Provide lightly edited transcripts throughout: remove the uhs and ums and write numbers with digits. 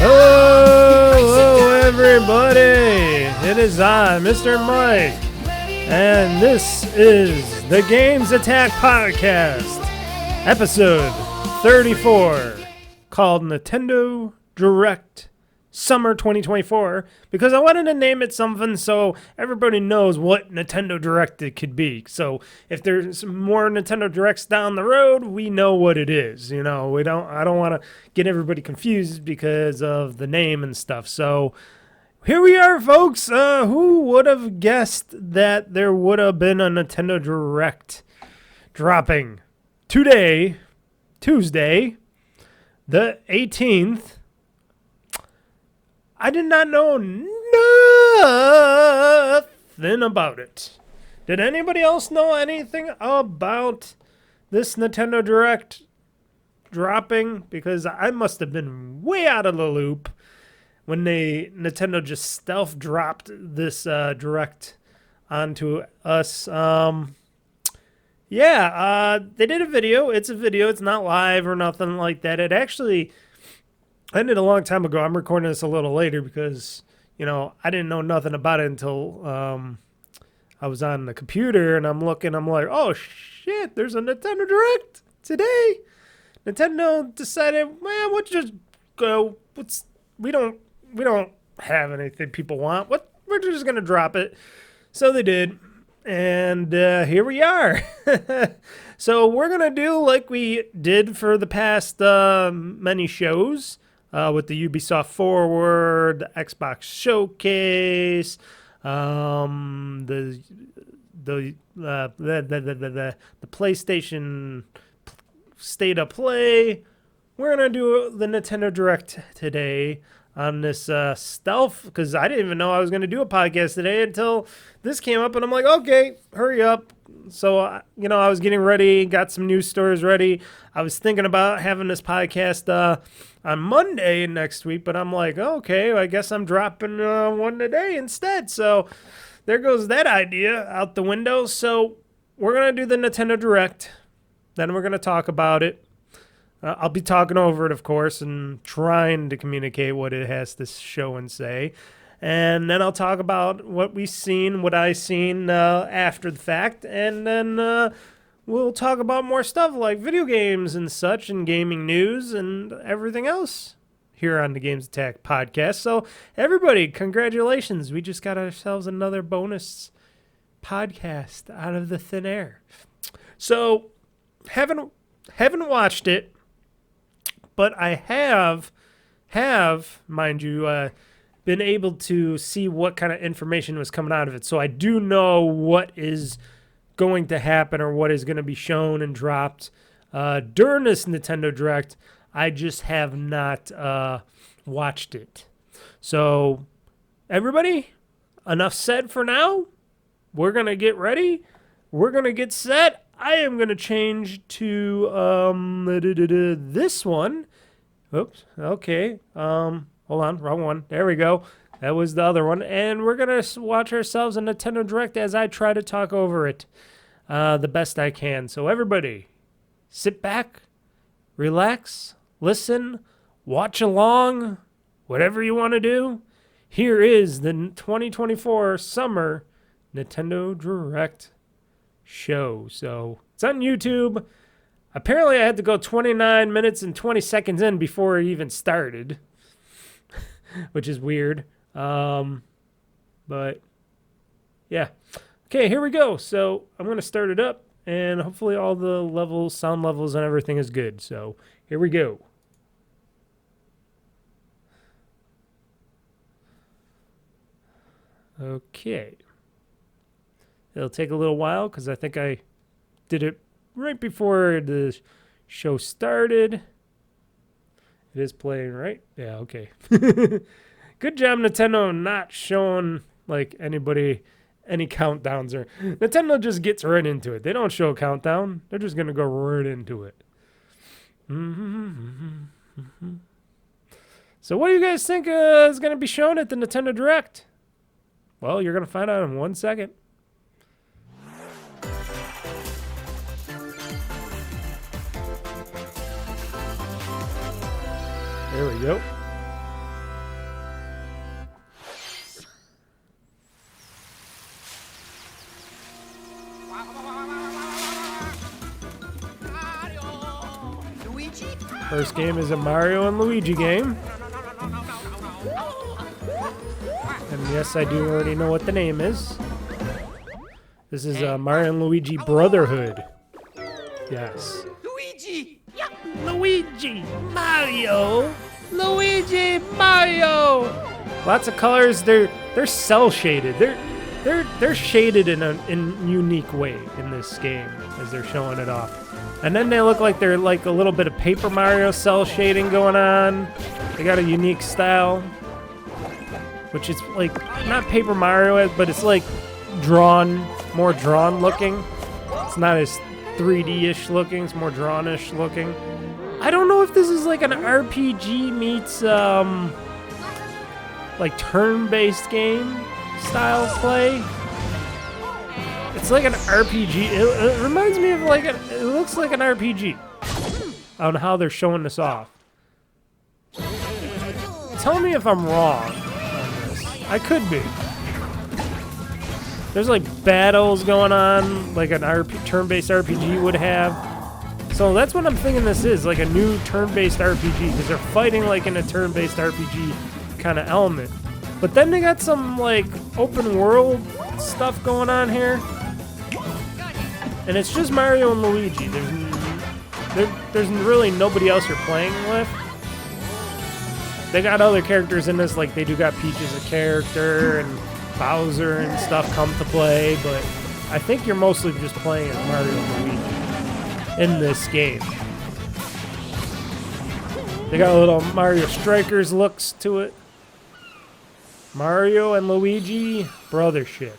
Hello, everybody. It is I, Mr. Mike, and this is the GamezAttack podcast, episode 34, called Nintendo Direct Summer 2024, because I wanted to name it something so everybody knows what Nintendo Direct it could be. So if there's more Nintendo Directs down the road, we know what it is. You know, I don't want to get everybody confused because of the name and stuff. So here we are, folks. Who would have guessed that there would have been a Nintendo Direct dropping today, Tuesday, the 18th? I did not know nothing about it. Did anybody else know anything about this Nintendo Direct dropping? Because I must have been way out of the loop when Nintendo just stealth dropped this Direct onto us. They did a video. It's a video. It's not live or nothing like that. It actually ended a long time ago. I'm recording this a little later because, you know, I didn't know nothing about it until I was on the computer and I'm looking. I'm like, oh shit, there's a Nintendo Direct today. Nintendo decided, man, we'll just go. We don't have anything people want. We're just gonna drop it. So they did, and here we are. So we're gonna do like we did for the past many shows. With the Ubisoft Forward, the Xbox Showcase, the PlayStation State of Play. We're gonna do the Nintendo Direct today on this stealth, because I didn't even know I was gonna do a podcast today until this came up, and I'm like, okay, hurry up. So I was getting ready, got some news stories ready. I was thinking about having this podcast on Monday next week, but I'm like, okay, I guess I'm dropping one today instead. So there goes that idea out the window. So we're going to do the Nintendo Direct. Then we're going to talk about it. I'll be talking over it, of course, and trying to communicate what it has to show and say. And then I'll talk about what we've seen, what I've seen after the fact. And then we'll talk about more stuff like video games and such, and gaming news and everything else here on the GamezAttack podcast. So everybody, congratulations. We just got ourselves another bonus podcast out of the thin air. So haven't watched it, but I have, mind you, been able to see what kind of information was coming out of it. So I do know what is going to happen or what is going to be shown and dropped during this Nintendo Direct. I just have not watched it. So everybody, enough said for now. We're going to get ready. We're going to get set. I am going to change to this one. Oops. Okay. Hold on. Wrong one. There we go. That was the other one. And we're going to watch ourselves a Nintendo Direct as I try to talk over it the best I can. So everybody, sit back, relax, listen, watch along, whatever you want to do. Here is the 2024 Summer Nintendo Direct show. So it's on YouTube. Apparently I had to go 29 minutes and 20 seconds in before it even started, which is weird. But yeah. Okay, here we go. So I'm going to start it up, and hopefully all the levels, sound levels, and everything is good. So here we go. Okay. It'll take a little while because I think I did it right before the show started. It is playing, right? Yeah, okay. Good job, Nintendo, not showing like anybody any countdowns. Or Nintendo just gets right into it. They don't show a countdown. They're just going to go right into it. So what do you guys think is going to be shown at the Nintendo Direct? Well, you're going to find out in 1 second. There we go. First game is a Mario and Luigi game. And yes, I do already know what the name is. This is Mario and Luigi Brotherhood. Yes. Luigi! Luigi! Mario! Luigi! Mario! Lots of colors. They're cell shaded. They're shaded in a unique way in this game as they're showing it off. And then they look like they're like a little bit of Paper Mario cell shading going on. They got a unique style, which is like not Paper Mario, but it's like more drawn looking. It's not as 3D-ish looking. It's more drawn-ish looking. I don't know if this is like an RPG meets like turn-based game style play. It's like an RPG. It reminds me of like it looks like an RPG on how they're showing this off. Tell me if I'm wrong on this. I could be. There's like battles going on like an turn-based RPG would have. So that's what I'm thinking this is, like a new turn-based RPG, because they're fighting like in a turn-based RPG kind of element. But then they got some like open world stuff going on here. And it's just Mario and Luigi. There's really nobody else you're playing with. They got other characters in this, like they do got Peach as a character and Bowser and stuff come to play, but I think you're mostly just playing as Mario and Luigi in this game. They got a little Mario Strikers looks to it. Mario and Luigi Brothership.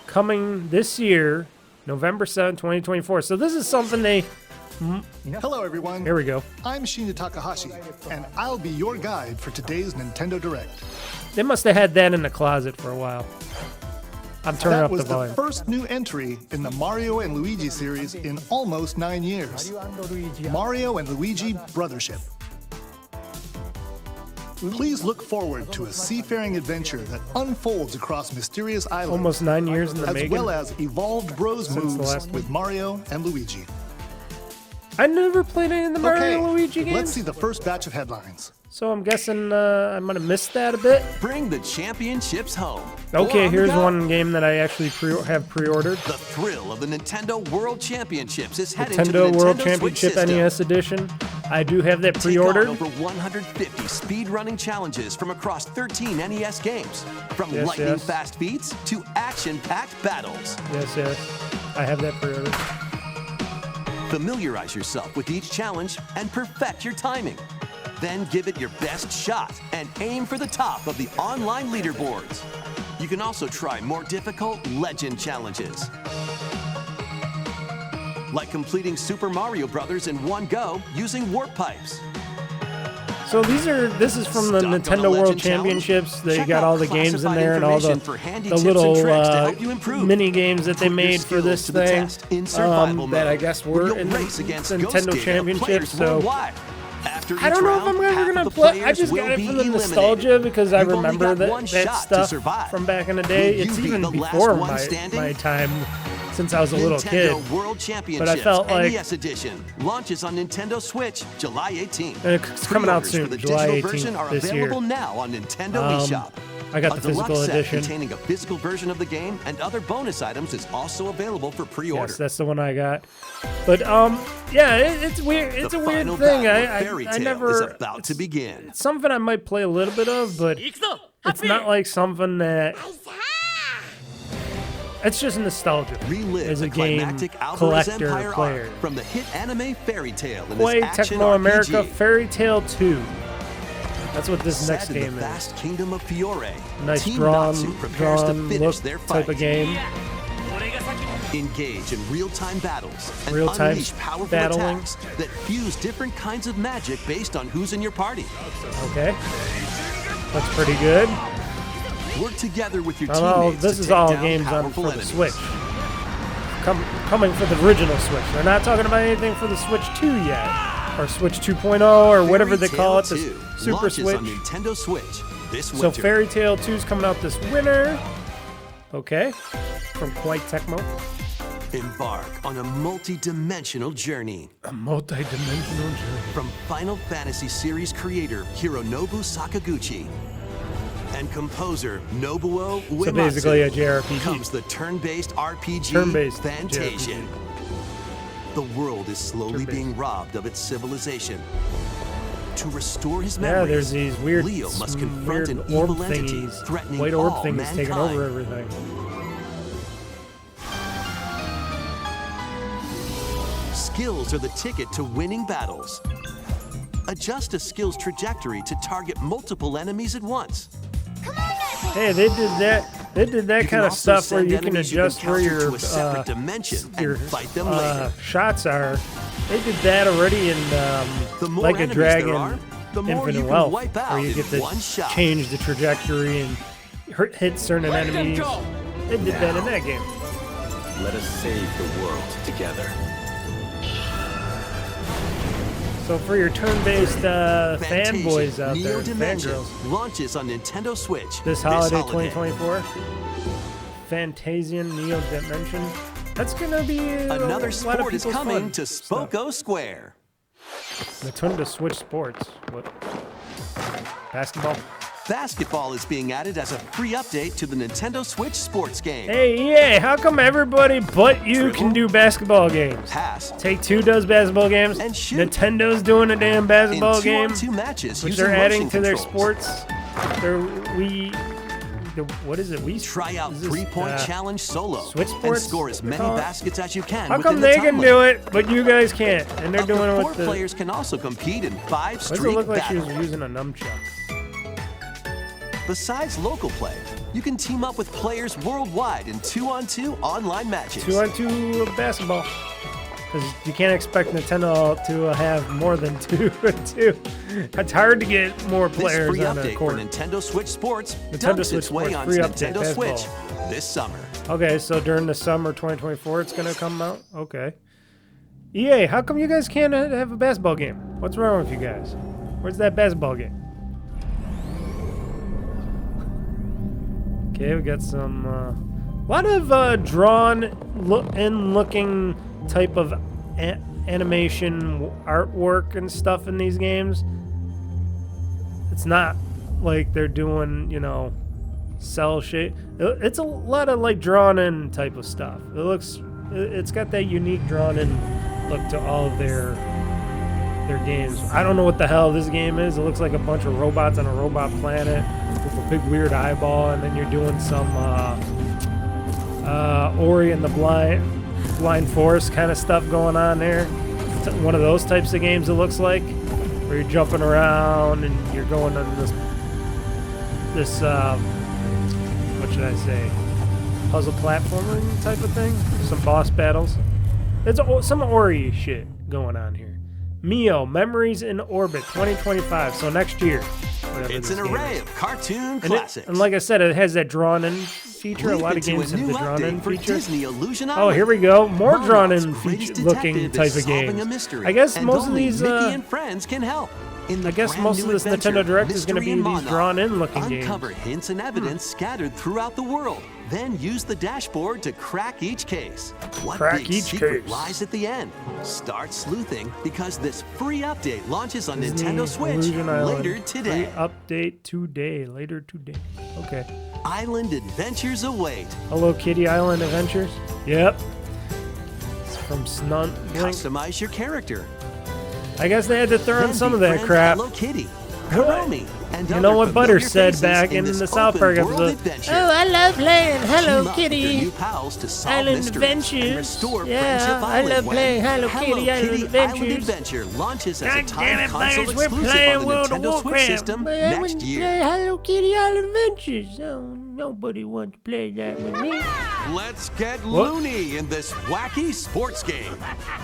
Coming this year, November 7, 2024. So this is something they... Hello, everyone. Here we go. I'm Shinya Takahashi, and I'll be your guide for today's Nintendo Direct. They must have had that in the closet for a while. I'm turning up the volume. That was the first new entry in the Mario and Luigi series in almost 9 years. Mario and Luigi Brothership. Please look forward to a seafaring adventure that unfolds across mysterious islands. Almost 9 years in the making. As well as evolved Bros moves with Mario and Luigi. I never played any of the Mario and Luigi games. Let's see the first batch of headlines. So I'm guessing I'm going to miss that a bit. Bring the championships home. Okay, here's one game that I actually have pre-ordered. The thrill of the Nintendo World Championships is heading to the Nintendo World Nintendo Championship Switch NES Edition. I do have that pre-ordered. Take on over 150 speedrunning challenges from across 13 NES games. From lightning-fast feats to action-packed battles. Yes. I have that pre-ordered. Familiarize yourself with each challenge and perfect your timing. Then give it your best shot and aim for the top of the online leaderboards. You can also try more difficult legend challenges, like completing Super Mario Brothers in one go using warp pipes. So this is from the Nintendo World Championships. They got all the games in there and all the little mini games that they made for this thing that I guess were in the Nintendo Championships. So I don't know if I'm ever gonna play. I just got it for the nostalgia because I remember that stuff from back in the day. It's even before my time, since I was a little kid. But I felt like NES Edition launches on Nintendo Switch July 18th. And it's coming out soon, July 18th this year. Now on Nintendo eShop. I got the physical edition. Containing a physical version of the game and other bonus items is also available for pre-order. Yes, that's the one I got. But yeah, it's weird. It's a weird thing. I never. Is about to begin. It's something I might play a little bit of, but it's not like something that. It's just nostalgia. Relive as a game collector player. From the hit anime Fairy Tail in Play this action Tecmo America RPG. Fairy Tail 2. That's what this next Set in game the vast is. Kingdom of Fiore. Nice Team drawn Natsu prepares to finish their type fight. of game. Engage in real-time battles and Real-time unleash powerful battling. attacks that fuse different kinds of magic based on who's in your party. Okay. That's pretty good. Work together with your Oh, teammates this to is take all down games on powerful for the enemies. Switch. Coming for the original Switch. They're not talking about anything for the Switch 2 yet. or Switch 2.0 or whatever they call it, the Super launches Switch. on Nintendo Switch this So winter. Fairy Tail 2 is coming out this winter. Okay, from Quite Tecmo. Embark on a multi-dimensional journey. A multi-dimensional journey. From Final Fantasy series creator Hironobu Sakaguchi and composer Nobuo Uematsu. So basically a JRPG. Comes the turn-based RPG Turn-based Fantasia. JRPG. The world is slowly Turn-based. being robbed of its civilization. To restore his Yeah, memories, there's these weird, Leo must confront weird an orb evil entity thingies, threatening white orb all thingies mankind. taking over everything. Skills are the ticket to winning battles. Adjust a skill's trajectory to target multiple enemies at once. Hey, they did that. They did that You kind can of also stuff where send you can enemies adjust where encounter your to a separate dimension your and fight them later. shots are. They did that already in The more like a enemies Dragon there are, the more Infinite you can Wealth, wipe out where you in get to one shot. change the trajectory and hit certain enemies. They did that in that game. Let us save the world together. So for your turn-based fanboys out Neo there, Dimension fangirls, launches on Nintendo Switch this holiday 2024, Fantasian Neo Dimension. That's gonna be Another a lot of sport is people's coming fun to stuff. Spoko Square. Nintendo Switch Sports. What? Basketball? Basketball is being added as a free update to the Nintendo Switch sports game. Hey, EA, how come everybody but you can do basketball games? Pass. Take-Two does basketball games. And shoot. Nintendo's doing a damn basketball in game, 2-on-2 matches which using they're adding motion to their controls. sports. What is it? Try out is this, three-point challenge solo Switch and sports, score as they many call it? baskets as you can. How within come the they time can limit. do it, but you guys can't? And they're Up to doing it 4 with the... players can also compete in 5 Why does it streak look like she battles. was using a nunchuck? Besides local play, you can team up with players worldwide in 2-on-2 online matches. 2-on-2 basketball. Because you can't expect Nintendo to have more than 2-on-2. It's hard to get more This players free on a update court. for Nintendo Switch Sports Nintendo dumps Switch its way Sports, onto free update, Nintendo Switch basketball. this summer. Okay, so during the summer 2024, it's going to come out? Okay. EA, how come you guys can't have a basketball game? What's wrong with you guys? Where's that basketball game? Okay, we got some, a lot of drawn-in-looking type of animation artwork and stuff in these games. It's not like they're doing, cell shade. It's a lot of like drawn-in type of stuff. It's got that unique drawn-in look to all of their games. I don't know what the hell this game is. It looks like a bunch of robots on a robot planet with a big weird eyeball, and then you're doing some Ori and the Blind Forest kind of stuff going on there. It's one of those types of games it looks like, where you're jumping around and you're going on this what should I say, puzzle platforming type of thing. Some boss battles. It's some Ori shit going on here. Mio, Memories in Orbit 2025, so next year. It's an array of cartoon and classics. and like I said, it has that drawn-in feature. A Leap lot of into games a have new the drawn-in update for feature. Disney Illusion Oh, Island. here we go. More Monarch's drawn-in greatest looking detective type is of solving games. a mystery, I guess and most of only these. Mickey and friends can help. In the I guess brand most new of this adventure, Nintendo Direct is going to Mystery be in these Monarch. drawn-in looking games. Uncover hints and evidence scattered throughout the world. Then use the dashboard to crack each case. What Crack big each secret case. lies at the end? Start sleuthing because this free update launches on Disney Nintendo Switch Illusion Island. later today. Free update today. Later today. Okay. Island adventures await. Hello Kitty Island Adventures. Yep. It's from Snunt Blink. Customize your character. I guess they had to throw in Then some of that befriend crap. Hello Kitty, Hiromi, and You know other what Butter familiar said faces back in this the South Park open world episode? adventure. Oh, I love playing Hello Team up with your Kitty new pals to solve Island mysteries Adventures. and restore Yeah, Friendship I Island love when playing Hello Kitty Island Island Adventures. Adventure launches as a God damn time it, console Butters, we're exclusive playing on the World of Nintendo Switch Warcraft. system But I next wouldn't year. play Hello Kitty Island Adventures. Oh, Nobody wants to play that with me. Let's get loony in this wacky sports game.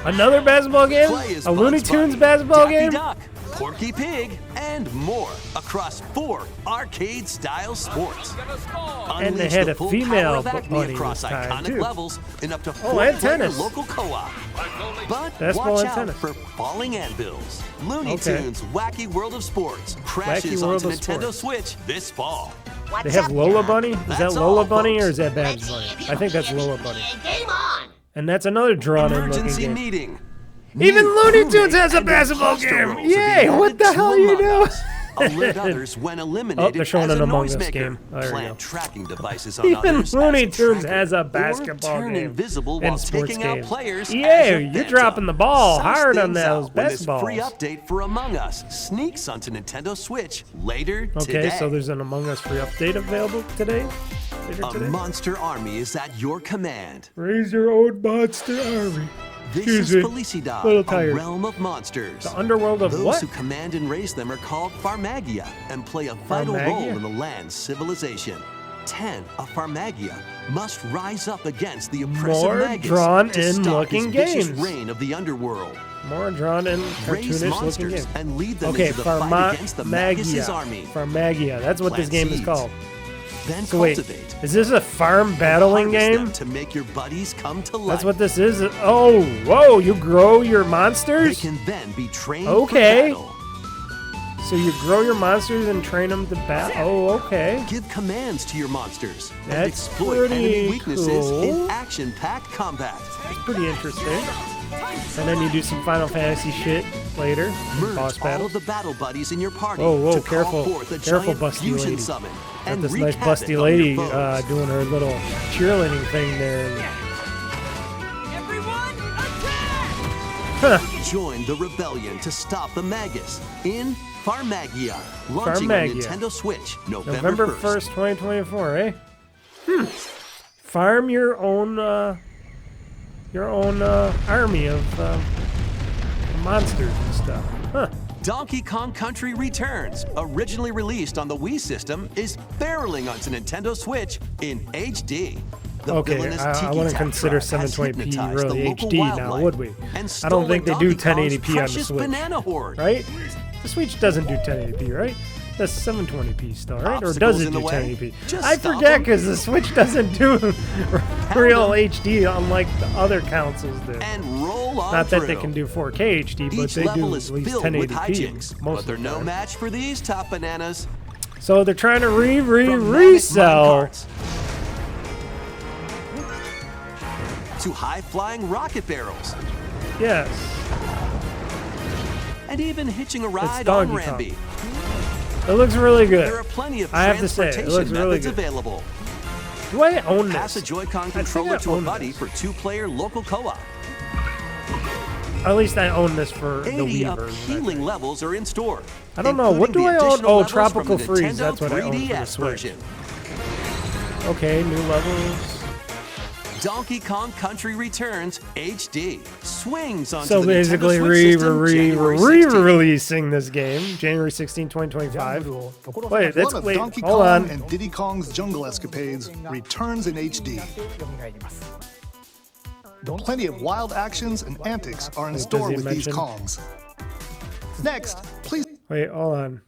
Another basketball game? Play as A Looney Bugs Tunes Bunny, basketball Daffy game? Duck, Porky Pig, and more across 4 arcade-style sports. And they Unleash had the a full female power of Acme bunny across this time, iconic too. levels in up to Oh, 4 and player tennis. local co-op. But Basketball watch and out tennis. for falling anvils. Looney Okay. Tunes Wacky World of Sports crashes World onto of Nintendo Sports. Switch this fall. They have Lola Bunny? Is that That's Lola all, Bunny or folks. is that Bad Bunny? I think that's Lola Bunny. And that's another drawn-in looking Emergency game. meeting. Even New Looney Tunes crewmates has a and basketball imposter game. roles are Yay! being What added the to hell you Among know? Us. Alert others when eliminated Oh, they're showing as an a Among Us noisemaker. game. Oh, there we Plant go. tracking devices on Even others Looney as a Tunes tracker, has a or basketball turn game invisible and while sports taking out games. players. Yeah, as a you're phantom. dropping the ball Suss hard on things those out when this baseballs. free update for Among Us sneaks onto Nintendo Switch later Okay, today. so there's an Among Us free update available today? Later A today? monster army is at your command. Raise your own monster army. This Excuse is me. Felicidad, Little a tired. realm of monsters. The underworld of Those what? who command and raise them are called Farmagia and play a vital role Farmagia? in the land's civilization. 10 of Farmagia must rise up against the oppressive More Magus drawn to in stop looking his vicious games. reign of the underworld. More drawn in Raise cartoonish looking monsters game. and lead them Okay, into the fight against the Magus' army. Farmagia. That's what this Plant game is seeds. called. Then So wait, cultivate. is this a farm battling Harvest them game? to make your buddies come to life. That's what this is? Oh, whoa, you grow your They monsters? can then be trained Okay. for battle. So you grow your monsters and train them to battle? Oh, okay. Give commands to your monsters and That's exploit enemy pretty weaknesses cool. in action-packed combat. It's pretty interesting. And then you do some Final Fantasy shit later. Merge Boss all battles. of the battle buddies in your party Whoa, whoa, to careful. call forth a Careful, giant busty fusion lady. summon Got and this wreak nice havoc busty on lady your foes. doing her little cheerleading thing there. Join the rebellion to stop the Magus in Farmagia, launching on Farmagia. Nintendo Switch November 1st, 2024, eh? Farm your own army of monsters and stuff. Huh. Donkey Kong Country Returns, originally released on the Wii system, is barreling onto Nintendo Switch in HD. The Okay, villainous I Tiki wouldn't Tap consider Trap has 720p hypnotized the really local HD now, wildlife would we? and I don't think they stolen do Donkey 1080p Kong's on the precious Switch. banana horde. Right? The Switch doesn't do 1080p, right? That's 720p still, right? Or Obstacles does it in do the way? 1080p? Just I stop forget 'em. because the Switch doesn't do real HD unlike the other consoles do. And roll on Not that they through. can do 4K HD, but Each they do level at is least filled with 1080p hijinks, most but of they're the no time. match for these top bananas. So they're trying to From Manic resell. minecarts to high-flying rocket barrels, Yes. and even hitching a ride Donkey on Kong. Rambi. It looks really There good. are plenty of I have to say, it transportation looks really methods good. available. Do I own Pass a this? Joy-Con think controller I to a own buddy this. for 2-player local co-op. At least I own this for the 80 Wii version. I appealing think. levels are in store. I don't know, what including do the I own? additional Oh, levels Tropical from the Freeze, Nintendo that's what I own for the 3DS Switch. version. Okay, new levels. Donkey Kong Country Returns HD swings onto So the basically Nintendo Switch system January 16th. re-releasing this game, January 16, 2025. Wait, that's, One of wait, Donkey hold Kong on. and Diddy Kong's jungle escapades returns in HD. Plenty of wild actions and antics are in Wait, store does he with these mention- Kongs. Next, please Wait, hold on.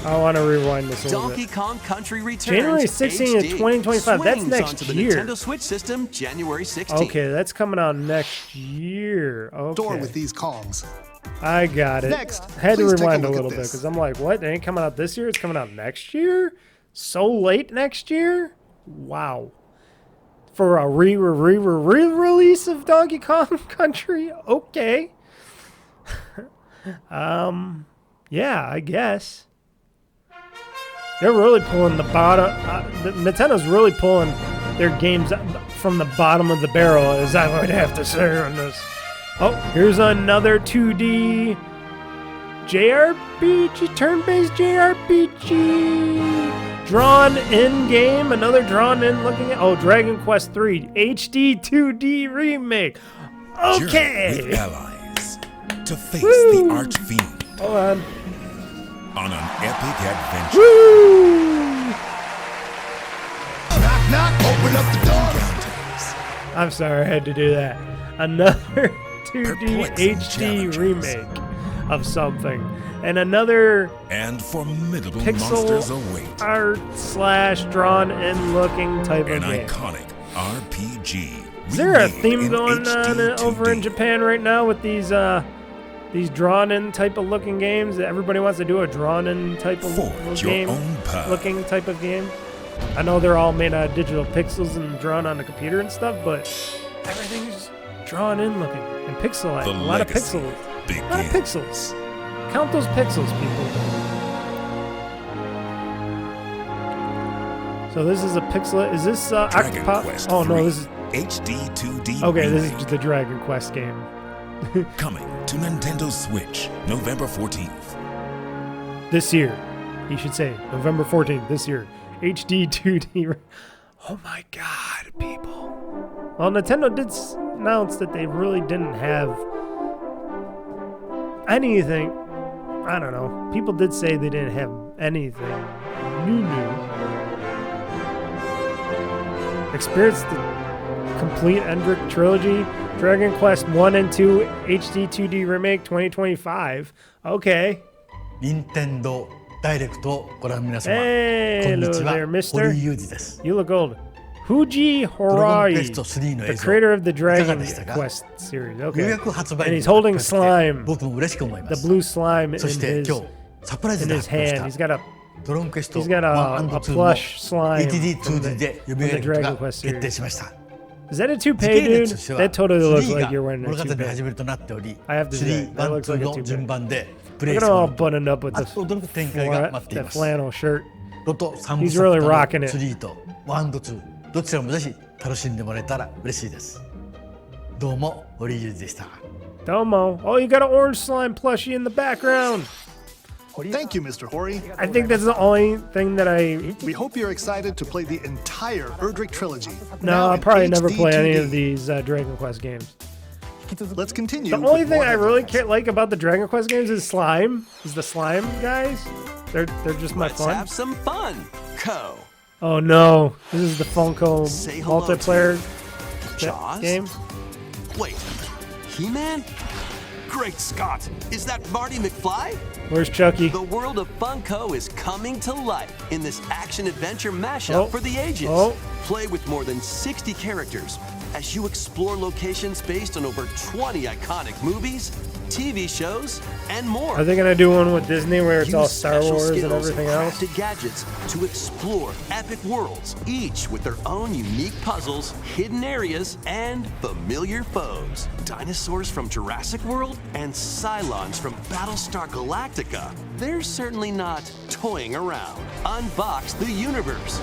I want to rewind this a little Donkey bit. Kong Country Returns January 16th of HD 2025, that's swings next onto the year. Nintendo Switch system January 16th. Okay, that's coming out next year. store Okay, with these Kongs. I got it. Next, Had to please take a rewind a look at little bit this. because I'm like, what? It ain't coming out this year? It's coming out next year? So late next year? Wow. For a re-release of Donkey Kong Country? Okay. Yeah, I guess. They're really pulling the bottom. Nintendo's really pulling their games from the bottom of the barrel, as I would have to say on this. Oh, here's another 2D JRPG, turn-based JRPG. Drawn in game, another drawn in looking at. Oh, Dragon Quest 3 HD 2D remake. Journey Okay. with allies to face Woo. the arch-fiend. Hold on. On an epic adventure. Woo! Knock, open up the door. I'm sorry I had to do that. Another 2D Perplexing HD challenges. remake of something. And another And formidable monsters pixel await. art / drawn in looking type An of game. iconic RPG. Is there a remade theme in going on HD over in 2D. Japan right now with these drawn in type of looking games? Everybody wants to do a drawn in type of Forge your game, own path. looking type of game. I know they're all made out of digital pixels and drawn on the computer and stuff, but everything's drawn in looking and pixelized. The A lot of legacy pixels. A lot of begins. pixels. Count those pixels, people. So this is a pixel. Is this Dragon Octopath? Quest Oh no, 3 this is HD 2D okay. This remake. is the Dragon Quest game. Coming to Nintendo Switch, November 14th. This year, you should say November 14th. This year, HD 2D. Oh my God, people! Well, Nintendo did announce that they really didn't have anything. I don't know. People did say they didn't have anything new. Experience the complete Endrick trilogy, Dragon Quest 1 and 2 HD 2D remake 2025. Okay. 任天堂ダイレクトをご覧の皆様、 Hey, こんに hello ちは there, mister. 堀井裕二です You look old. Huji ドラゴンク Horai, エスト3の the 映像 creator of the いかが Dragon でしたか Quest series. よう Okay. やく発売 And 日 he's holding が近づいて slime. 僕も嬉しく思いま The す blue slime in そして his 今日サプライズ in で his 発表 hand. し He's た got a ドラゴンクエスト he's got a 1&2 plush slime HD from 2D で the 蘇ること Dragon が Quest 決定 series. しました Is that a 時 toupee, 系列 dude? としては That totally looks 3 like が you're wearing 物 a 語の始 toupee. めとなっており I have to say, 3、that looks like a 1、2の toupee. 順番でプレイ Look す at る him all の buttoned up with あ this 驚く展開が待ってい that ます flannel shirt. ロト3 He's 部作 really と rocking it. 3と1&2どちらもぜひ楽しんでもらえたら嬉しいですどうも堀井裕二でした Domo. Oh, you got an orange slime plushie in the background. Thank you, Mr. Hori. I think that's the only thing that I. We hope you're excited to play the entire Erdrick trilogy. No, now I'll in probably never HD play any 2D. of these Dragon Quest games. Let's continue. The only with thing more I really evidence. like about the Dragon Quest games is slime. Is the slime guys? They're just my Let's fun. have some fun. Co. Oh no, this is the Funko Say hello to multiplayer Jaws? game. Wait, He-Man? Great Scott! Is that Marty McFly? Where's Chucky? The world of Funko is coming to life in this action-adventure mashup Oh. for the ages. Oh. Play with more than 60 characters as you explore locations based on over 20 iconic movies, TV shows, and more. Are they gonna do one with Disney where it's all Use Star special Wars and skills everything else? crafted gadgets to explore epic worlds, each with their own unique puzzles, hidden areas, and familiar foes. Dinosaurs from Jurassic World and Cylons from Battlestar Galactica. They're certainly not toying around. Unbox the universe.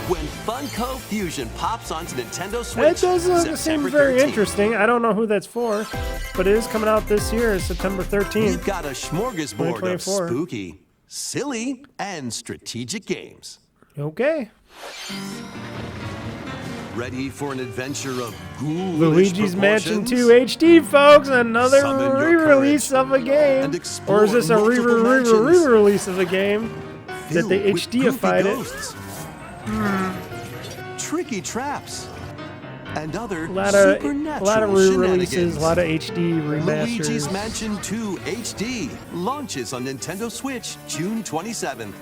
When Funko Fusion pops onto Nintendo Switch, It does seem September very 13th. interesting. I don't know who that's for, but it is coming out this year, September 13th. We've got a smorgasbord of 2024. spooky, silly, and strategic games. Okay. Ready for an adventure of ghoulish Luigi's Mansion proportions? 2 HD, folks. Another Summon your re-release courage of a game. and Or is this a explore multiple mansions re-release of a game that they Filled with HDified goofy it? ghosts, tricky traps, and other A lot of supernatural re-releases, shenanigans. a lot of HD Luigi's remasters. Mansion 2 HD launches on Nintendo Switch June 27th.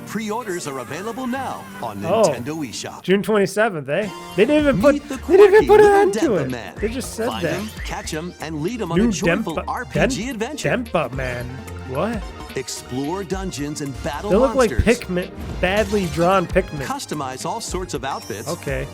Pre-orders are available now on Oh. Nintendo eShop. June 27th, eh? They didn't even put Meet the they didn't even quirky put it little onto Dempa it. Man. They just said Find that. him, catch him, and lead him on New a joyful Dempa, RPG adventure. Dempa Man. What? Explore dungeons and battle They look like monsters. Pikmin, badly drawn Pikmin. Customize all sorts of outfits. Okay.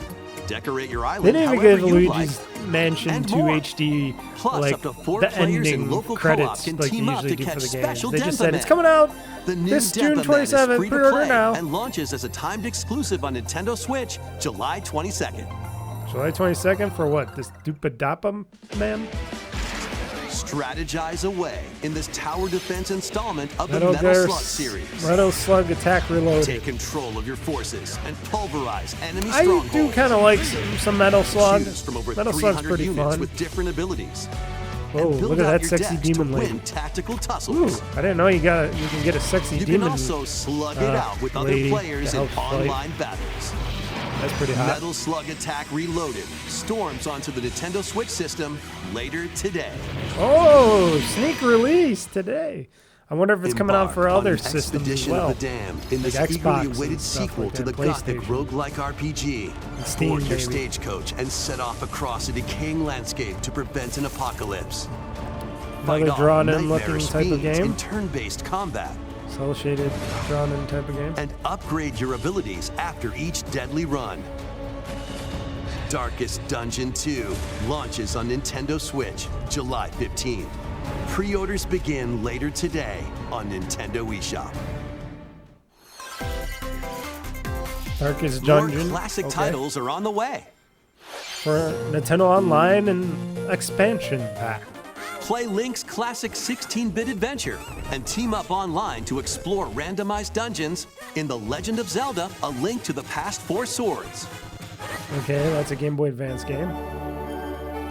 Decorate your They island didn't even however give you Luigi's like. Mansion And 2 more. HD Plus, like up to 4 the players in ending local credits co-op can like you team up usually to do for catch the game. special They just Dempa said it's Man. coming out The new this June Dempa Man is 27th. free to Pre-order play now. and launches as a timed exclusive on Nintendo Switch July 22nd. July 22nd for what? This Dupadapa Man? Strategize away in this tower defense installment of the Metal Metal Gear Slug series. Metal Slug Attack Reloaded. Take control of your forces and pulverize enemy I strongholds. do kind of like some Metal Slug. Choose from over Metal Slug's 300 pretty units fun. with different abilities. Oh, and build look at out that your sexy decks demon to lady. win tactical Ooh, tussles. I didn't know you can get a sexy You demon. can also slug it out with other lady players to in help fight. online battles. That's pretty hot. Metal Slug Attack Reloaded storms onto the Nintendo Switch system later today. Oh, sneak release today. I wonder if it's coming out for other systems as well. Of the Dam in like this eagerly Xbox awaited and stuff sequel like to the that, gothic PlayStation. roguelike RPG. Steam, Board your maybe. stagecoach and set off across a decaying landscape to prevent an apocalypse. Another Fight off drawn-in looking nightmarish type of fiends game. in turn-based combat. Cel-shaded, drawn-in type of game. And upgrade your abilities after each deadly run. Darkest Dungeon 2 launches on Nintendo Switch July 15th. Pre-orders begin later today on Nintendo eShop. Darkest More Dungeon. classic Okay. titles are on the way. For Nintendo Online and expansion pack. Play Link's classic 16-bit adventure and team up online to explore randomized dungeons in The Legend of Zelda: A Link to the Past 4 Swords. Okay, that's a Game Boy Advance game.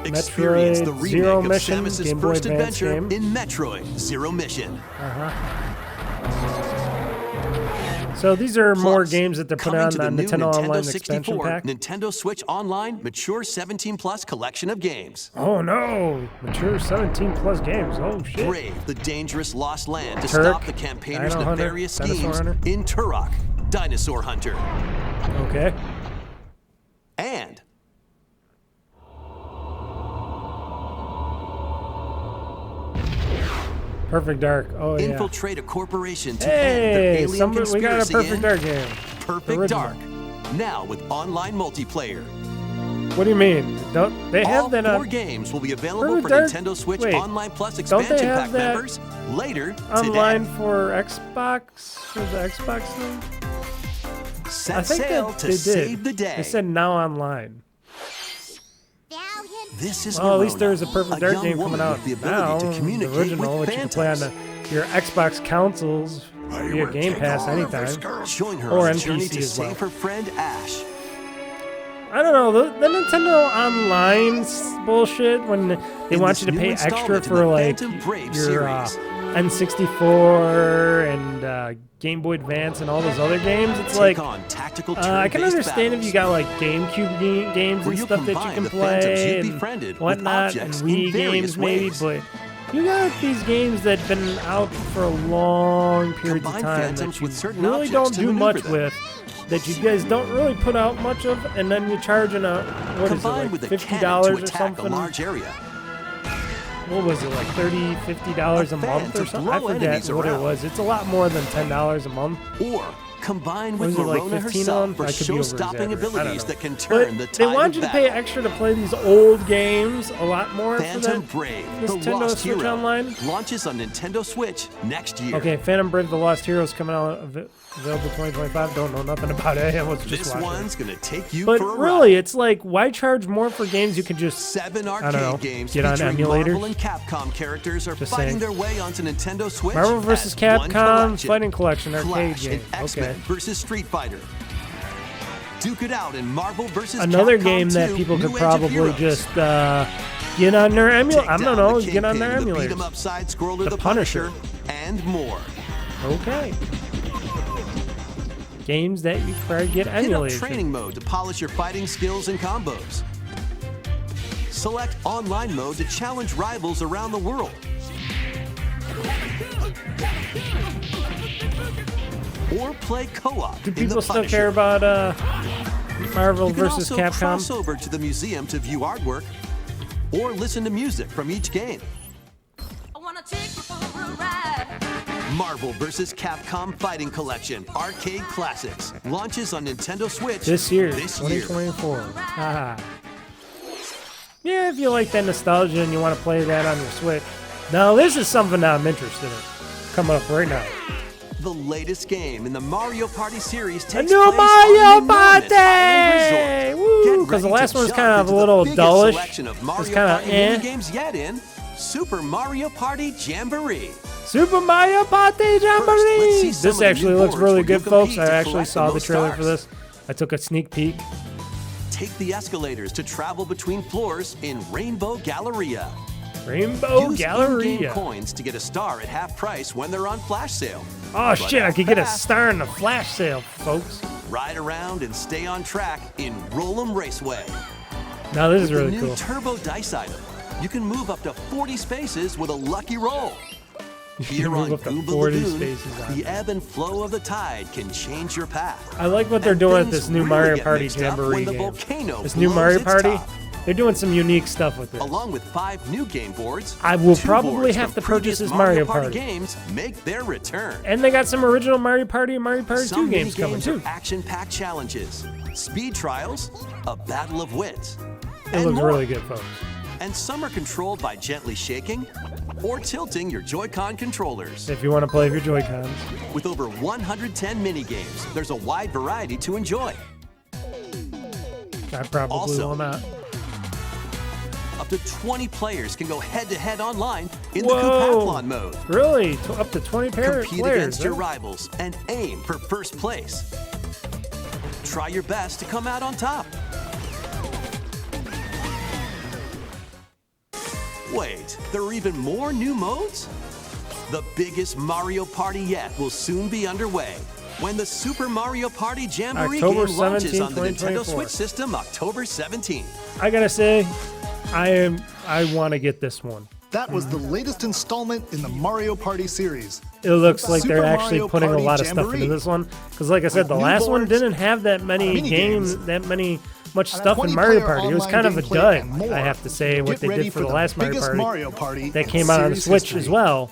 Experience the Metroid remake Zero of Mission, Samus's Game Boy first Advance adventure game. in Metroid Zero Mission. So these are more Plus, games that they're putting coming on to the the new Nintendo Online Nintendo expansion 64, pack. Nintendo Switch Online Mature 17+ collection of games. Oh no! Mature 17 plus games. Oh shit. Brave the dangerous lost land to Turk, stop the campaigners' Dino Hunter, nefarious Dinosaur schemes Hunter. in Turok, Dinosaur Hunter. Okay. And Perfect Dark. Oh yeah. infiltrate a corporation to end the Hey, alien we got a conspiracy Perfect in Dark game. Perfect Original. Dark. Now with online multiplayer. What do you mean? Don't they have All that 4 on games will be available Perfect for Dark? Nintendo Switch Wait, Online Plus don't they expansion have pack that members later online today. for Xbox for the Xbox thing? I Set think sail that to they save the did. day. They said now online. This is Well, at least Verona, there's a Perfect a Dark young game woman coming out with the ability now. to communicate The original, with which you can play on phantoms. your Xbox consoles via Game Pass anytime. Join her Or on a on journey PC to as well. save her friend Ash. I don't know, the Nintendo Online bullshit when they In want this you to new pay extra installment in for the like Phantom Brave your series. N64 and Game Boy Advance and all those other games. It's Take like on tactical I can turn-based understand if you got like GameCube games Where and you stuff that you combine can the phantoms play you and befriended with whatnot, and objects in Wii various games maybe, ways. but you got these games that have been out for a long period of Combine time phantoms that you with certain really objects don't to do much maneuver them. with, that you guys don't really put out much of, and then you're charging what is it, Combined like with a $50 cannon to or attack something? a large area. What was it, like $30, $50 a fan month to or something? I blow forget enemies what around. it was. It's a lot more than $10 a month. Or combine with Was it like Verona 15 herself on? for I could be show-stopping over-exaggerating. I don't abilities know. that can turn the But they tide want you of to pay battle. extra to play these old games a lot more Phantom for that. Brave, this the Nintendo Lost Switch Hero, Online? launches on Nintendo Switch next year. Okay, Phantom Brave: The Lost Heroes coming out available 2025. Don't know nothing about it. I was just This watching. one's gonna take you But for a really, ride. it's like, why charge more for games you can just 7 don't arcade know, games get on featuring emulators? Marvel and Capcom characters are Just fighting saying. their way onto Nintendo Switch. Marvel vs. as one Capcom collection. Fighting Collection arcade Flash game. and X-Men Okay. versus Street Fighter. Duke it out in Marvel vs. Another Capcom game that 2, people could New Age of probably Heroes. just get on their emulator. I Take don't down know, the get on their Kingpin, the beat-em emulators. up side-scroller, The the Punisher. Punisher, and more. Okay. Games that you probably get Hit up emulated. training mode to polish your fighting skills and combos. Select online mode to challenge rivals around the world. Or play co-op Do in people the still Punisher. care about Marvel You can vs. also Capcom? cross over to the museum to view artwork or listen to music from each game. I wanna take you for a ride. Marvel vs. Capcom Fighting Collection Arcade Classics launches on Nintendo Switch This year, This year. 2024. Haha. Yeah, if you like that nostalgia and you want to play that on your Switch. Now, this is something that I'm interested in. Coming up right now. The latest game in the Mario Party series A takes new place Mario on the Party! Island Resort. Woo! Get Because the ready last to one was jump kind of a into the little biggest dullish. selection of It's Mario kind of Party mini games yet in Super Mario Party Jamboree. Super Mario Party let's Jamboree! see some This of the actually new looks boards really where you good, folks. compete I to actually collect the saw the most trailer for stars. this. I took a sneak peek. Take the escalators to travel between floors in Rainbow Galleria. Rainbow Use in-game Galleria. coins to get a star at half price when they're on flash sale. Oh But shit, I act could get a fast. star in the flash sale, folks. Ride around and stay on track in Roll'em Raceway. Now this is With really the new cool. turbo dice item, you can move up to 40 spaces with a lucky roll. Here move on up to Goomba 40 Lagoon, spaces on the ebb and flow of the tide can change your path. I like what they're And doing with things this new really Mario get Party mixed up Jamboree when the game. volcano This new blows Mario its Party, top. they're doing some unique stuff with this. Along with 5 new game boards, I will 2 probably boards have from to purchase previous this Mario Party. games make their return. And they got some original Mario Party and Mario Party 2 Some games coming mini-games too. are action-packed challenges, speed trials, a battle of wits, It and looks more. really good, folks. And some are controlled by gently shaking or tilting your Joy-Con controllers. If you want to play with your Joy-Cons. With over 110 mini-games, there's a wide variety to enjoy. I probably Also, will not. Up to 20 players can go head-to-head online in Whoa. the Coupathlon mode. Really? Up to 20 Compete players? against your huh? rivals and aim for first place. Try your best to come out on top. Wait, there are even more new modes? The biggest Mario Party yet will soon be underway when the Super Mario Party Jamboree October game launches 17th, on the Nintendo 2024. Switch system October 17th. I gotta say, I want to get this one. That was the latest installment in the Mario Party series. It looks like Super they're actually Mario putting a Party lot of stuff Jamboree. into this one. Because like I said, the New last one boards, didn't have that many mini games, games, much stuff in 20 Mario player Party. It was online kind of a gameplay dud, and more. I have to say, what Get they ready did for the last biggest Mario Party that that came out on the Switch as well.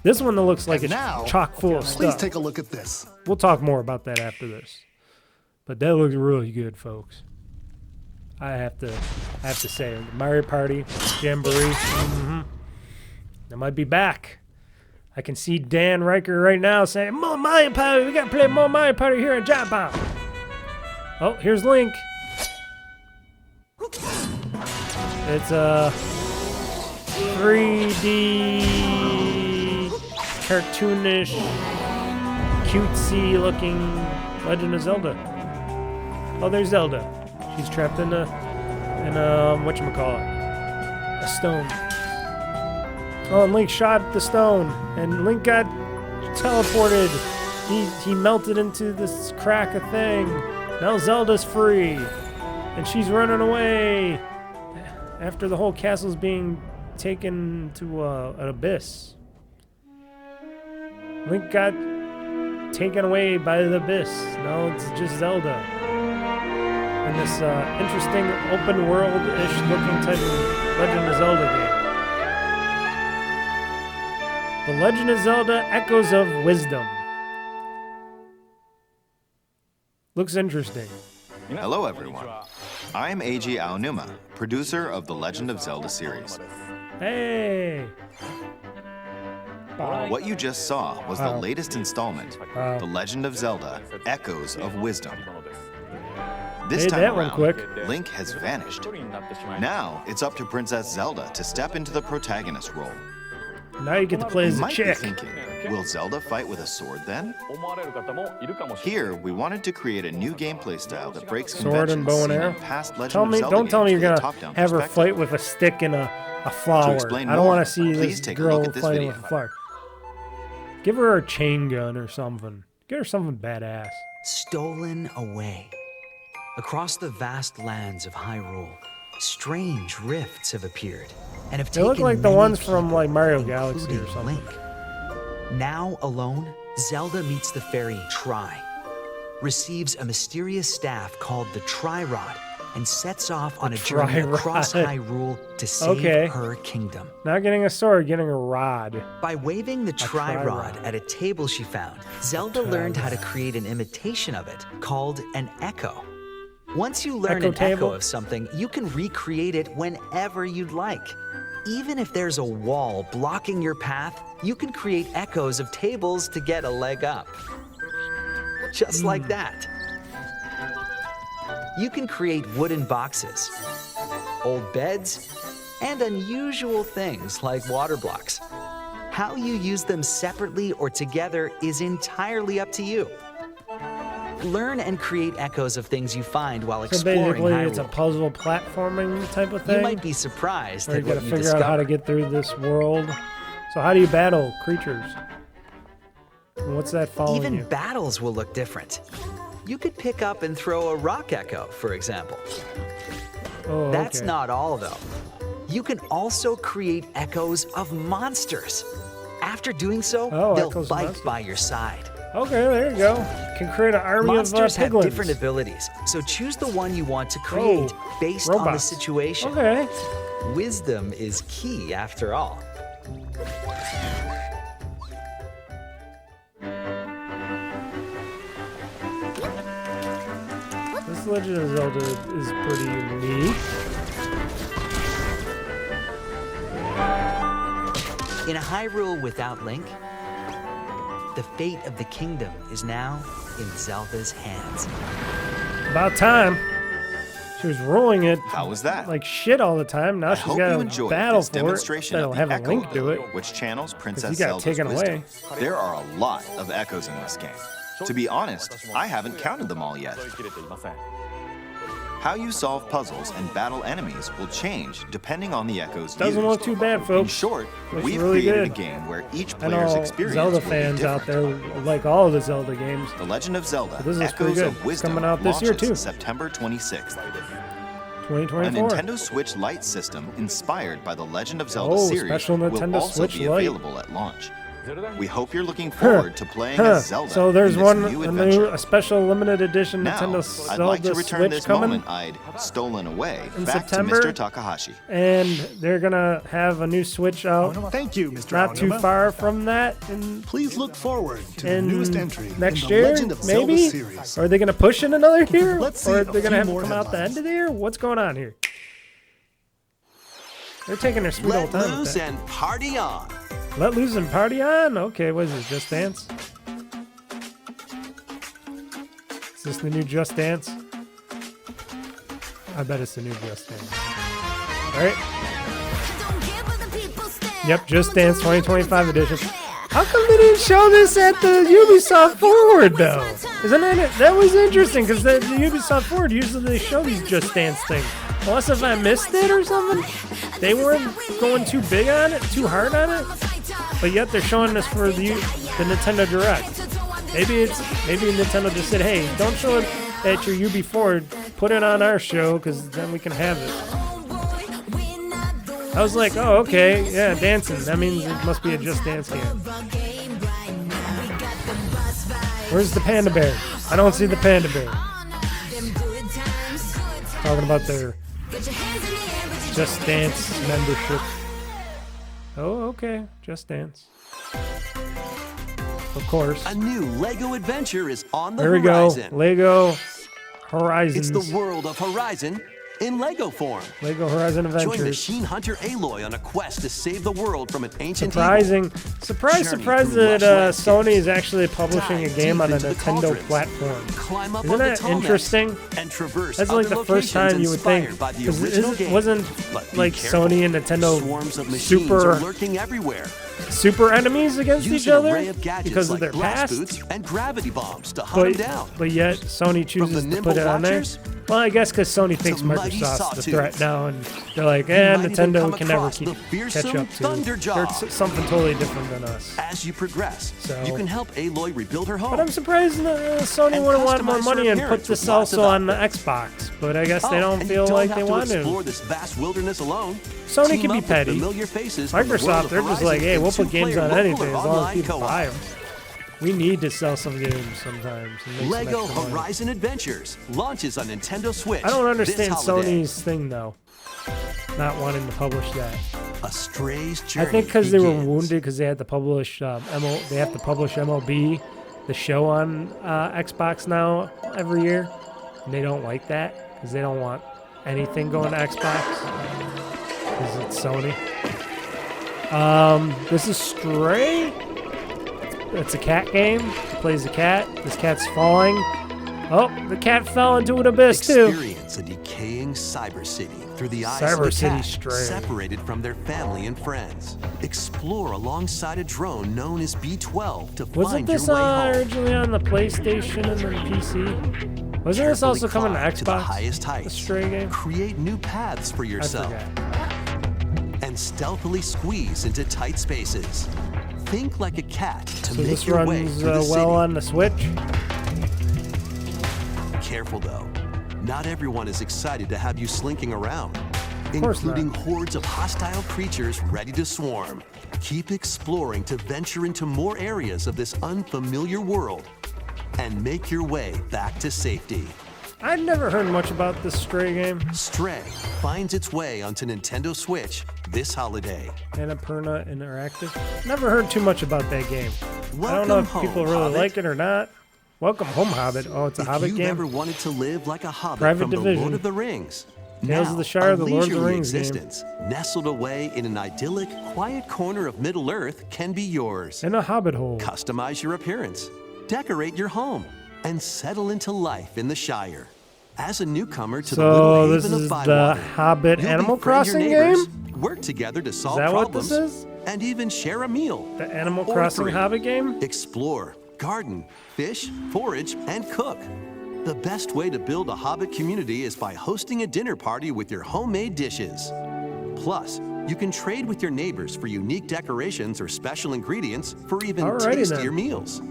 This one looks like And it's now, chock full of please stuff. take a look at this. We'll talk more about that after this. But that looks really good, folks. I have to say, Mario Party Jamboree. They might be back. I can see Dan Riker right now saying, "More Mario Party! We gotta play more Mario Party here in Japan." Oh, here's Link. It's a 3D cartoonish, cutesy-looking Legend of Zelda. Oh, there's Zelda. She's trapped in a whatchamacallit, a stone. Oh, and Link shot the stone, and Link got teleported. He melted into this crack of thing. Now Zelda's free, and she's running away after the whole castle's being taken to an abyss. Link got taken away by the abyss. Now it's just Zelda. And this interesting open world-ish looking type of Legend of Zelda game. The Legend of Zelda Echoes of Wisdom. Looks interesting. Hello everyone. I'm Eiji Aonuma, producer of the Legend of Zelda series. Hey! What you just saw was the latest installment, The Legend of Zelda Echoes of Wisdom. This Made time that one around, quick. Link has vanished. Now it's up to Princess Zelda to step into the protagonist role. Now you get to play as You a might be chick. thinking, will Zelda fight with a sword then? Here, we wanted to create a new gameplay style that breaks Sword and conventions bow and seen in arrow? past Legend of Zelda Don't tell me you're games with a gonna top-down have her perspective. fight with a stick and a flower. explain I don't more, want to see please this take a girl look at this fighting video. with a flower. Give her a chain gun or something. Get her something badass. Stolen away. Across the vast lands of Hyrule, strange rifts have appeared and have They taken look like the many ones from people, like Mario Galaxy or including something. Link. Now alone, Zelda meets the fairy Tri, receives a mysterious staff called the Tri-Rod, and sets off on a journey Tri-Rod. across Hyrule to save Okay. her kingdom. Not getting a sword, getting a rod. By waving the Tri-Rod Tri-Rod. at a table she found, Zelda learned how to create an imitation of it called an echo. Once you learn Echo an table? echo of something, you can recreate it whenever you'd like. Even if there's a wall blocking your path, you can create echoes of tables to get a leg up. Just like that. You can create wooden boxes, old beds, and unusual things like water blocks. How you use them separately or together is entirely up to you. Learn and create echoes of things you find while So exploring basically, it's a Hyrule. puzzle platforming type of thing. You might be surprised where at you gotta what you figure out how to discover. get through this world. So how do you battle creatures? And what's that following Even you? battles will look different. You could pick up and throw a rock echo, for example. Oh, That's okay. not all, though. You can also create echoes of monsters. After doing so, they'll echoes of fight monsters. by your side. Okay, there you go. Can create an army Monsters of have piglins. different abilities, so choose the one you want to create based on the robots. situation. Okay. Wisdom is key, after all. This Legend of Zelda is pretty unique. In a Hyrule without Link, the fate of the kingdom is now in Zelda's hands. About time. She was rolling it How was that? like shit all the time. Now I she's hope got you to enjoyed battle this for it. demonstration That'll of have the a Echo Link do it. ability, which channels Princess he got Zelda's taken wisdom. away. There are a lot of echoes in this game. To be honest, I haven't counted them all yet. How you solve puzzles and battle enemies will change depending on the echoes Doesn't used. look too bad, In folks. short, Looks we've really created good. a game where each I player's know experience Zelda will be fans out different. there like all of the Zelda games. The Legend of Zelda But this is pretty Echoes good. of It's Wisdom coming out this year, launches too. September 26th. A 2024. Nintendo Switch Lite system inspired by the Legend of Zelda Oh, series special will Nintendo also Switch be Lite. available at launch. We hope you're looking forward to playing as Zelda. So there's in this one new a adventure. new a special limited edition Now, Nintendo I'd Zelda like to return Switch this coming, moment I'd stolen away in back September. to Mr. Takahashi. and they're gonna have a new Switch out. Thank you, Mr. Not too Aonuma. far from that, and Please look forward to the in newest entry next in the year, Legend of Zelda maybe. series. Or are they gonna push it another year? Let's see or are a they gonna few have it more come out the headlines. end of the year? What's going on here? They're taking their sweet old Let time with loose that. and party on. Let loose and party on? Okay, what is this, Just Dance? Is this the new Just Dance? I bet it's the new Just Dance. Alright. Yep, Just Dance 2025 edition. How come they didn't show this at the Ubisoft Forward, though? Isn't that was interesting, because the Ubisoft Forward, usually they show these Just Dance things. Unless if I missed it or something, they weren't going too big on it, too hard on it. But yet they're showing this for the Nintendo Direct. Maybe Nintendo just said, hey, don't show it at your UB Forward, put it on our show, because then we can have it. I was like, oh, okay, yeah, dancing. That means it must be a Just Dance game. Where's the Panda Bear? I don't see the Panda Bear. Talking about their Just Dance membership. Oh, okay, Just Dance. Of course. A new Lego adventure is on the There we horizon. go. Lego Horizons. It's the world of Horizon in Lego form. Lego Horizon Join Adventures. Machine Hunter Aloy on a quest to save the world from an ancient Surprising. evil. Surprise Journey that through lush landscapes. Sony is actually publishing a Dive game deep on a into the Nintendo cauldrons. platform. Climb up Isn't on the that tall nests interesting? and traverse That's like other the first time you would think. inspired by the Because original it game. wasn't But be like careful. Sony and Nintendo Swarms of machines super are lurking everywhere. enemies against Use each an other array of gadgets because of like their blast past. boots and gravity bombs to hunt them down. But yet Sony chooses to nimble put it on there. watchers Well, I guess because Sony thinks mighty Microsoft's the sawtooths. threat now, and they're like, You might even Nintendo come can never across keep the fearsome catch up to. Thunderjaw. They're something totally different than us. As you progress, So- you can help Aloy rebuild her home. But I'm surprised Sony And wouldn't want more customize money her and put appearance this with lots of also on the outfits. Xbox. But I guess they don't and feel you like don't they have want to to. explore this vast wilderness alone. Sony Team can be up with petty. familiar faces from the world Microsoft, of they're just Horizon like, hey, in we'll put games two-player on local anything or as long as online people co-op. buy them. We need to sell some games sometimes. and make some Lego extra money. Horizon Adventures launches on Nintendo Switch. I don't this understand holiday. Sony's thing though, not wanting to publish that. A Stray's I journey think because they were begins. wounded because they had to publish they have to publish MLB, the show on Xbox now every year, and they don't like that because they don't want anything going to Xbox because it's Sony. This is Stray. It's a cat game. It plays a cat. This cat's falling. Oh, the cat fell into an abyss too. Experience a decaying cyber city through the eyes Cyber of a City cat Stray. separated from their family and friends. Explore alongside a drone known as B-12 to Wasn't find this your way home. originally on the PlayStation and then PC? Wasn't this also Carefully coming to climb to the Xbox? highest The heights. Stray game? Create new paths for I yourself forgot. and stealthily squeeze into tight spaces. Think like a cat to So make this your way runs through the well city. on the Switch. careful though. Not everyone is excited to have you slinking around, course including not. hordes of hostile creatures ready to swarm. Keep exploring to venture into more areas of this unfamiliar world and make your way back to safety. I'd never heard much about this Stray game. Stray finds its way onto Nintendo Switch this holiday. Annapurna Interactive. Never heard too much about that game. I don't know if Welcome people home, really Hobbit. like it or not. Welcome home, Hobbit. Oh, it's a If Hobbit you've game. ever wanted to live like a hobbit Private from the Division. Lord of the Rings, Tales now, of the Shire, a the Lord of the leisurely Rings game. existence, nestled away in an idyllic, quiet corner of Middle-earth can be yours. In a Hobbit hole. Customize your appearance, decorate your home, and settle into life in the Shire. As a newcomer to the little So haven this of is the Bywater, Hobbit you'll Animal befriend your Crossing neighbors, game? work together to solve that what this problems, is? and even share a meal. The Animal Or Crossing 3. Hobbit game? Explore, garden, fish, forage, and cook. The best way to build a Hobbit community is by hosting a dinner party with your homemade dishes. Plus, you can trade with your neighbors for unique decorations or special ingredients for even Alrighty tastier then. meals.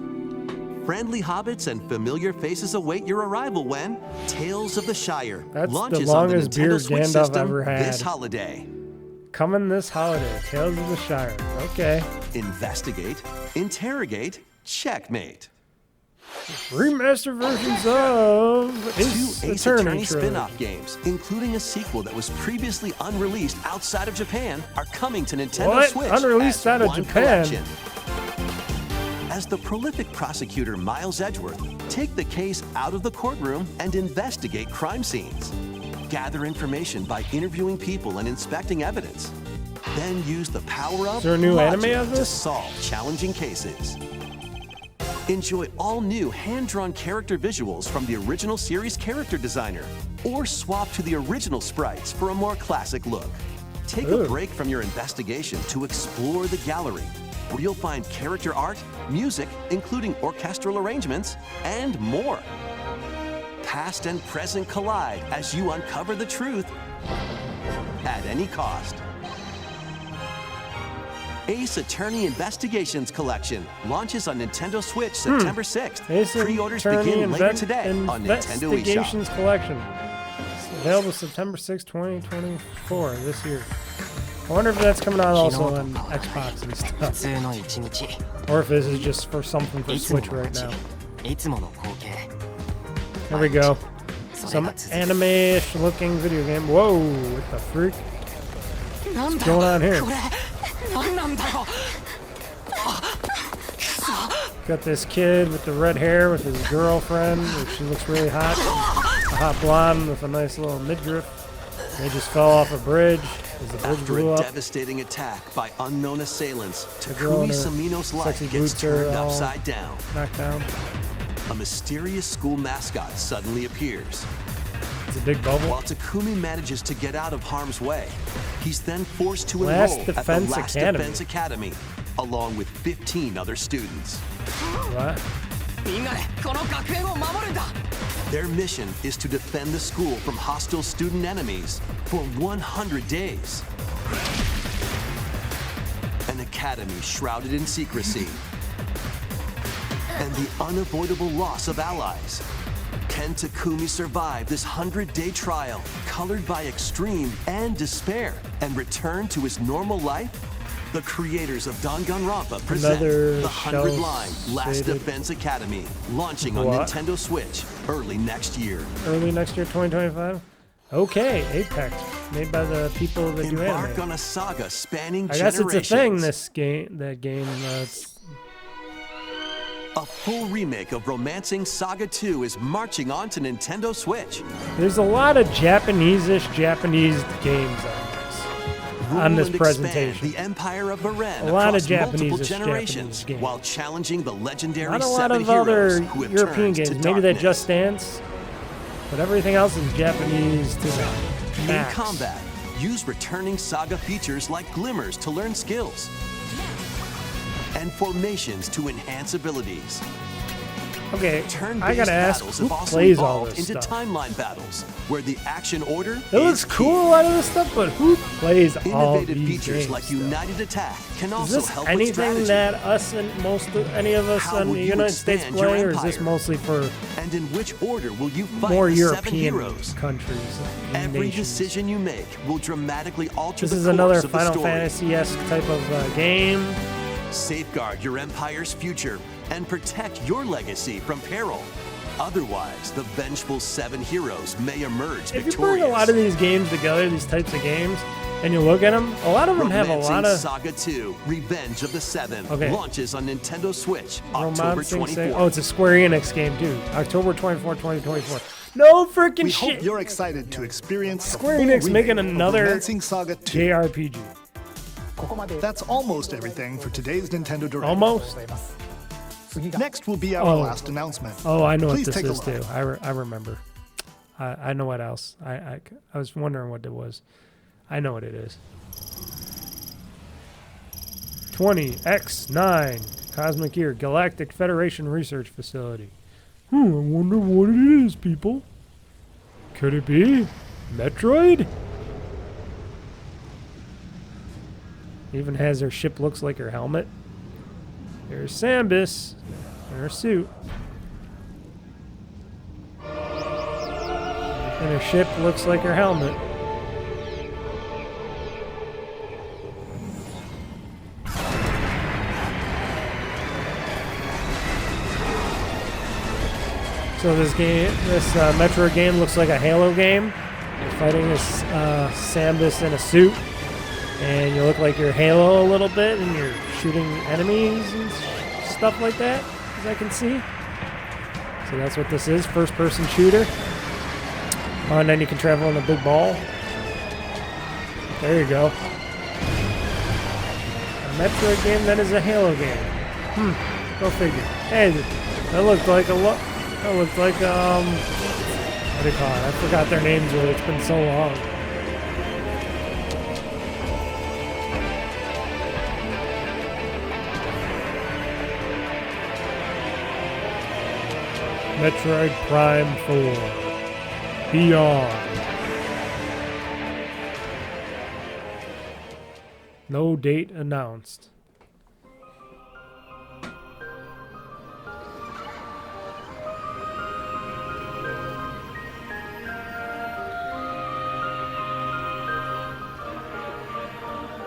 Friendly hobbits and familiar faces await your arrival when Tales of the Shire That's the launches on the longest Nintendo beard Switch Gandalf system ever had. this holiday. Coming this holiday. Tales of the Shire. Okay. Investigate, interrogate, checkmate. Remastered versions of Ace 2 Ace Attorney Attorney trilogy. spin-off games, including a sequel that was previously unreleased outside of Japan, are coming to Nintendo What? Switch Unreleased as out of one Japan? collection. As the prolific prosecutor Miles Edgeworth, take the case out of the courtroom and investigate crime scenes. Gather information by interviewing people and inspecting evidence. Then use the power of Is there a new logic anime of to this? solve challenging cases. Enjoy all new hand-drawn character visuals from the original series character designer, or swap to the original sprites for a more classic look. Take a Ooh. break from your investigation to explore the gallery, where you'll find character art, music, including orchestral arrangements, and more. Past and present collide as you uncover the truth at any cost. Ace Attorney Investigations Collection launches on Nintendo Switch September 6th. Ace Pre-orders Attorney begin later today on Nintendo eShop. Investigations Collection. It's available September 6, 2024, this year. I wonder if that's coming out also on Xbox and stuff. Or if this is just for something for Switch right now. Here we go. Some anime-ish looking video game. Whoa, what the freak? What's going on here? Got this kid with the red hair with his girlfriend. She looks really hot. A hot blonde with a nice little midriff. They just fell off a bridge as the bridge After blew a up. devastating attack by unknown assailants, girl in Takumi her Samino's life sexy gets boots are turned all upside down. Knocked down. A mysterious school mascot suddenly appears. It's a big bubble. While Takumi manages to get out of harm's way, he's then forced to Last enroll at the Defense Last Academy. Defense Academy, along with 15 other students. What? Their mission is to defend the school from hostile student enemies for 100 days. An academy shrouded in secrecy. And the unavoidable loss of allies. Can Takumi survive this 100-day trial, colored by extreme and despair, and return to his normal life? The creators of Danganronpa present Another the 100-line Last shell-shaded- Defense Academy, launching on What? Nintendo Switch early next year. Early next year, 2025? Okay, Apex. Made by the people that do Embark anime. on a saga spanning I guess generations. it's a thing, this game. That game. It's A full remake of Romancing Saga 2 is marching on to Nintendo Switch. There's a lot of Japanese games on this Rule and presentation. expand the Empire of Baren A lot of across multiple Japanese-ish generations, Japanese games. while challenging the legendary Not a lot 7 of other heroes who have European turned games. to Maybe that darkness. Just Dance, but everything else is Japanese to the In max. combat, use returning Saga features like glimmers to learn skills, and formations to enhance abilities. Okay, Turn-based I gotta ask, battles who have also plays all evolved this into stuff? timeline battles, where the action order It looks is cool, a lot of this stuff, but who plays all Innovative these features games? like though? United Attack can Is also this help with anything strategy. that us and any of us How in will the you United States expand your play, or is this empire? mostly for And in which order will you fight more the 7 European heroes? countries. and Every nations. decision you make will dramatically alter This the is course another of the Final story. Fantasy-esque type of game. Safeguard your empire's future and protect your legacy from peril. Otherwise, the vengeful 7 heroes may emerge If you victorious. bring a lot of these games together, these types of games, and you look at them, a lot of them have a Romancing lot of Saga 2: Revenge of the Seven Okay. launches on Nintendo Switch October romancing. 24th. Oh, it's a Square Enix game too. October 24, 2024. No freaking We shit. hope you're excited to experience the Square full Enix remake making of another Romancing Saga 2. JRPG. That's almost everything for today's Nintendo Direct. Almost. Next will be our Oh. last announcement. Oh, I know Please what this take a is look. too. I remember. I know what else. I was wondering what it was. I know what it is. 20X9 Cosmic Gear Galactic Federation Research Facility. I wonder what it is, people. Could it be Metroid? Even has her ship looks like her helmet. There's Samus in her suit. And her ship looks like her helmet. So this game, this Metroid game looks like a Halo game. You're fighting this Samus in a suit. And you look like you're Halo a little bit, and you're shooting enemies and stuff like that, as I can see. So that's what this is, first-person shooter. Oh, and then you can travel in a big ball. There you go. A Metroid game that is a Halo game. Go figure. Hey, that looked like a that looked like what do you call it? I forgot their names really. It's been so long. Metroid Prime 4 Beyond. No date announced.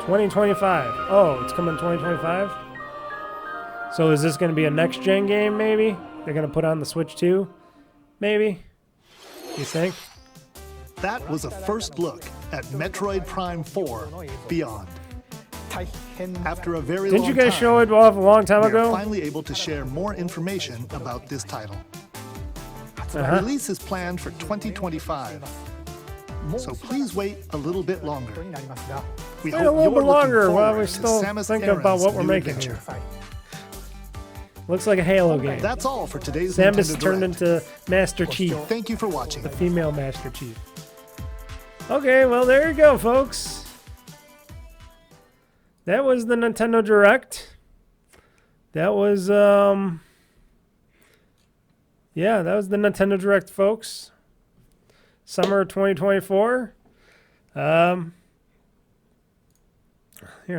$2025. Oh, it's coming 2025? So is this going to be a next-gen game, maybe? They're going to put on the Switch too? Maybe? You think? That was a first look at Metroid Prime 4 Beyond. After a very Didn't long you guys time, show it off a long time we are ago? finally able to share more information about this title. Uh-huh. Release is planned for 2025. So please wait a little bit longer. We Wait a little you're bit longer looking while forward we to still Samus think Aran's about what we're new making adventure. here. Looks like a Halo game. That's all for today's Samus Nintendo turned Direct. into Master Chief, Thank you for watching. the female Master Chief. Okay, well there you go, folks. That was the Nintendo Direct. That was yeah, that was the Nintendo Direct, folks. Summer 2024. Here,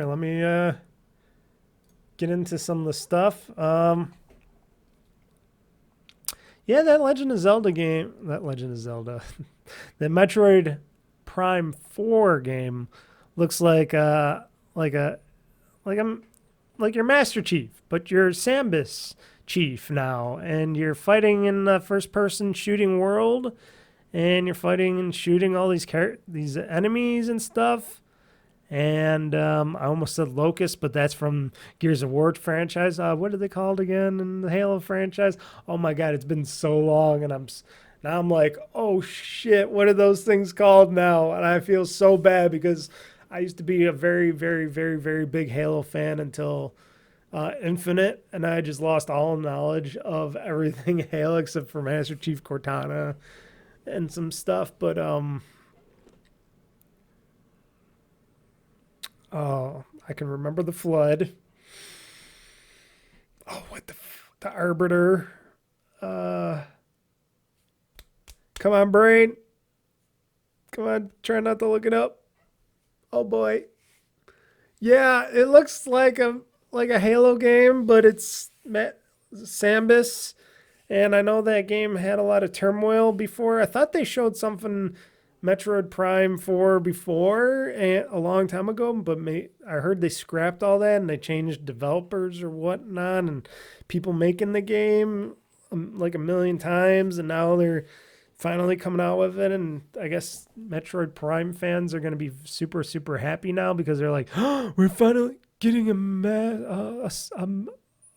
let me get into some of the stuff. Yeah, that Legend of Zelda game, that the Metroid Prime 4 game looks like your Master Chief, but you're Samus Chief now, and you're fighting in the first-person shooting world, and you're fighting and shooting all these enemies and stuff. And I almost said Locust, but that's from Gears of War franchise. What are they called again in the Halo franchise? Oh my God, it's been so long, and I'm like, oh shit, what are those things called now? And I feel so bad because I used to be a very, very, very, very big Halo fan until Infinite, and I just lost all knowledge of everything Halo except for Master Chief Cortana and some stuff. But oh, I can remember the Flood. Oh, what the Arbiter. Come on, brain. Come on, try not to look it up. Oh boy. Yeah, it looks like a Halo game, but it's Samus And I know that game had a lot of turmoil before. I thought they showed something Metroid Prime 4 before a long time ago, but I heard they scrapped all that and they changed developers or whatnot and people making the game like a million times, and now they're finally coming out with it. And I guess Metroid Prime fans are going to be super, super happy now because they're like, oh, we're finally getting a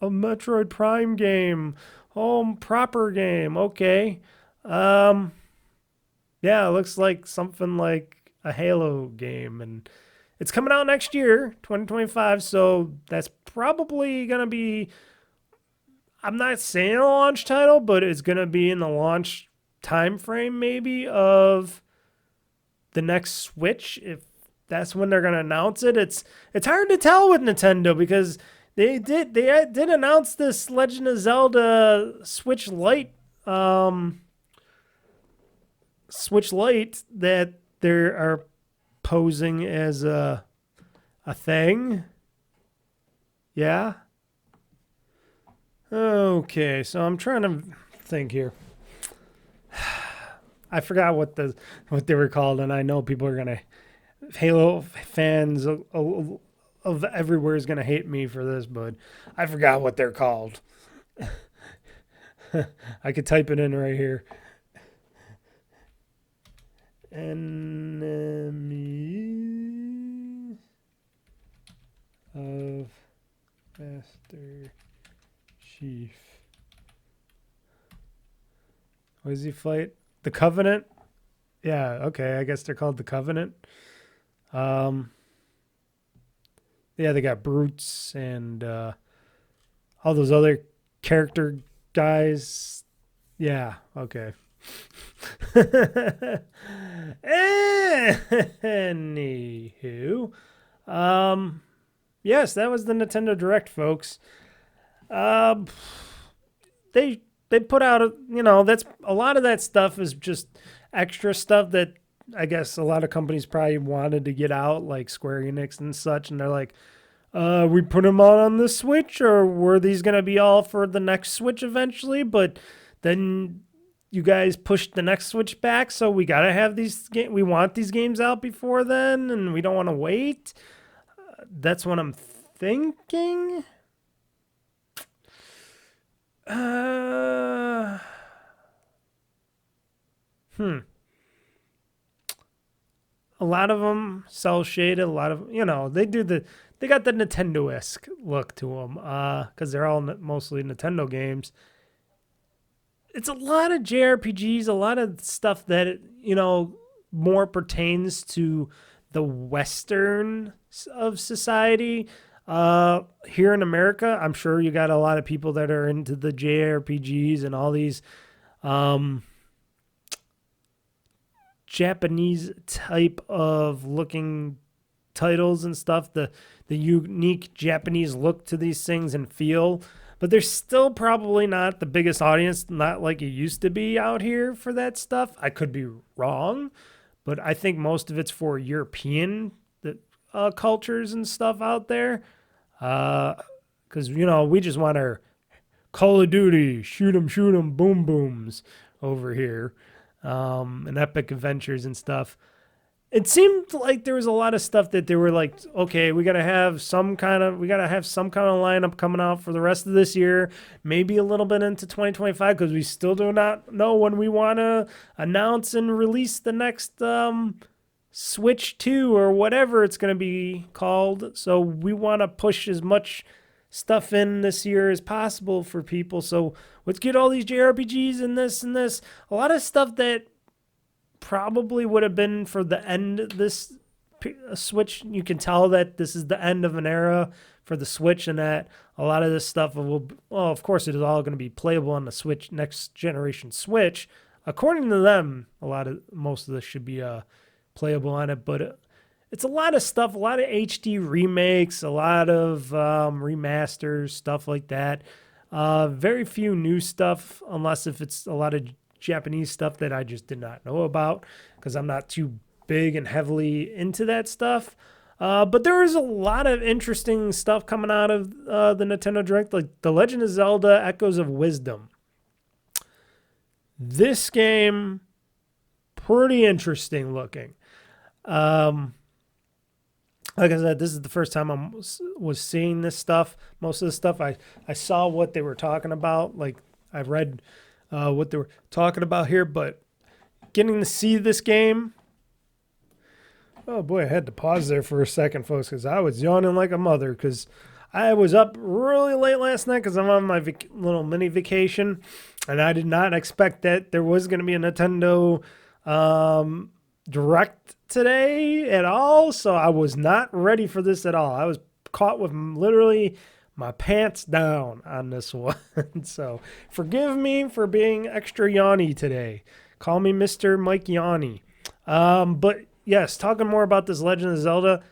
Metroid Prime game, proper game. Okay. Yeah, it looks like something like a Halo game, and it's coming out next year, 2025, so that's probably going to be, I'm not saying a launch title, but it's going to be in the launch time frame maybe of the next Switch, if that's when they're going to announce it. It's hard to tell with Nintendo because they did announce this Legend of Zelda Switch Lite that they are posing as a thing. Yeah. Okay, so I'm trying to think here. I forgot what they were called, and I know people are gonna, Halo fans of everywhere is gonna hate me for this, but I forgot what they're called. I could type it in right here. Enemy of Master Chief. What does he fight? The Covenant? Yeah, okay, I guess they're called the Covenant. Yeah, they got Brutes and all those other character guys. Yeah, okay. Anywho, yes, that was the Nintendo Direct, folks. They put out that's a lot of that stuff is just extra stuff that I guess a lot of companies probably wanted to get out, like Square Enix and such, and they're like, we put them on the Switch, or were these gonna be all for the next Switch eventually? But then you guys pushed the next Switch back, so we gotta have we want these games out before then, and we don't want to wait. That's what I'm thinking. A lot of them cell shaded. A lot of they got the Nintendo-esque look to them, because they're all mostly Nintendo games. It's a lot of JRPGs, a lot of stuff that, more pertains to the Western of society. Here in America, I'm sure you got a lot of people that are into the JRPGs and all these Japanese type of looking titles and stuff, the unique Japanese look to these things and feel. But there's still probably not the biggest audience, not like it used to be out here for that stuff. I could be wrong, but I think most of it's for European cultures and stuff out there. Because, we just want our Call of Duty, shoot 'em, boom booms over here, and epic adventures and stuff. It seemed like there was a lot of stuff that they were like, okay, we gotta have some kind of lineup coming out for the rest of this year, maybe a little bit into 2025, because we still do not know when we want to announce and release the next Switch 2 or whatever it's going to be called. So we want to push as much stuff in this year as possible for people. So let's get all these JRPGs and this and this. A lot of stuff that probably would have been for the end of this Switch. You can tell that this is the end of an era for the Switch, and that a lot of this stuff of course it is all going to be playable on the Switch, next generation Switch. According to them, most of this should be playable on it, but it's a lot of stuff, a lot of HD remakes, a lot of remasters, stuff like that. Very few new stuff, unless if it's a lot of Japanese stuff that I just did not know about, because I'm not too big and heavily into that stuff. But there is a lot of interesting stuff coming out of the Nintendo Direct, like The Legend of Zelda Echoes of Wisdom. This game, pretty interesting looking. Like I said, this is the first time I was seeing this stuff. Most of the stuff I saw what they were talking about. Like I read what they were talking about here, but getting to see this game. Oh boy, I had to pause there for a second, folks, because I was yawning like a mother because I was up really late last night because I'm on my little mini vacation, and I did not expect that there was going to be a Nintendo Direct today at all, so I was not ready for this at all. I was caught with literally my pants down on this one. So forgive me for being extra yawny today. Call me Mr. Mike Yawny. But yes, talking more about this Legend of Zelda,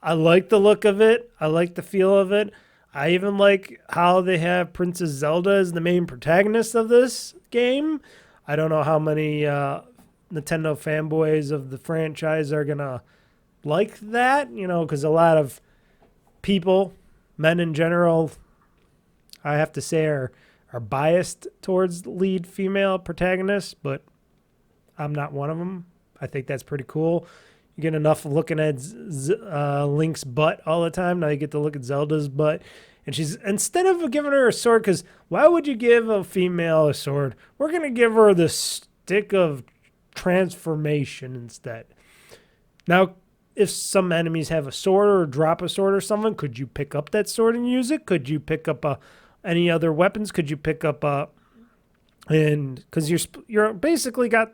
I like the look of it. I like the feel of it. I even like how they have Princess Zelda as the main protagonist of this game. I don't know how many Nintendo fanboys of the franchise are going to like that, you know, because a lot of people, men in general, I have to say are biased towards lead female protagonists, but I'm not one of them. I think that's pretty cool. You get enough looking at Link's butt all the time. Now you get to look at Zelda's butt. And she's, instead of giving her a sword, because why would you give a female a sword? We're going to give her the stick of transformation instead. Now, if some enemies have a sword or drop a sword or something, could you pick up that sword and use it? Could you pick up any other weapons? Could you pick up and because you're basically got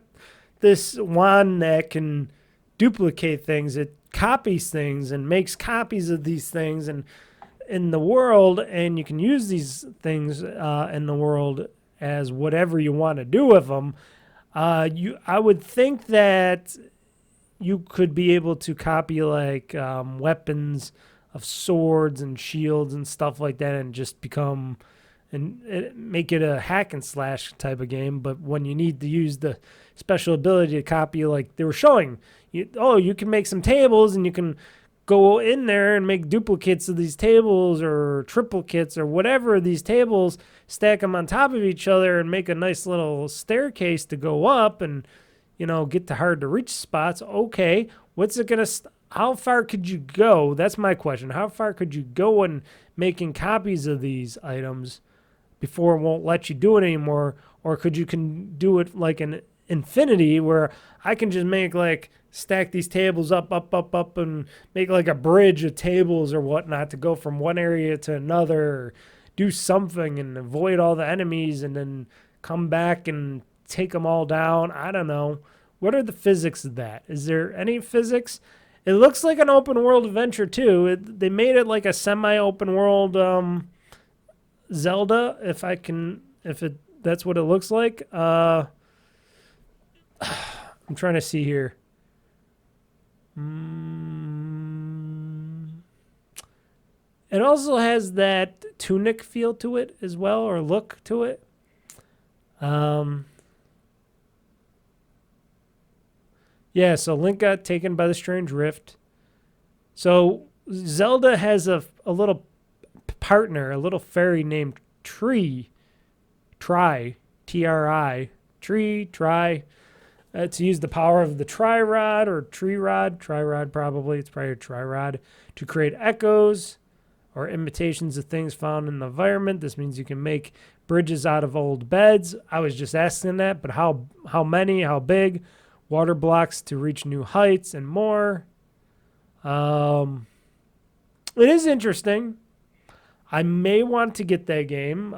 this wand that can duplicate things. It copies things and makes copies of these things and in the world, and you can use these things in the world as whatever you want to do with them. I would think that you could be able to copy like weapons of swords and shields and stuff like that, and just become and make it a hack and slash type of game. But when you need to use the special ability to copy, like they were showing, you can make some tables and you can go in there and make duplicates of these tables or triplicates or whatever these tables, stack them on top of each other and make a nice little staircase to go up and, get to hard to reach spots. Okay, what's it going to, how far could you go? That's my question. How far could you go in making copies of these items before it won't let you do it anymore? Or could you can do it like an infinity where I can just make like stack these tables up and make like a bridge of tables or whatnot to go from one area to another, or do something and avoid all the enemies and then come back and take them all down. I don't know. What are the physics of that? Is there any physics? It looks like an open world adventure too. They made it like a semi-open world Zelda, that's what it looks like. I'm trying to see here. It also has that Tunic feel to it as well, or look to it. Yeah, so Link got taken by the strange rift. So Zelda has a little partner, a little fairy named Tri, T-R-I, Tri, to use the power of the Tri-Rod or Tri-Rod probably, it's probably a Tri-Rod, to create echoes or imitations of things found in the environment. This means you can make bridges out of old beds. I was just asking that, but how many, how big? Water blocks to reach new heights and more. It is interesting. I may want to get that game.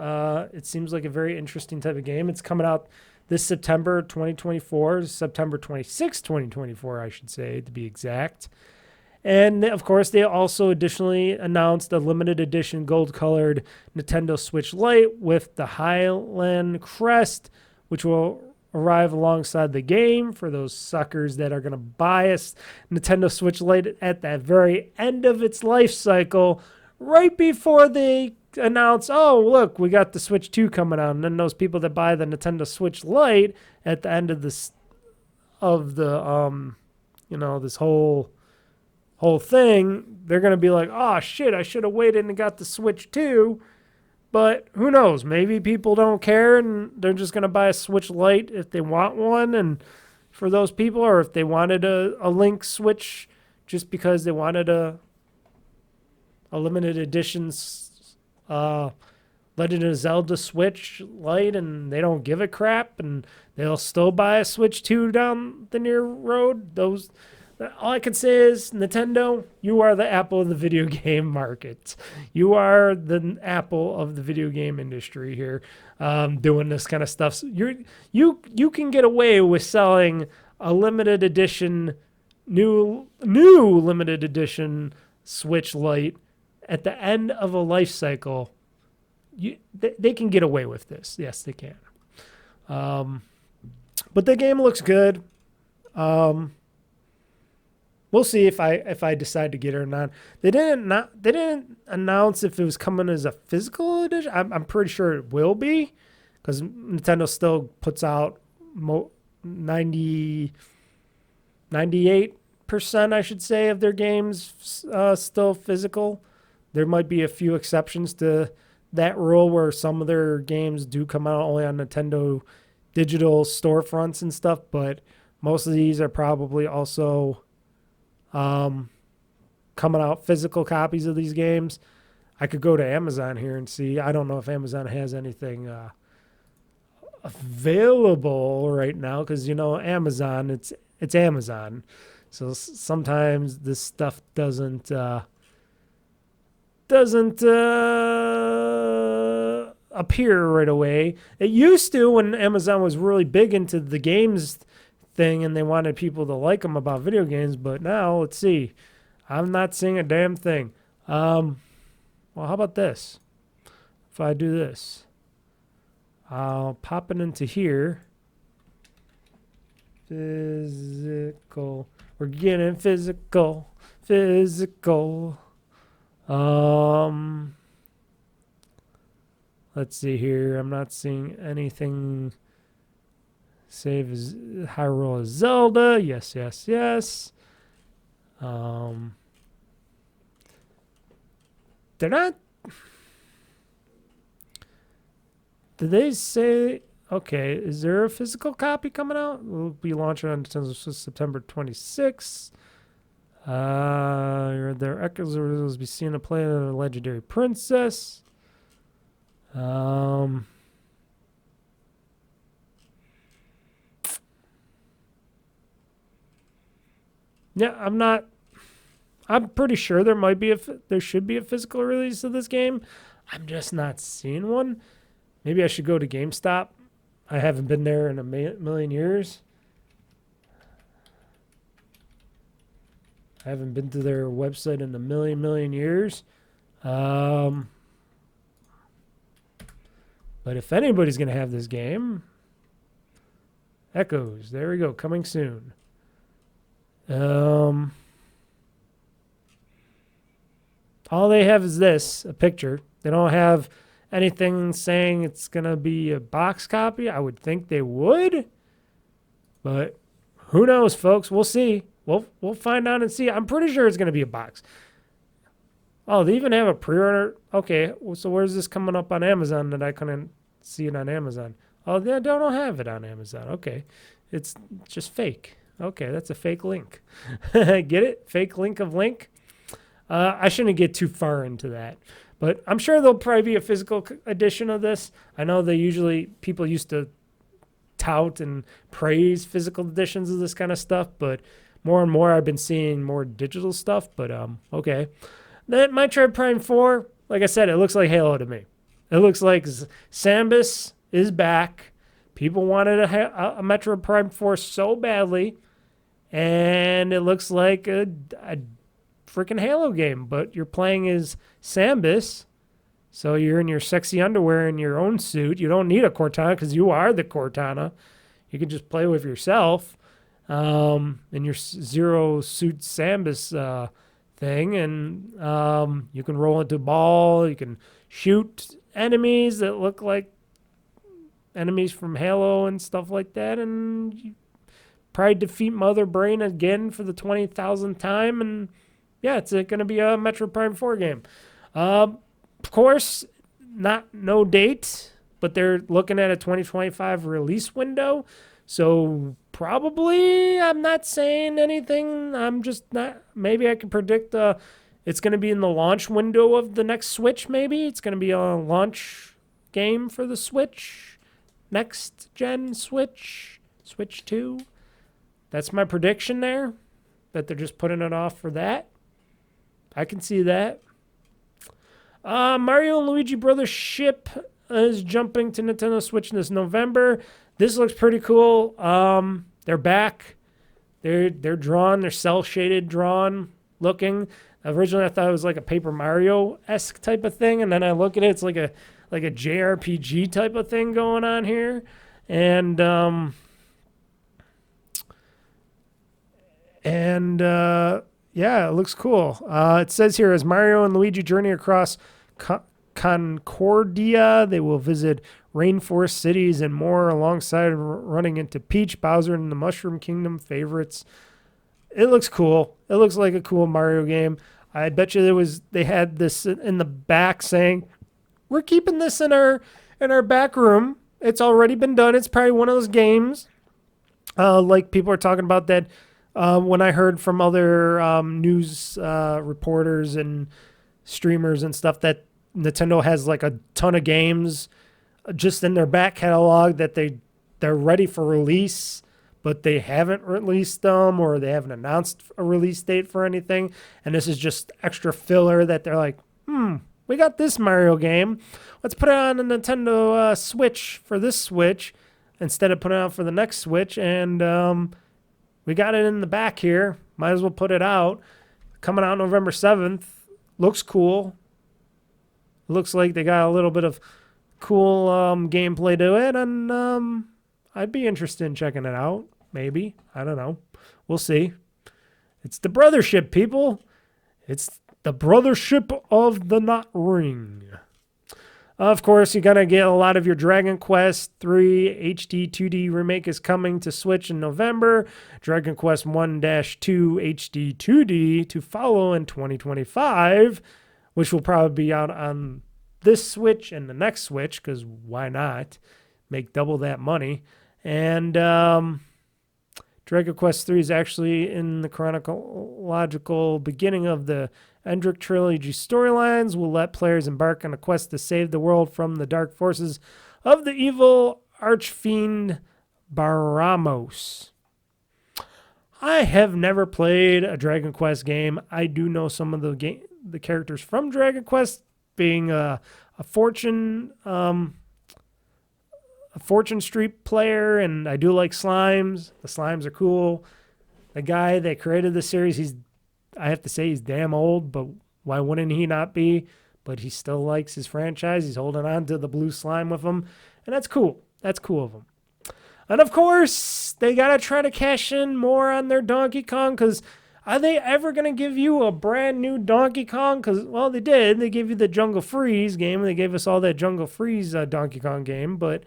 It seems like a very interesting type of game. It's coming out this September 2024, September 26, 2024, I should say, to be exact. And, of course, they also additionally announced a limited edition gold-colored Nintendo Switch Lite with the Highland Crest, which will arrive alongside the game for those suckers that are going to buy a Nintendo Switch Lite at the very end of its life cycle, right before they announce, oh, look, we got the Switch 2 coming out. And then those people that buy the Nintendo Switch Lite at the end of this whole thing, they're going to be like, oh, shit, I should have waited and got the Switch 2. But who knows? Maybe people don't care and they're just going to buy a Switch Lite if they want one. And for those people, or if they wanted a Link Switch just because they wanted a limited edition Legend of Zelda Switch Lite and they don't give a crap and they'll still buy a Switch 2 down the near road. All I can say is, Nintendo, you are the Apple of the video game market. You are the Apple of the video game industry here, doing this kind of stuff. So you can get away with selling a limited edition, new limited edition Switch Lite at the end of a life cycle. They can get away with this. Yes, they can. But the game looks good. We'll see if I decide to get it or not. They didn't announce if it was coming as a physical edition. I'm pretty sure it will be, because Nintendo still puts out 98%, I should say, of their games still physical. There might be a few exceptions to that rule where some of their games do come out only on Nintendo digital storefronts and stuff, but most of these are probably also coming out physical copies of these games. I could go to Amazon here and see. I don't know if Amazon has anything available right now, because Amazon, it's Amazon, so sometimes this stuff doesn't appear right away. It used to, when Amazon was really big into the games thing and they wanted people to like them about video games, but now, let's see. I'm not seeing a damn thing. Well, how about this? If I do this, I'll pop it into here. Physical. We're getting physical. Let's see here. I'm not seeing anything. Save as Hyrule as Zelda. Yes. They're not. Did they say? Okay, is there a physical copy coming out? We'll be launching on September 26th. Their echoes will be seen to play a legendary princess. Yeah, I'm pretty sure there should be a physical release of this game. I'm just not seeing one. Maybe I should go to GameStop. I haven't been there in a million years. I haven't been to their website in a million years. But if anybody's going to have this game, Echoes, there we go, coming soon. All they have is this, a picture. They don't have anything saying it's going to be a box copy. I would think they would, but who knows, folks? We'll see. We'll find out and see. I'm pretty sure it's going to be a box. Oh, they even have a pre-order. Okay, so where's this coming up on Amazon that I couldn't see it on Amazon? Oh, they don't have it on Amazon. Okay, it's just fake. Okay, that's a fake link. Get it? Fake link of link? I shouldn't get too far into that. But I'm sure there'll probably be a physical edition of this. I know people used to tout and praise physical editions of this kind of stuff, but more and more I've been seeing more digital stuff. But okay. Then Metroid Prime 4, like I said, it looks like Halo to me. It looks like Samus is back. People wanted a Metroid Prime 4 so badly, and it looks like a freaking Halo game, but you're playing as Samus, so you're in your sexy underwear in your own suit. You don't need a Cortana because you are the Cortana. You can just play with yourself in your zero suit Samus thing, and you can roll into a ball. You can shoot enemies that look like enemies from Halo and stuff like that, and you probably defeat Mother Brain again for the 20,000th time, and yeah, it's going to be a Metroid Prime 4 game. Of course, no date, but they're looking at a 2025 release window. So probably, I'm not saying anything. I'm just not. Maybe I can predict it's going to be in the launch window of the next Switch. Maybe it's going to be a launch game for the Switch, next gen Switch 2. That's my prediction there. That they're just putting it off for that. I can see that. Mario and Luigi Brothers ship is jumping to Nintendo Switch this November. This looks pretty cool. They're back. They're drawn. They're cel-shaded drawn looking. Originally, I thought it was like a Paper Mario-esque type of thing, and then I look at it, it's like a JRPG type of thing going on here. And yeah, it looks cool. It says here, as Mario and Luigi journey across Concordia, they will visit rainforest cities and more, alongside running into Peach, Bowser, and the Mushroom Kingdom favorites. It looks cool. It looks like a cool Mario game. I bet you they had this in the back saying, we're keeping this in our back room. It's already been done. It's probably one of those games. Like people are talking about that when I heard from other news reporters and streamers and stuff that Nintendo has like a ton of games just in their back catalog that they're ready for release, but they haven't released them or they haven't announced a release date for anything. And this is just extra filler that they're like, we got this Mario game. Let's put it on the Nintendo Switch for this Switch instead of putting it out for the next Switch. And we got it in the back here. Might as well put it out. Coming out November 7th. Looks cool. Looks like they got a little bit of cool gameplay to it. And I'd be interested in checking it out. Maybe. I don't know. We'll see. It's the brothership, people. It's the brothership of the Not Ring. Of course, you're going to get a lot of your Dragon Quest 3 HD 2D remake is coming to Switch in November. Dragon Quest 1-2 HD 2D to follow in 2025, which will probably be out on this Switch and the next Switch, because why not? Make double that money. And Dragon Quest 3 is actually in the chronological beginning of the Endrick Trilogy storylines. Will let players embark on a quest to save the world from the dark forces of the evil archfiend Baramos. I have never played a Dragon Quest game. I do know some of the characters from Dragon Quest, being a Fortune Street player, and I do like slimes. The slimes are cool. The guy that created the series, I have to say he's damn old, but why wouldn't he not be? But he still likes his franchise. He's holding on to the blue slime with him, and that's cool. That's cool of him. And of course, they got to try to cash in more on their Donkey Kong, because are they ever going to give you a brand new Donkey Kong? Because, well, they did. They gave you the Jungle Freeze game, and they gave us all that Jungle Freeze Donkey Kong game, but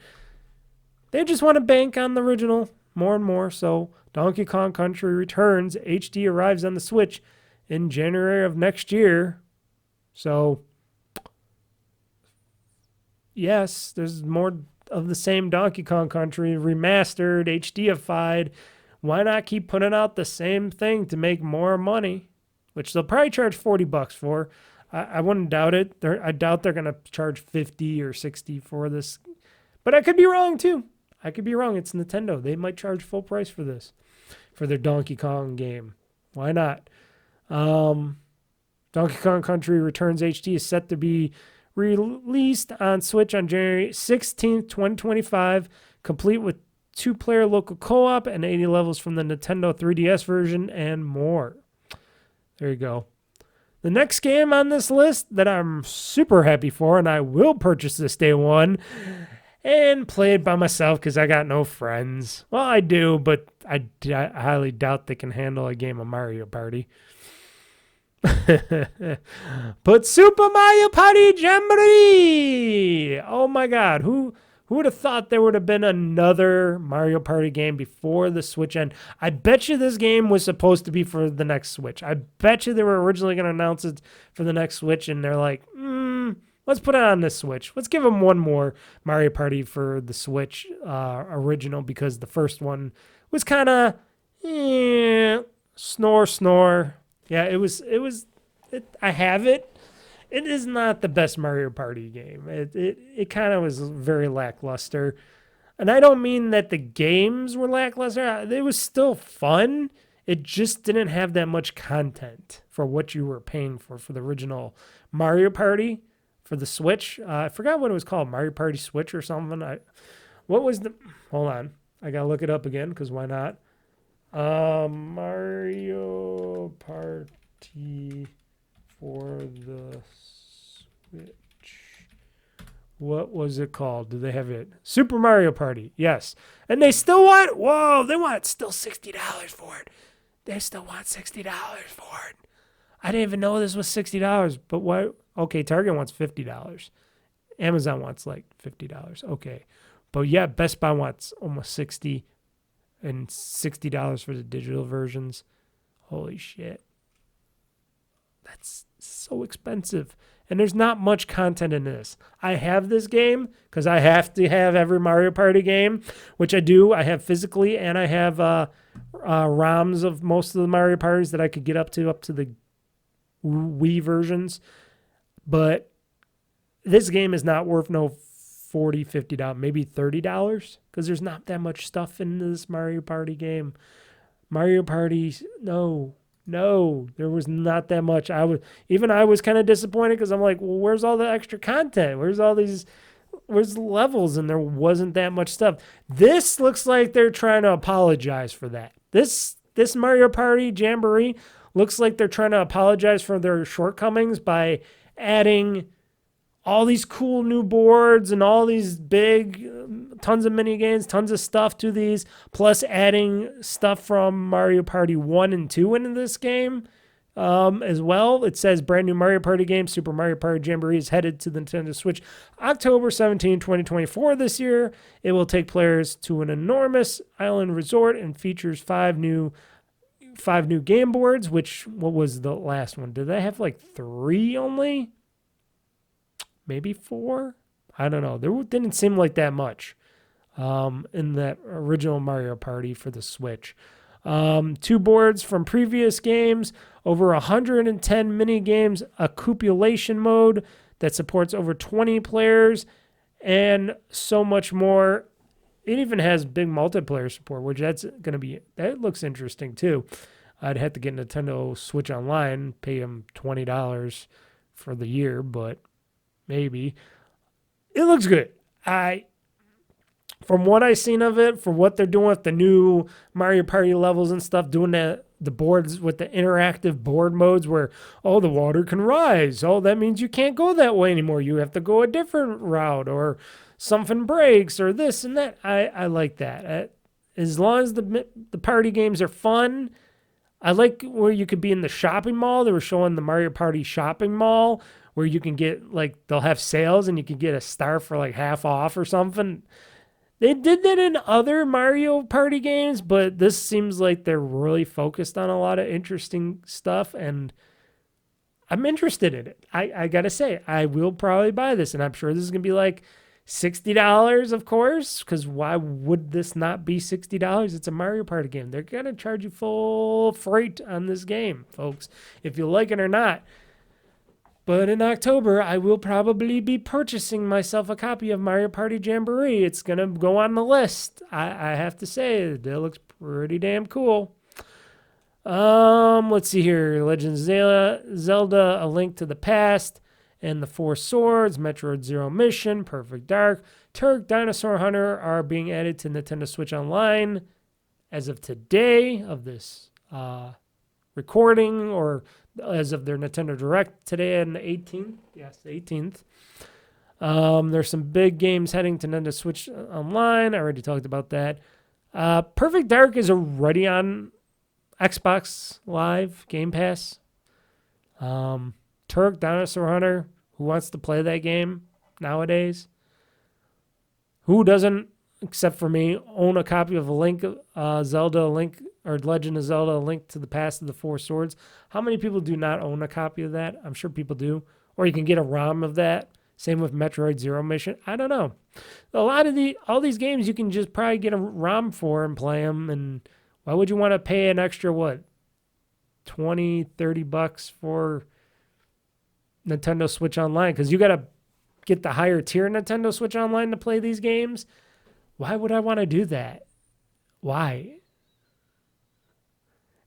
they just want to bank on the original more and more. So Donkey Kong Country Returns HD arrives on the Switch in January of next year. So, yes, there's more of the same Donkey Kong Country, remastered, HDified. Why not keep putting out the same thing to make more money? Which they'll probably charge $40 for. I wouldn't doubt it. I doubt they're going to charge 50 or 60 for this. But I could be wrong, too. I could be wrong. It's Nintendo. They might charge full price for this, for their Donkey Kong game. Why not? Donkey Kong Country Returns HD is set to be released on Switch on January 16th, 2025, complete with 2-player local co-op and 80 levels from the Nintendo 3DS version and more. There you go. The next game on this list that I'm super happy for, and I will purchase this day one and play it by myself because I got no friends. Well, I do, but I highly doubt they can handle a game of Mario Party. But Super Mario Party Jamboree! Oh my God, who would have thought there would have been another Mario Party game before the Switch end? I bet you this game was supposed to be for the next Switch. I bet you they were originally going to announce it for the next Switch, and they're like, let's put it on the Switch. Let's give them one more Mario Party for the Switch original, because the first one was kind of snore. Yeah, I have it. It is not the best Mario Party game. It kind of was very lackluster. And I don't mean that the games were lackluster. It was still fun. It just didn't have that much content for what you were paying for the original Mario Party for the Switch. I forgot what it was called, Mario Party Switch or something. Hold on. I got to look it up again, because why not? Mario Party for the Switch. What was it called? Do they have it? Super Mario Party. Yes. And they still want, they want still $60 for it. They still want $60 for it. I didn't even know this was $60, but what? Okay, Target wants $50. Amazon wants like $50. Okay. But yeah, Best Buy wants almost $60 and $60 for the digital versions. Holy shit. That's so expensive. And there's not much content in this. I have this game because I have to have every Mario Party game, which I do. I have physically, and I have ROMs of most of the Mario Parties that I could get up to the Wii versions. But this game is not worth no $40, $50, maybe $30, because there's not that much stuff in this Mario Party game. Mario Party, no, there was not that much. I was kind of disappointed, because I'm like, well, where's all the extra content? Where's the levels? And there wasn't that much stuff. This looks like they're trying to apologize for that. This Mario Party Jamboree looks like they're trying to apologize for their shortcomings by adding all these cool new boards and all these big, tons of mini games, tons of stuff to these, plus adding stuff from Mario Party 1 and 2 into this game as well. It says brand new Mario Party game, Super Mario Party Jamboree, is headed to the Nintendo Switch October 17, 2024 this year. It will take players to an enormous island resort and features five new game boards, what was the last one? Did they have like 3 only? Maybe 4? I don't know. There didn't seem like that much in that original Mario Party for the Switch. 2 boards from previous games, over 110 mini games, a copulation mode that supports over 20 players, and so much more. It even has big multiplayer support, which that looks interesting too. I'd have to get Nintendo Switch Online, pay them $20 for the year, but maybe. It looks good. From what I've seen of it, for what they're doing with the new Mario Party levels and stuff, doing the boards with the interactive board modes where, the water can rise. That means you can't go that way anymore. You have to go a different route, or something breaks, or this and that. I like that. As long as the party games are fun. I like where you could be in the shopping mall. They were showing the Mario Party shopping mall, where you can get, they'll have sales and you can get a star for half off or something. They did that in other Mario Party games, but this seems like they're really focused on a lot of interesting stuff, and I'm interested in it. I gotta say, I will probably buy this, and I'm sure this is gonna be $60, of course, because why would this not be $60? It's a Mario Party game. They're gonna charge you full freight on this game, folks, if you like it or not. But in October, I will probably be purchasing myself a copy of Mario Party Jamboree. It's going to go on the list. I have to say, it looks pretty damn cool. Let's see here. Legend of Zelda, A Link to the Past, and the Four Swords, Metroid Zero Mission, Perfect Dark, Turk, Dinosaur Hunter are being added to Nintendo Switch Online as of today of this recording, or as of their Nintendo Direct today on the 18th. Yes, the 18th. There's some big games heading to Nintendo Switch Online. I already talked about that. Perfect Dark is already on Xbox Live, Game Pass. Turk, Dinosaur Hunter. Who wants to play that game nowadays? Who doesn't, except for me, own a copy of Legend of Zelda, A Link to the Past of the Four Swords? How many people do not own a copy of that? I'm sure people do. Or you can get a ROM of that. Same with Metroid Zero Mission. I don't know. All these games you can just probably get a ROM for and play them. And why would you want to pay an extra, what, $20-$30 for Nintendo Switch Online? Because you got to get the higher tier Nintendo Switch Online to play these games. Why would I want to do that? Why?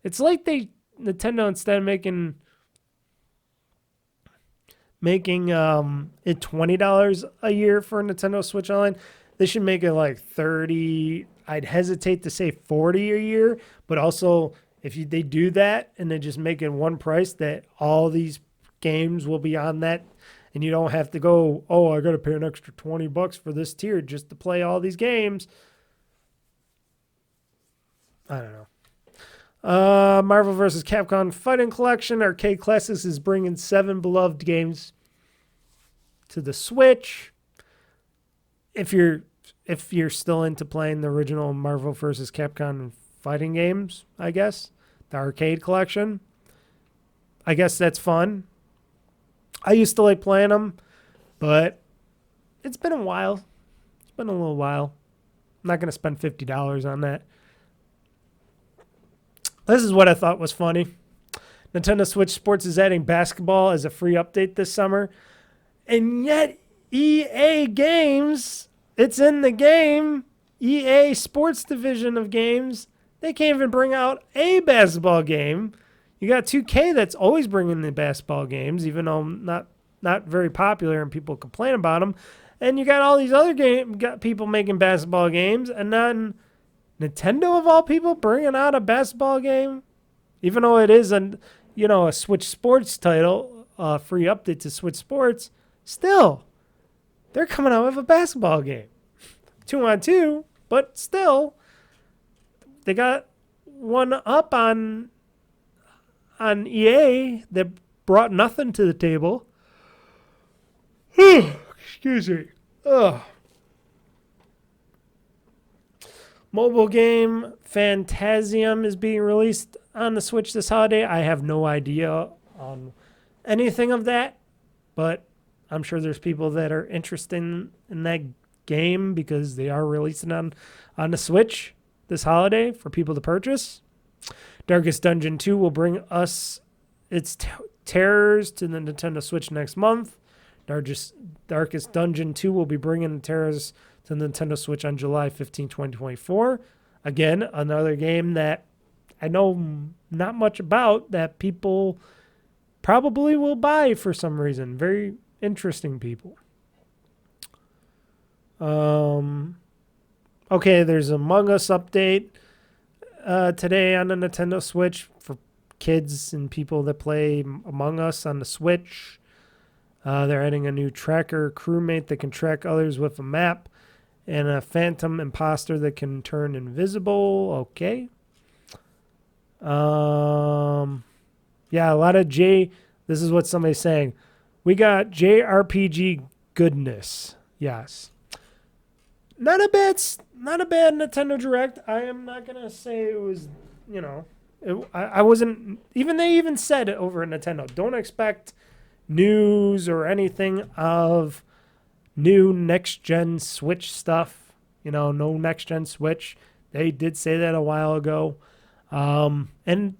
It's like Nintendo, instead of making it $20 a year for Nintendo Switch Online, they should make it like $30. I'd hesitate to say $40 a year, but also if they do that and they just make it one price, that all these games will be on that, and you don't have to go, oh, I got to pay an extra $20 for this tier just to play all these games. I don't know. Marvel vs. Capcom Fighting Collection Arcade Classics is bringing 7 beloved games to the Switch. If you're still into playing the original Marvel vs. Capcom fighting games, I guess, the arcade collection, I guess that's fun. I used to like playing them, but it's been a while. It's been a little while. I'm not going to spend $50 on that. This is what I thought was funny. Nintendo Switch Sports is adding basketball as a free update this summer. And yet EA Games, it's in the game, EA Sports division of games, they can't even bring out a basketball game. You got 2K that's always bringing the basketball games, even though not very popular and people complain about them. And you got all these other people making basketball games, and then Nintendo of all people bringing out a basketball game, even though it is a Switch Sports title, free update to Switch Sports. Still, they're coming out with a basketball game, 2-on-2, but still, they got one up on EA that brought nothing to the table. Excuse me. Ugh. Mobile game Phantasm is being released on the Switch this holiday. I have no idea on anything of that, but I'm sure there's people that are interested in that game because they are releasing on the Switch this holiday for people to purchase. Darkest Dungeon 2 will bring us its terrors to the Nintendo Switch next month. Darkest Dungeon 2 will be bringing the terrors to the Nintendo Switch on July 15, 2024. Again, another game that I know not much about that people probably will buy for some reason. Very interesting people. Okay, there's Among Us update today on the Nintendo Switch for kids and people that play Among Us on the Switch. They're adding a new tracker crewmate that can track others with a map, and a phantom imposter that can turn invisible. Okay. Yeah, a lot of this is what somebody's saying. We got JRPG goodness. Yes. Not a bad Nintendo Direct. I am not going to say it was, I wasn't, they even said it over at Nintendo. Don't expect news or anything of new next-gen Switch stuff. No next-gen Switch. They did say that a while ago. And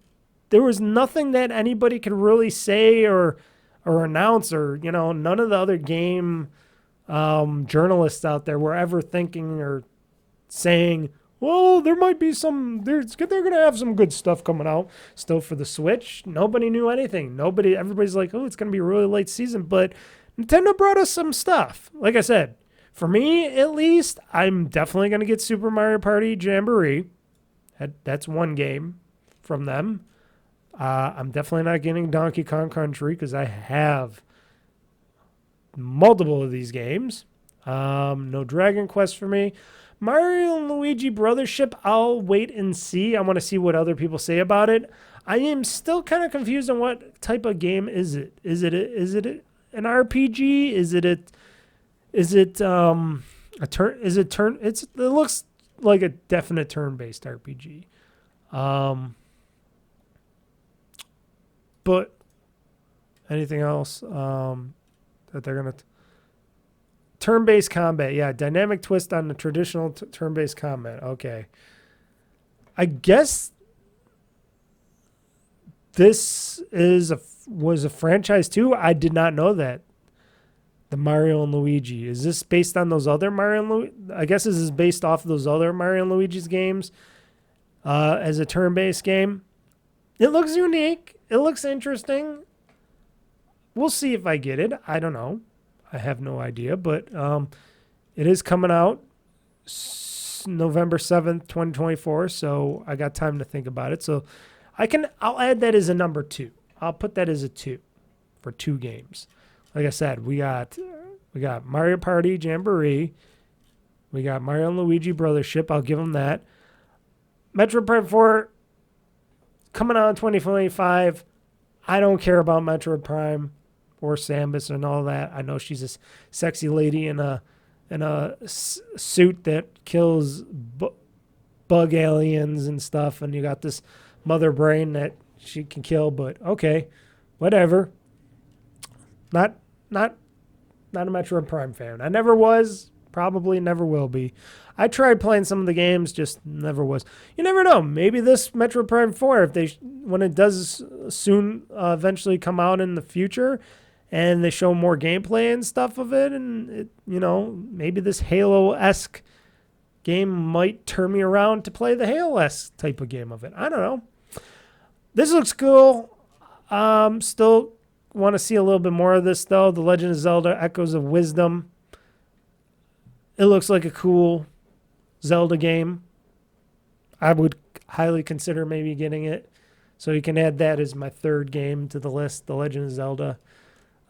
there was nothing that anybody could really say or announce or, none of the other game journalists out there were ever thinking or saying, well, there might be they're going to have some good stuff coming out still for the Switch. Nobody knew anything. Everybody's like, oh, it's going to be a really late season, but Nintendo brought us some stuff. Like I said, for me, at least, I'm definitely going to get Super Mario Party Jamboree. That's one game from them. I'm definitely not getting Donkey Kong Country because I have multiple of these games. No Dragon Quest for me. Mario and Luigi Brothership, I'll wait and see. I want to see what other people say about it. I am still kind of confused on what type of game is it. Is it an RPG? It looks like a definite turn-based RPG. But anything else that they're going to Turn-based combat. Yeah, dynamic twist on the traditional turn-based combat. Okay. I guess this was a franchise too. I did not know that. The Mario and Luigi. Is this based on those other Mario and Luigi? I guess this is based off those other Mario and Luigi's games as a turn-based game. It looks unique. It looks interesting. We'll see if I get it. I don't know. I have no idea, but it is coming out November 7th, 2024, so I got time to think about it. So I'll add that as a number 2. I'll put that as a 2 for 2 games. Like I said, we got Mario Party Jamboree. We got Mario and Luigi Brothership. I'll give them that. Metroid Prime 4 coming out in 2025. I don't care about Metroid Prime or Samus and all that. I know she's a sexy lady in a suit that kills bug aliens and stuff, and you got this mother brain that she can kill. But okay, whatever. Not a Metroid Prime fan. I never was, probably never will be. I tried playing some of the games, just never was. You never know. Maybe this Metroid Prime 4, when it does soon eventually come out in the future, and they show more gameplay and stuff of it, and maybe this Halo-esque game might turn me around to play the Halo-esque type of game of it. I don't know. This looks cool. Still want to see a little bit more of this, though. The Legend of Zelda Echoes of Wisdom. It looks like a cool Zelda game. I would highly consider maybe getting it. So you can add that as my 3rd game to the list, The Legend of Zelda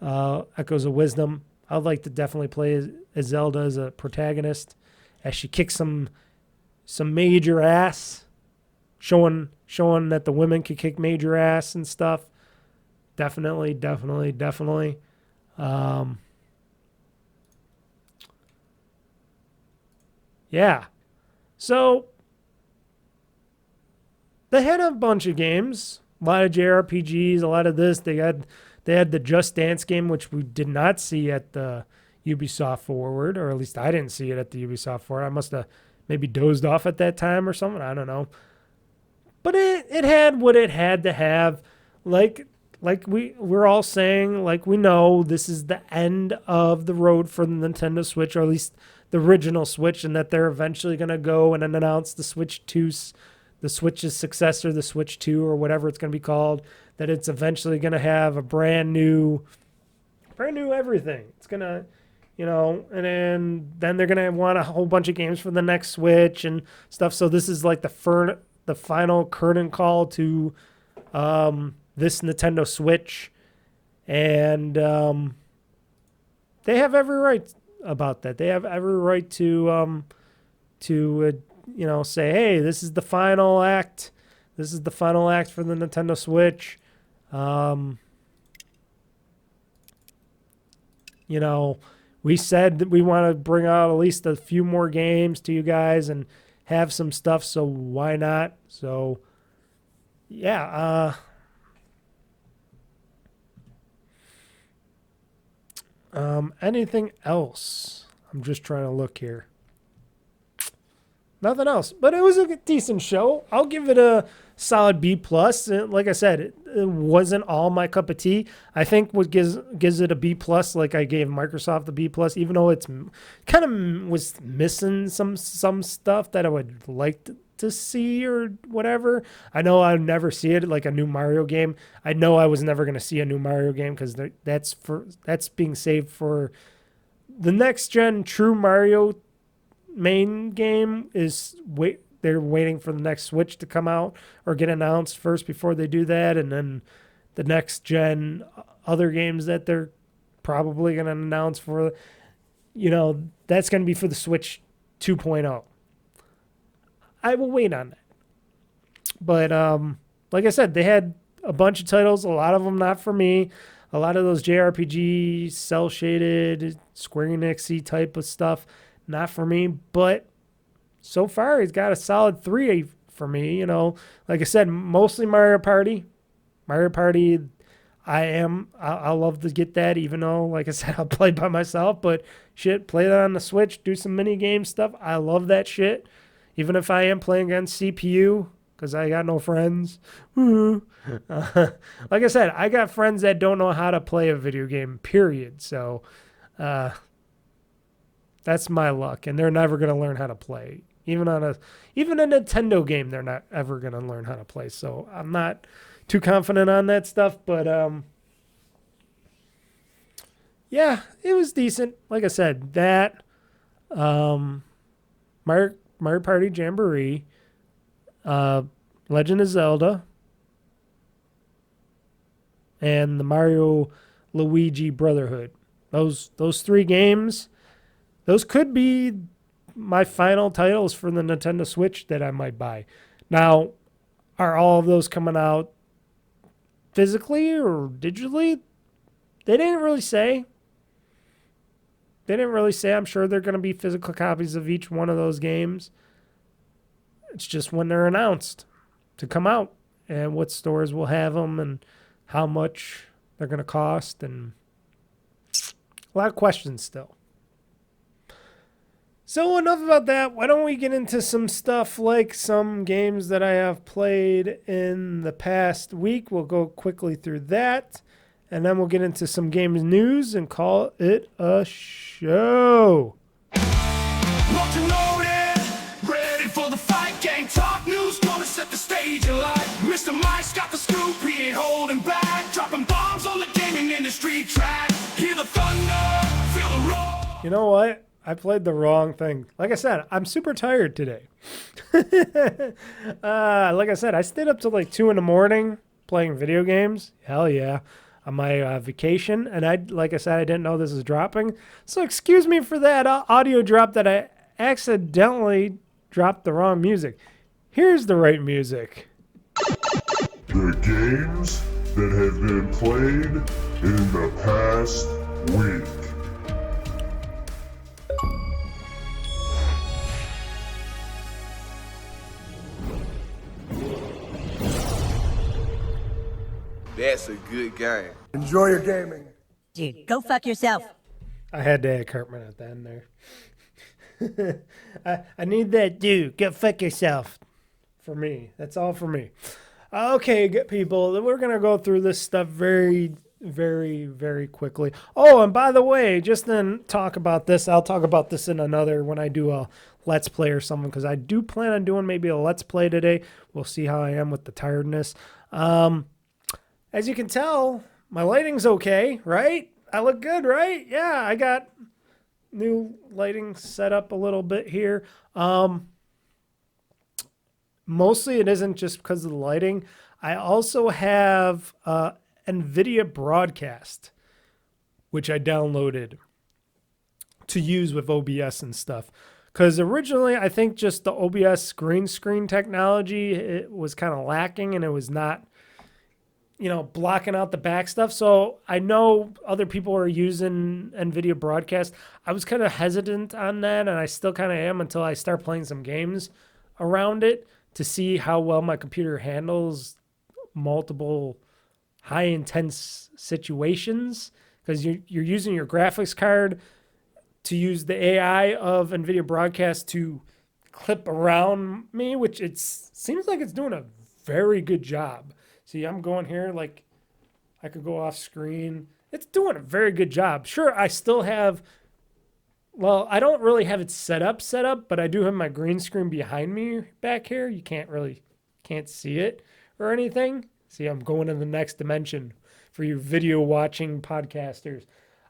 Echoes of Wisdom. I'd like to definitely play as Zelda as a protagonist as she kicks some major ass, showing that the women can kick major ass and stuff. Definitely. Yeah. So they had a bunch of games, a lot of JRPGs, a lot of this. They had the Just Dance game, which we did not see at the Ubisoft Forward, or at least I didn't see it at the Ubisoft Forward. I must have maybe dozed off at that time or something. I don't know. But it had what it had to have. Like we're all saying, like we know this is the end of the road for the Nintendo Switch, or at least the original Switch, and that they're eventually going to go and announce the Switch 2, the Switch's successor, the Switch 2, or whatever it's going to be called, that it's eventually going to have a brand new everything. It's going to, and then they're going to want a whole bunch of games for the next Switch and stuff. So this is like the final curtain call to this Nintendo Switch, and they have every right about that. They have every right to say, hey, this is the final act. This is the final act for the Nintendo Switch. We said that we want to bring out at least a few more games to you guys and have some stuff, so why not? So, yeah, anything else? I'm just trying to look here. Nothing else, but it was a decent show. I'll give it a solid B+. Like I said, it wasn't all my cup of tea. I think what gives it a B+, like I gave Microsoft the B+, even though it's kind of was missing some stuff that I would like to see or whatever. I know I'd never see it like a new Mario game. I know I was never going to see a new Mario game because that's being saved for the next gen true Mario main game. They're waiting for the next Switch to come out or get announced first before they do that, and then the next gen other games that they're probably going to announce for, that's going to be for the Switch 2.0. I will wait on that. But like I said, they had a bunch of titles, a lot of them not for me. A lot of those JRPG, cel-shaded, Square Enix-y type of stuff, not for me. But so far, he's got a solid 3 for me. Like I said, mostly Mario Party. Mario Party, I love to get that, even though, like I said, I'll play by myself, but shit, play that on the Switch, do some mini game stuff. I love that shit. Even if I am playing against CPU, because I got no friends. Like I said, I got friends that don't know how to play a video game, period. So that's my luck, and they're never going to learn how to play. Even a Nintendo game, they're not ever going to learn how to play. So I'm not too confident on that stuff, but yeah, it was decent. Like I said, that Mario Party Jamboree, Legend of Zelda, and the Mario Luigi Brotherhood. Those 3 games, those could be my final titles for the Nintendo Switch that I might buy. Now, are all of those coming out physically or digitally? They didn't really say. I'm sure they're going to be physical copies of each one of those games. It's just when they're announced to come out and what stores will have them and how much they're going to cost, and a lot of questions still. So enough about that. Why don't we get into some stuff like some games that I have played in the past week. We'll go quickly through that, and then we'll get into some games news and call it a show. Locked and loaded, ready for the fight. Game Talk Newz, gonna set the stage alight. Mr. Mike's got the scoop, he ain't holding back. Dropping bombs on the gaming industry track. Hear the thunder, feel the roar. You know what? I played the wrong thing. Like I said, I'm super tired today. Like I said, I stayed up till like 2 a.m. playing video games. Hell yeah. On my vacation. And like I said, I didn't know this was dropping. So excuse me for that audio drop that I accidentally dropped the wrong music. Here's the right music. The games that have been played in the past week. That's a good game. Enjoy your gaming. Dude, go fuck yourself. I had to add Cartman at the end there. I need that dude. Go fuck yourself. For me. That's all for me. Okay, good people. We're going to go through this stuff very, very, very quickly. Oh, and by the way, just then talk about this. I'll talk about this in another when I do a Let's Play or something, because I do plan on doing maybe a Let's Play today. We'll see how I am with the tiredness. As you can tell, my lighting's okay, right? I look good, right? Yeah, I got new lighting set up a little bit here. Mostly it isn't just because of the lighting. I also have NVIDIA Broadcast, which I downloaded to use with OBS and stuff. Because originally, I think just the OBS green screen technology, it was kind of lacking, and it was not, blocking out the back stuff. So I know other people are using NVIDIA Broadcast. I was kind of hesitant on that, and I still kind of am until I start playing some games around it to see how well my computer handles multiple high-intense situations. Because you're using your graphics card to use the AI of NVIDIA Broadcast to clip around me, which it seems like it's doing a very good job. See, I'm going here, like, I could go off screen. It's doing a very good job. Sure, I still have, well, I don't really have it set up, but I do have my green screen behind me back here. You can't see it or anything. See, I'm going to the next dimension for you video watching podcasters.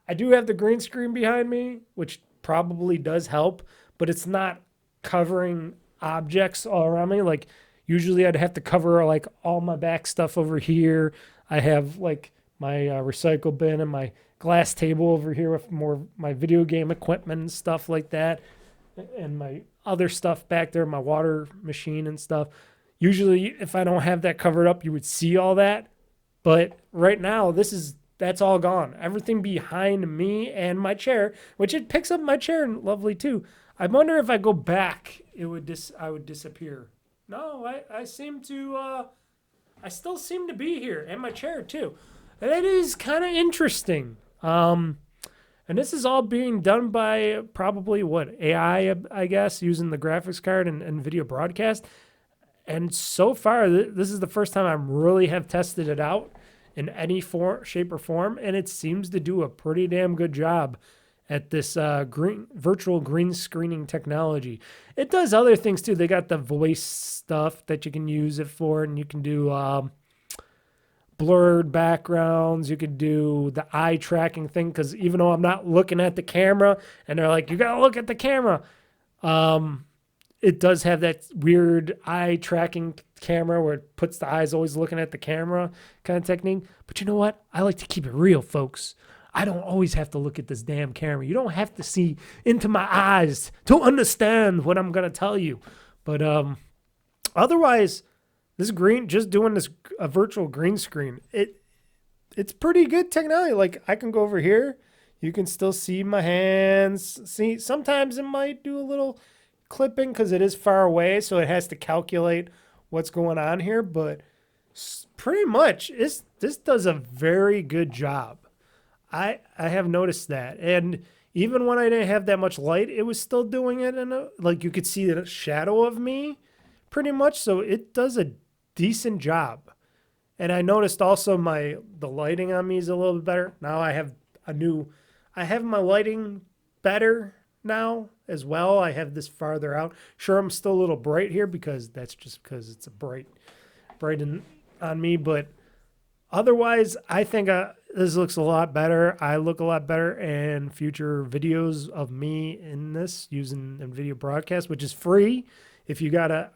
I do have the green screen behind me, which probably does help, but it's not covering objects all around me. Like, usually I'd have to cover like all my back stuff over here. I have like my recycle bin and my glass table over here with more my video game equipment and stuff like that. And my other stuff back there, my water machine and stuff. Usually if I don't have that covered up, you would see all that. But right now, that's all gone. Everything behind me and my chair, which it picks up my chair lovely too. I wonder if I go back, I would disappear. No, I seem to, I still seem to be here, and my chair too. That is kind of interesting. And this is all being done by probably AI, I guess, using the graphics card and video broadcast. And so far, this is the first time I really have tested it out in any shape or form, and it seems to do a pretty damn good job at this virtual green screening technology. It does other things too. They got the voice stuff that you can use it for, and you can do blurred backgrounds. You could do the eye tracking thing, because even though I'm not looking at the camera, and they're like, you gotta look at the camera, it does have that weird eye tracking camera where it puts the eyes always looking at the camera kind of technique. But you know what? I like to keep it real, folks. I don't always have to look at this damn camera. You don't have to see into my eyes to understand what I'm going to tell you. But otherwise, this just doing this a virtual green screen, it's pretty good technology. Like, I can go over here. You can still see my hands. See, sometimes it might do a little clipping because it is far away, so it has to calculate what's going on here, but pretty much this does a very good job. I have noticed that, and even when I didn't have that much light, it was still doing it like you could see the shadow of me pretty much, so it does a decent job. And I noticed also the lighting on me is a little bit better. Now I have my lighting better now as well. I have this farther out. Sure, I'm still a little bright here because that's just because it's a bright on me, but otherwise I think this looks a lot better. I look a lot better, and future videos of me in this using NVIDIA Broadcast, which is free. If you got a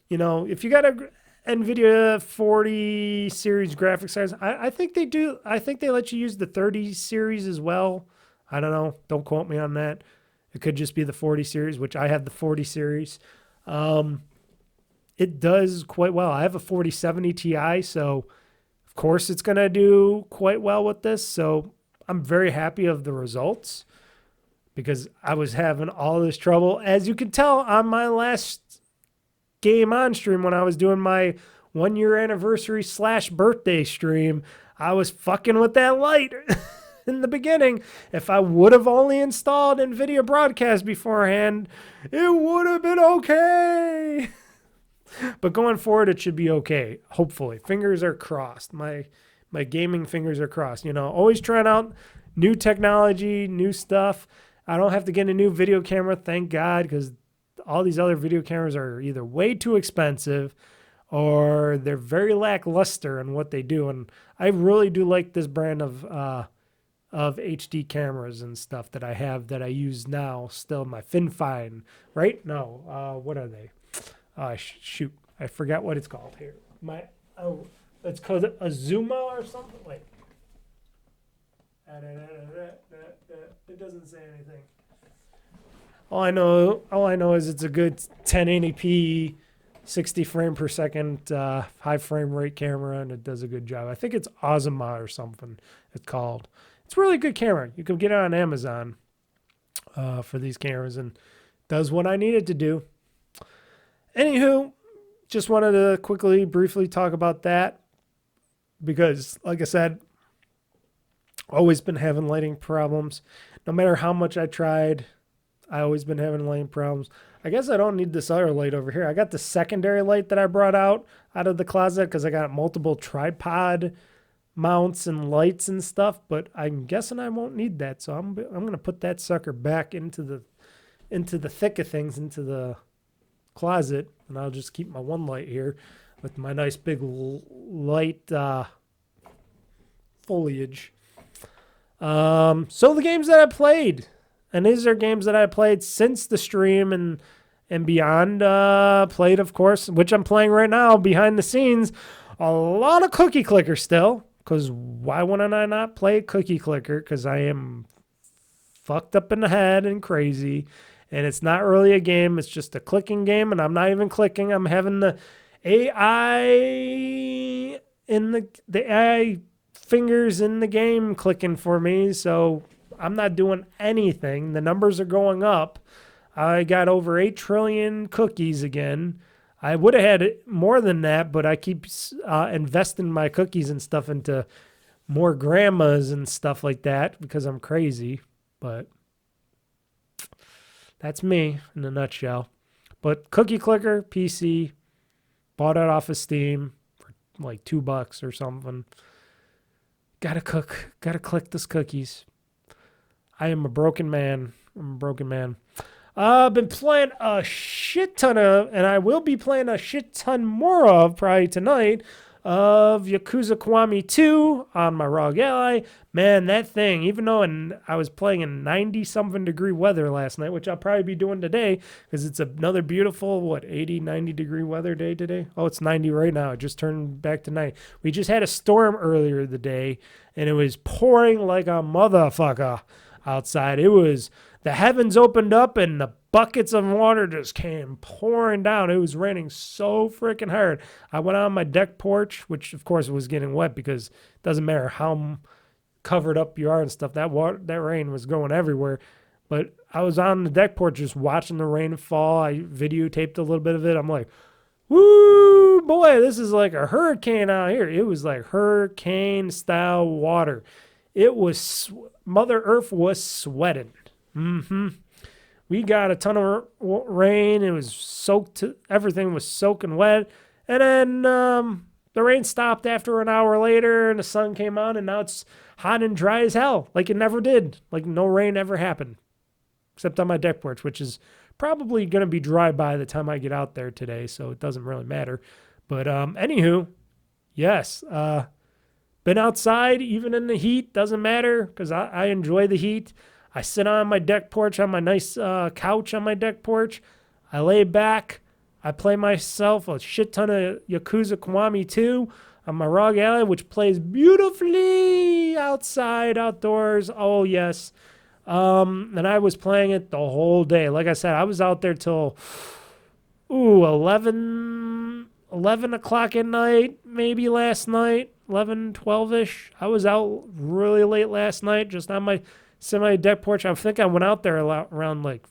NVIDIA 40 series graphics cards, I think they do. I think they let you use the 30 series as well. I don't know. Don't quote me on that. It could just be the 40 series, which I have the 40 series. It does quite well. I have a 4070 Ti, so of course it's going to do quite well with this. So I'm very happy of the results, because I was having all this trouble. As you can tell on my last GameOn stream, when I was doing my 1 year anniversary / birthday stream, I was fucking with that light. In the beginning. If I would have only installed NVIDIA Broadcast beforehand, it would have been okay. But going forward, it should be okay. Hopefully. Fingers are crossed. My gaming fingers are crossed. Always trying out new technology, new stuff. I don't have to get a new video camera, thank God, because all these other video cameras are either way too expensive or they're very lackluster in what they do. And I really do like this brand of HD cameras and stuff that I have, that I use now still. My FinFine, right? No, what are they? Shoot, I forgot what it's called here. It's called a Zuma or something. Wait, it doesn't say anything. All I know is it's a good 1080p, 60 frame per second, high frame rate camera, and it does a good job. I think it's Ozma or something it's called. It's a really good camera. You can get it on Amazon for these cameras, and does what I need it to do. Anywho, just wanted to briefly talk about that, because, like I said, always been having lighting problems. No matter how much I tried, I always been having lighting problems. I guess I don't need this other light over here. I got the secondary light that I brought out of the closet because I got multiple tripod mounts and lights and stuff, but I'm guessing I won't need that, so I'm gonna put that sucker back into the thick of things, into the closet, and I'll just keep my one light here with my nice big light foliage. So the games that I played, and these are games that I played since the stream and beyond. Played, of course, which I'm playing right now behind the scenes, a lot of Cookie Clicker still. Because why wouldn't I not play Cookie Clicker? Because I am fucked up in the head and crazy. And it's not really a game. It's just a clicking game. And I'm not even clicking. I'm having the AI AI fingers in the game clicking for me. So I'm not doing anything. The numbers are going up. I got over 8 trillion cookies again. I would have had more than that, but I keep investing my cookies and stuff into more grandmas and stuff like that because I'm crazy. But that's me in a nutshell. But Cookie Clicker, PC, bought it off of Steam for like $2 or something. Gotta cook, gotta click those cookies. I am a broken man. I'm a broken man. I've been playing a shit ton of, and I will be playing a shit ton more of probably tonight, of Yakuza Kiwami 2 on my ROG Ally. Man, that thing, even though I was playing in 90-something degree weather last night, which I'll probably be doing today because it's another beautiful, 80, 90 degree weather day today? Oh, it's 90 right now. It just turned back to 90. We just had a storm earlier the day, and it was pouring like a motherfucker outside. It was, the heavens opened up, and the buckets of water just came pouring down. It was raining so freaking hard. I went on my deck porch, which of course was getting wet because it doesn't matter how covered up you are and stuff. That rain was going everywhere. But I was on the deck porch just watching the rain fall. I videotaped a little bit of it. I'm like, woo, boy, this is like a hurricane out here. It was like hurricane style water. It was, Mother Earth was sweating. We got a ton of rain. It was soaked. Everything was soaking wet. And then the rain stopped after an hour later, and the sun came out, and now it's hot and dry as hell, like it never did. Like no rain ever happened, except on my deck porch, which is probably going to be dry by the time I get out there today, so it doesn't really matter. But anywho, yes, been outside even in the heat. Doesn't matter because I enjoy the heat. I sit on my deck porch, on my nice couch on my deck porch. I lay back. I play myself a shit ton of Yakuza Kiwami 2 on my ROG Ally, which plays beautifully outside, outdoors. Oh, yes. And I was playing it the whole day. Like I said, I was out there till 11 o'clock at night, maybe last night, 11, 12-ish. I was out really late last night just on my semi-deck porch. I think I went out there around like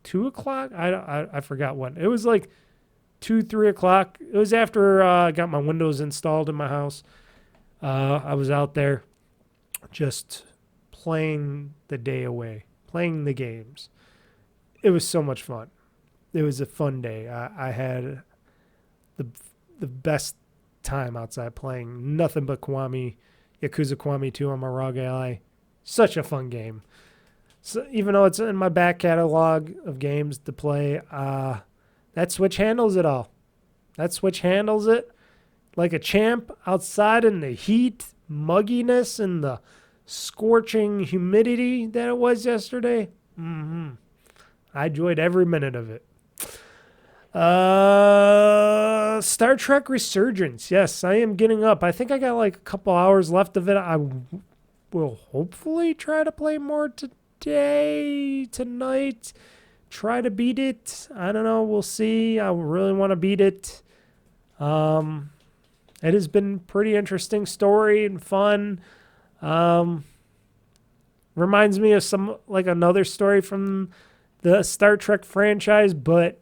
2 o'clock. I forgot when. It was like 2, 3 o'clock. It was after I got my windows installed in my house. I was out there just playing the day away, playing the games. It was so much fun. It was a fun day. I had the best time outside playing nothing but Yakuza Kiwami 2 on my ROG Ally. Such a fun game. So even though it's in my back catalog of games to play, that Switch handles it all. That Switch handles it like a champ outside in the heat, mugginess, and the scorching humidity that it was yesterday. I enjoyed every minute of it. Star Trek Resurgence. Yes, I am getting up. I think I got like a couple hours left of it. I will hopefully try to play more tonight. Try to beat it. I don't know. We'll see. I really want to beat it. It has been pretty interesting story and fun. Reminds me of another story from the Star Trek franchise, but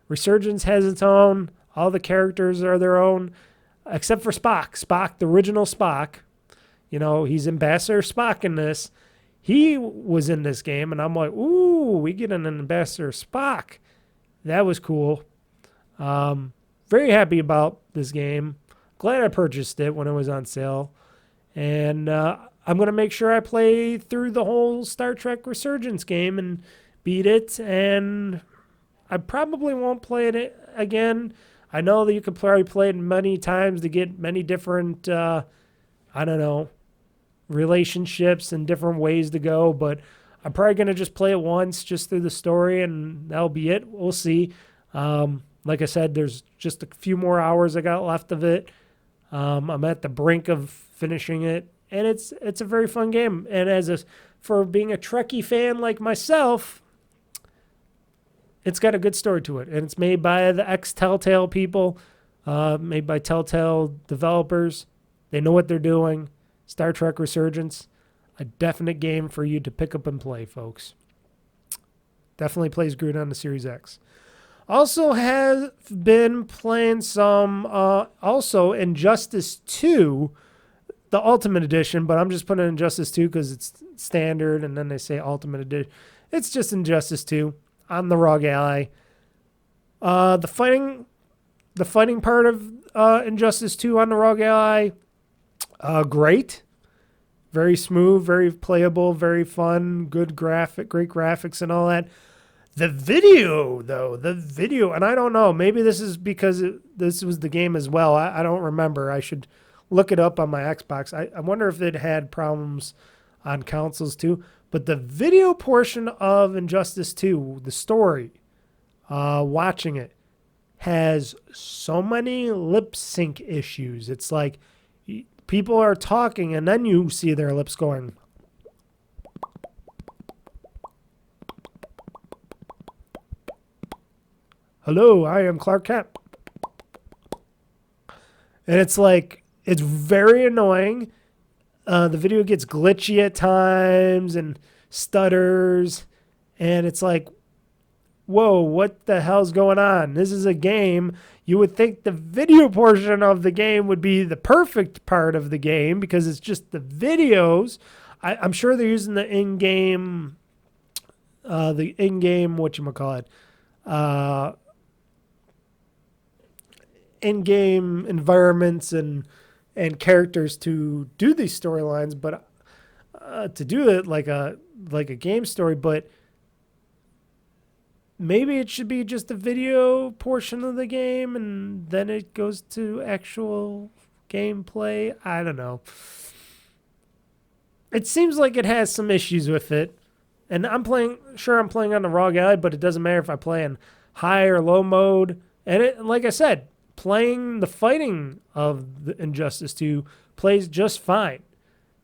Resurgence has its own. All the characters are their own, except for Spock. Spock, the original Spock. You know, he's Ambassador Spock in this. He was in this game, and I'm like, ooh, we get an Ambassador Spock. That was cool. Very happy about this game. Glad I purchased it when it was on sale. And I'm going to make sure I play through the whole Star Trek Resurgence game and beat it. And I probably won't play it again. I know that you can probably play it many times to get many different, relationships and different ways to go. But I'm probably going to just play it once just through the story, and that'll be it. We'll see. Like I said, there's just a few more hours I got left of it. I'm at the brink of finishing it, and it's a very fun game. And for being a Trekkie fan like myself, it's got a good story to it, and it's made by the ex-Telltale people, made by Telltale developers. They know what they're doing. Star Trek Resurgence, a definite game for you to pick up and play, folks. Definitely plays good on the Series X. Also have been playing some, also Injustice 2, the Ultimate Edition, but I'm just putting Injustice 2 because it's standard, and then they say Ultimate Edition. It's just Injustice 2 on the Rogue Ally. The fighting part of Injustice 2 on the Rogue Ally, great. Very smooth, very playable, very fun, great graphics and all that. The video, though, and I don't know, maybe this is because this was the game as well. I don't remember. I should look it up on my Xbox. I wonder if it had problems on consoles too. But the video portion of Injustice 2, the story, watching it, has so many lip sync issues. It's like people are talking and then you see their lips going. Hello, I am Clark Kent. And it's like, it's very annoying. The video gets glitchy at times and stutters. And it's like, whoa, what the hell's going on? This is a game. You would think the video portion of the game would be the perfect part of the game because it's just the videos. I'm sure they're using the in-game, whatchamacallit, in-game environments and characters to do these storylines, but to do it like a game story, but maybe it should be just the video portion of the game and then it goes to actual gameplay. I don't know. It seems like it has some issues with it. And I'm playing on the Rogue Ally, but it doesn't matter if I play in high or low mode. And it, like I said, playing the fighting of the Injustice 2 plays just fine.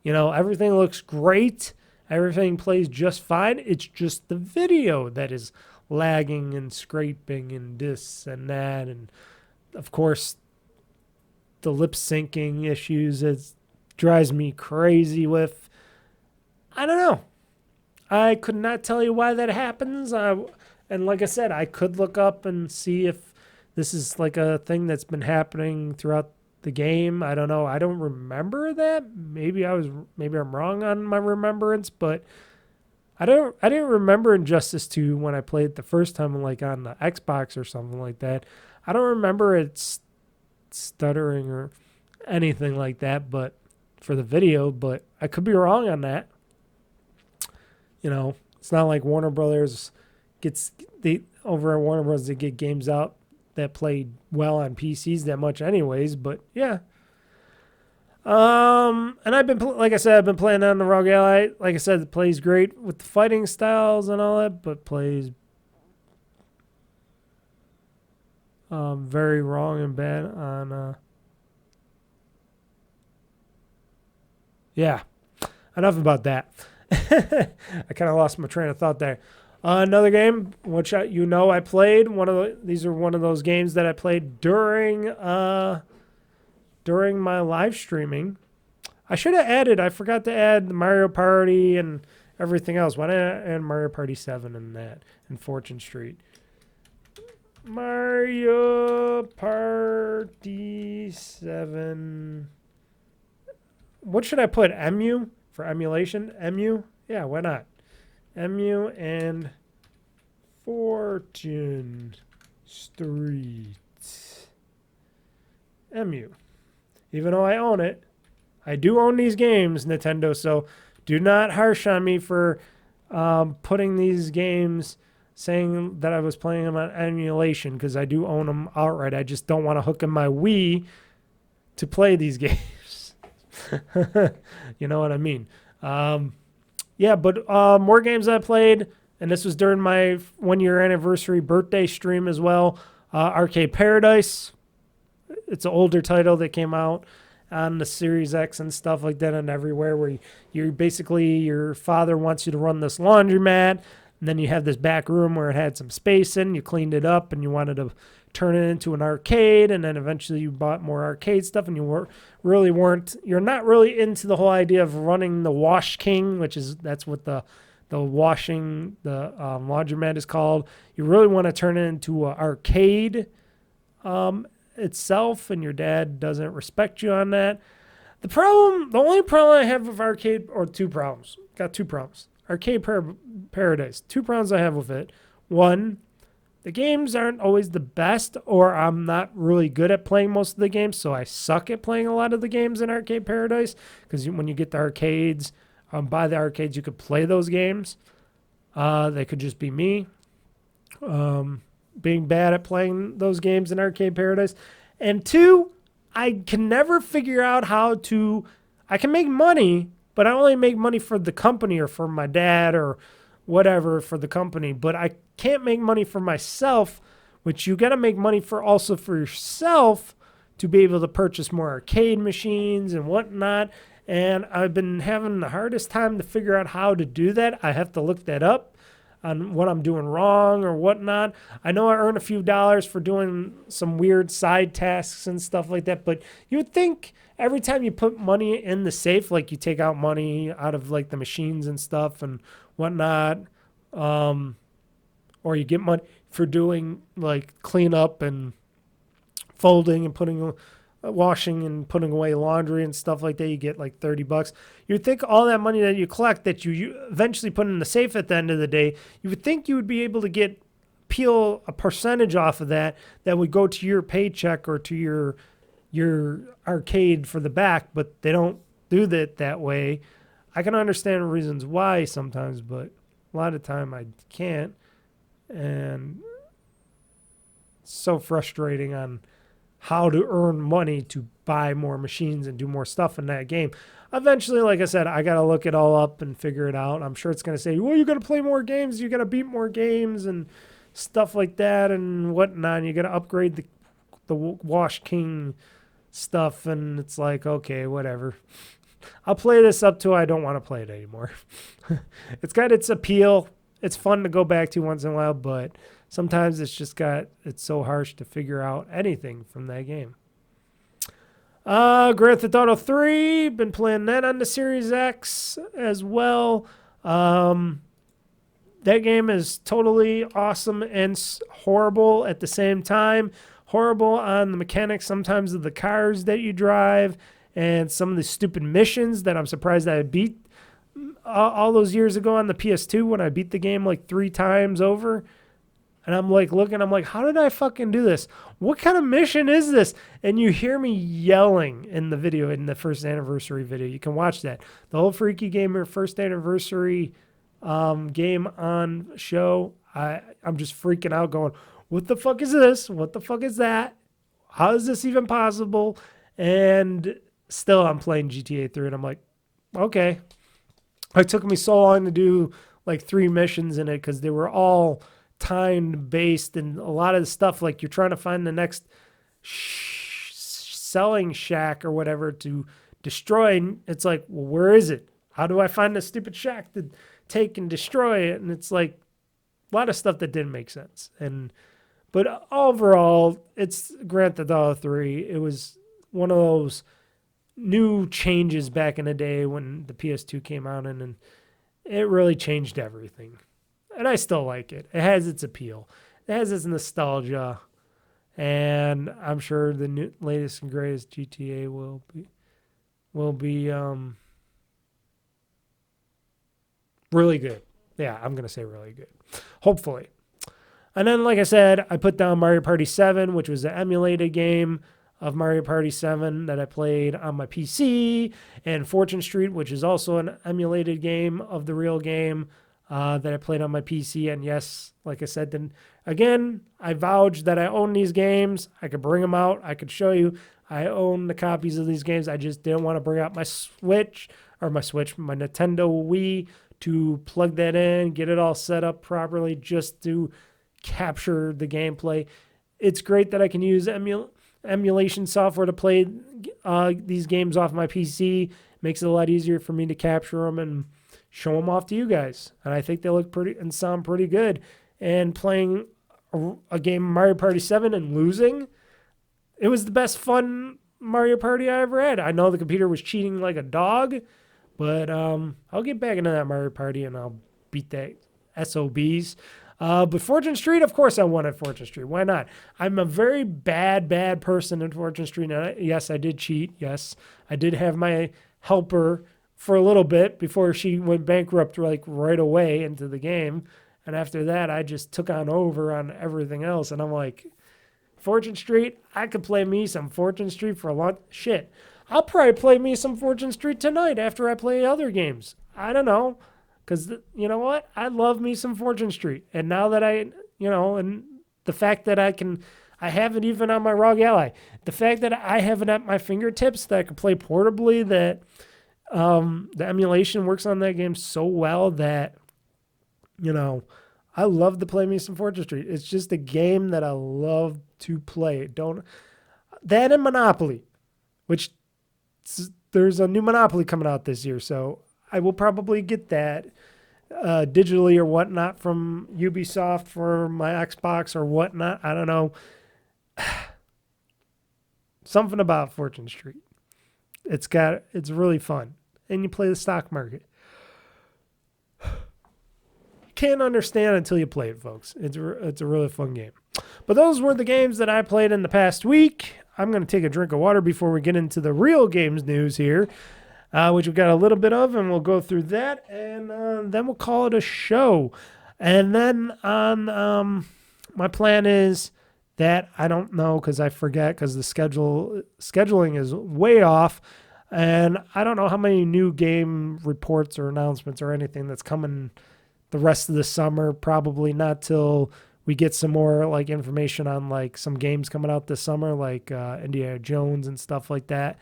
You know, everything looks great. Everything plays just fine. It's just the video that is lagging and scraping and this and that. And, of course, the lip syncing issues it drives me crazy with. I don't know. I could not tell you why that happens. And like I said, I could look up and see if this is like a thing that's been happening throughout the game. I don't know. I don't remember that. Maybe I'm wrong on my remembrance, but I didn't remember Injustice 2 when I played it the first time, like on the Xbox or something like that. I don't remember it stuttering or anything like that, but for the video, but I could be wrong on that. You know, it's not like Warner Brothers over at Warner Brothers, they get games out that play well on PCs that much anyways, but yeah. And like I said, I've been playing on the Rogue Ally. Like I said, it plays great with the fighting styles and all that, but plays very wrong and bad on yeah. Enough about that. I kind of lost my train of thought there. Another game, which I played. These are one of those games that I played during my live streaming. I should have I forgot to add the Mario Party and everything else. Why didn't I add Mario Party 7 and that and Fortune Street? Mario Party 7. What should I put? MU for emulation? MU? Yeah, why not? MU and Fortune Street. MU. Even though I own it, I do own these games, Nintendo, so do not harsh on me for putting these games, saying that I was playing them on emulation, because I do own them outright. I just don't want to hook in my Wii to play these games. You know what I mean? Yeah, but more games I played, and this was during my 1-year anniversary birthday stream as well. Arcade Paradise. It's an older title that came out on the Series X and stuff like that and everywhere, where you're basically, your father wants you to run this laundromat, and then you have this back room where it had some space in, you cleaned it up, and you wanted to turn it into an arcade, and then eventually you bought more arcade stuff, and you're not really into the whole idea of running the Wash King, that's what the laundromat is called. You really want to turn it into an arcade itself, and your dad doesn't respect you on that. The only problem I have with arcade, or two problems. Got two problems. Arcade Paradise. Two problems I have with it. One, the games aren't always the best, or I'm not really good at playing most of the games, so I suck at playing a lot of the games in Arcade Paradise, because when you get the arcades, buy the arcades, you could play those games. They could just be me being bad at playing those games in Arcade Paradise. And two, I can never figure out how to... I can make money, but I only make money for the company or for my dad or whatever for the company, but I can't make money for myself, which you got to make money for also for yourself to be able to purchase more arcade machines and whatnot. And I've been having the hardest time to figure out how to do that. I have to look that up on what I'm doing wrong or whatnot. I know I earn a few dollars for doing some weird side tasks and stuff like that, but you would think every time you put money in the safe, like you take out money out of like the machines and stuff and whatnot, or you get money for doing like cleanup and folding and putting washing and putting away laundry and stuff like that, you get like $30. You'd think all that money that you collect that you eventually put in the safe at the end of the day, you would think you would be able to peel a percentage off of that would go to your paycheck or to your arcade for the back, but they don't do that way. I can understand reasons why sometimes, but a lot of time I can't. And it's so frustrating on how to earn money to buy more machines and do more stuff in that game. Eventually, like I said, I got to look it all up and figure it out. I'm sure it's going to say, well, you got to play more games. You got to beat more games and stuff like that and whatnot. You got to upgrade the Wash King stuff. And it's like, okay, whatever. I'll play this up till I don't want to play it anymore. It's got its appeal. It's fun to go back to once in a while, but sometimes it's so harsh to figure out anything from that game. Grand Theft Auto 3, been playing that on the Series X as well. That game is totally awesome and horrible at the same time. Horrible on the mechanics sometimes of the cars that you drive and some of the stupid missions that I'm surprised I beat all those years ago on the PS2 when I beat the game like 3 times over. And I'm like looking, I'm like, how did I fucking do this? What kind of mission is this? And you hear me yelling in the video, in the first anniversary video. You can watch that. The OldFreakyGamer first anniversary game on show. I'm just freaking out going, what the fuck is this? What the fuck is that? How is this even possible? And still I'm playing GTA 3 and I'm like, okay. It took me so long to do like 3 missions in it because they were all time based and a lot of the stuff like you're trying to find the next selling shack or whatever to destroy. And it's like, well, where is it? How do I find this stupid shack to take and destroy it? And it's like a lot of stuff that didn't make sense. But overall, it's Grand Theft Auto 3. It was one of those new changes back in the day when the PS2 came out, and it really changed everything. And I still like it. It has its appeal. It has its nostalgia. And I'm sure the latest and greatest GTA will be really good. Yeah, I'm going to say really good. Hopefully. And then, like I said, I put down Mario Party 7, which was an emulated game of Mario Party 7 that I played on my PC, and Fortune Street, which is also an emulated game of the real game that I played on my PC. And yes, like I said, then again, I vouched that I own these games. I could bring them out. I could show you. I own the copies of these games. I just didn't want to bring out my Nintendo Wii to plug that in, get it all set up properly just to capture the gameplay. It's great that I can use emulation software to play these games off my PC. Makes it a lot easier for me to capture them and show them off to you guys. And I think they look pretty and sound pretty good. And playing a game Mario Party 7 and losing, it was the best fun Mario Party I ever had. I know the computer was cheating like a dog, but I'll get back into that Mario Party and I'll beat that SOBs. But Fortune Street, of course I wanted Fortune Street. Why not? I'm a very bad person in Fortune Street. And yes, I did cheat. Yes, I did have my helper for a little bit before she went bankrupt like right away into the game. And after that, I just took over on everything else. And I'm like, Fortune Street, I could play me some Fortune Street for a lot. Shit, I'll probably play me some Fortune Street tonight after I play other games. I don't know. Because, you know what? I love me some Fortune Street. And now that and the fact that I have it even on my ROG Ally, the fact that I have it at my fingertips, that I can play portably, that the emulation works on that game so well that, I love to play me some Fortune Street. It's just a game that I love to play. That and Monopoly, which there's a new Monopoly coming out this year, so I will probably get that digitally or whatnot from Ubisoft for my Xbox or whatnot. I don't know. Something about Fortune Street. It's really fun. And you play the stock market. Can't understand until you play it, folks. It's a really fun game. But those were the games that I played in the past week. I'm going to take a drink of water before we get into the real games news here. Which we've got a little bit of, and we'll go through that, and then we'll call it a show. And then on my plan is that I don't know because I forget because the scheduling is way off, and I don't know how many new game reports or announcements or anything that's coming the rest of the summer. Probably not till we get some more like information on like some games coming out this summer, like Indiana Jones and stuff like that.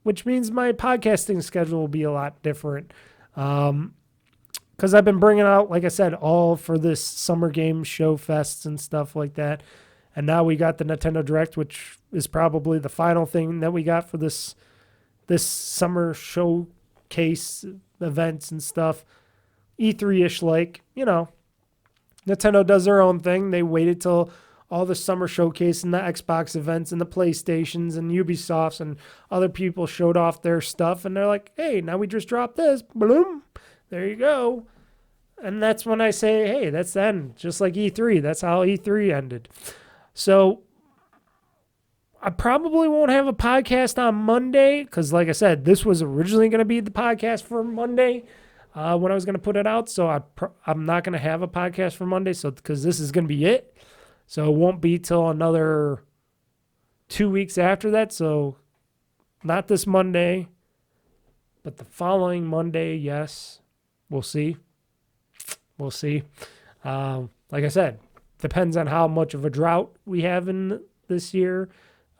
Which means my podcasting schedule will be a lot different. Because I've been bringing out, like I said, all for this summer game show fests and stuff like that. And now we got the Nintendo Direct, which is probably the final thing that we got for this summer showcase events and stuff. E3-ish, like, Nintendo does their own thing. They waited till all the summer showcase and the Xbox events and the PlayStations and Ubisofts and other people showed off their stuff. And they're like, hey, now we just dropped this. Boom. There you go. And that's when I say, hey, that's the end. Just like E3. That's how E3 ended. So I probably won't have a podcast on Monday because, like I said, this was originally going to be the podcast for Monday when I was going to put it out. So I'm not going to have a podcast for Monday because this is going to be it. So it won't be till another 2 weeks after that. So not this Monday, but the following Monday, yes. We'll see. We'll see. Like I said, depends on how much of a drought we have in this year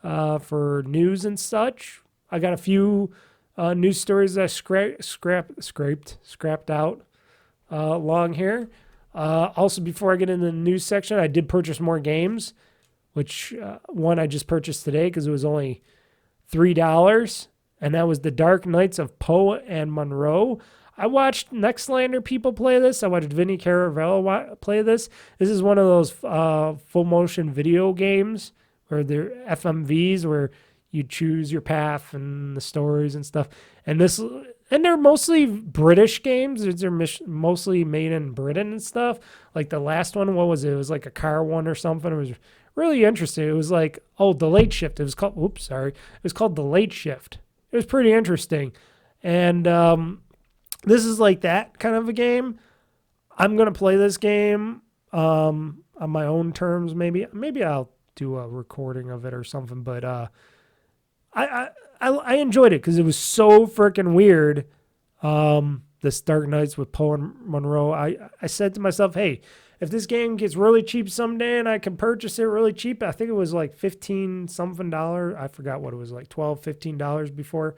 for news and such. I got a few news stories that I scrapped out along here. Also, before I get into the news section, I did purchase more games, which one I just purchased today because it was only $3, and that was The Dark Knights of Poe and Monroe. I watched Nextlander people play this. I watched Vinny Caravello play this. This is one of those full motion video games where they're FMVs where you choose your path and the stories and stuff. And they're mostly British games. They're mostly made in Britain and stuff. Like the last one, what was it? It was like a car one or something. It was really interesting. It was like, The Late Shift. It was called, It was called The Late Shift. It was pretty interesting. And this is like that kind of a game. I'm going to play this game on my own terms maybe. Maybe I'll do a recording of it or something. But I enjoyed it because it was so freaking weird. This Dark Knights with Poe and Monroe. I said to myself, hey, if this game gets really cheap someday and I can purchase it really cheap, I think it was like $15 something. I forgot what it was, like $12, $15 before.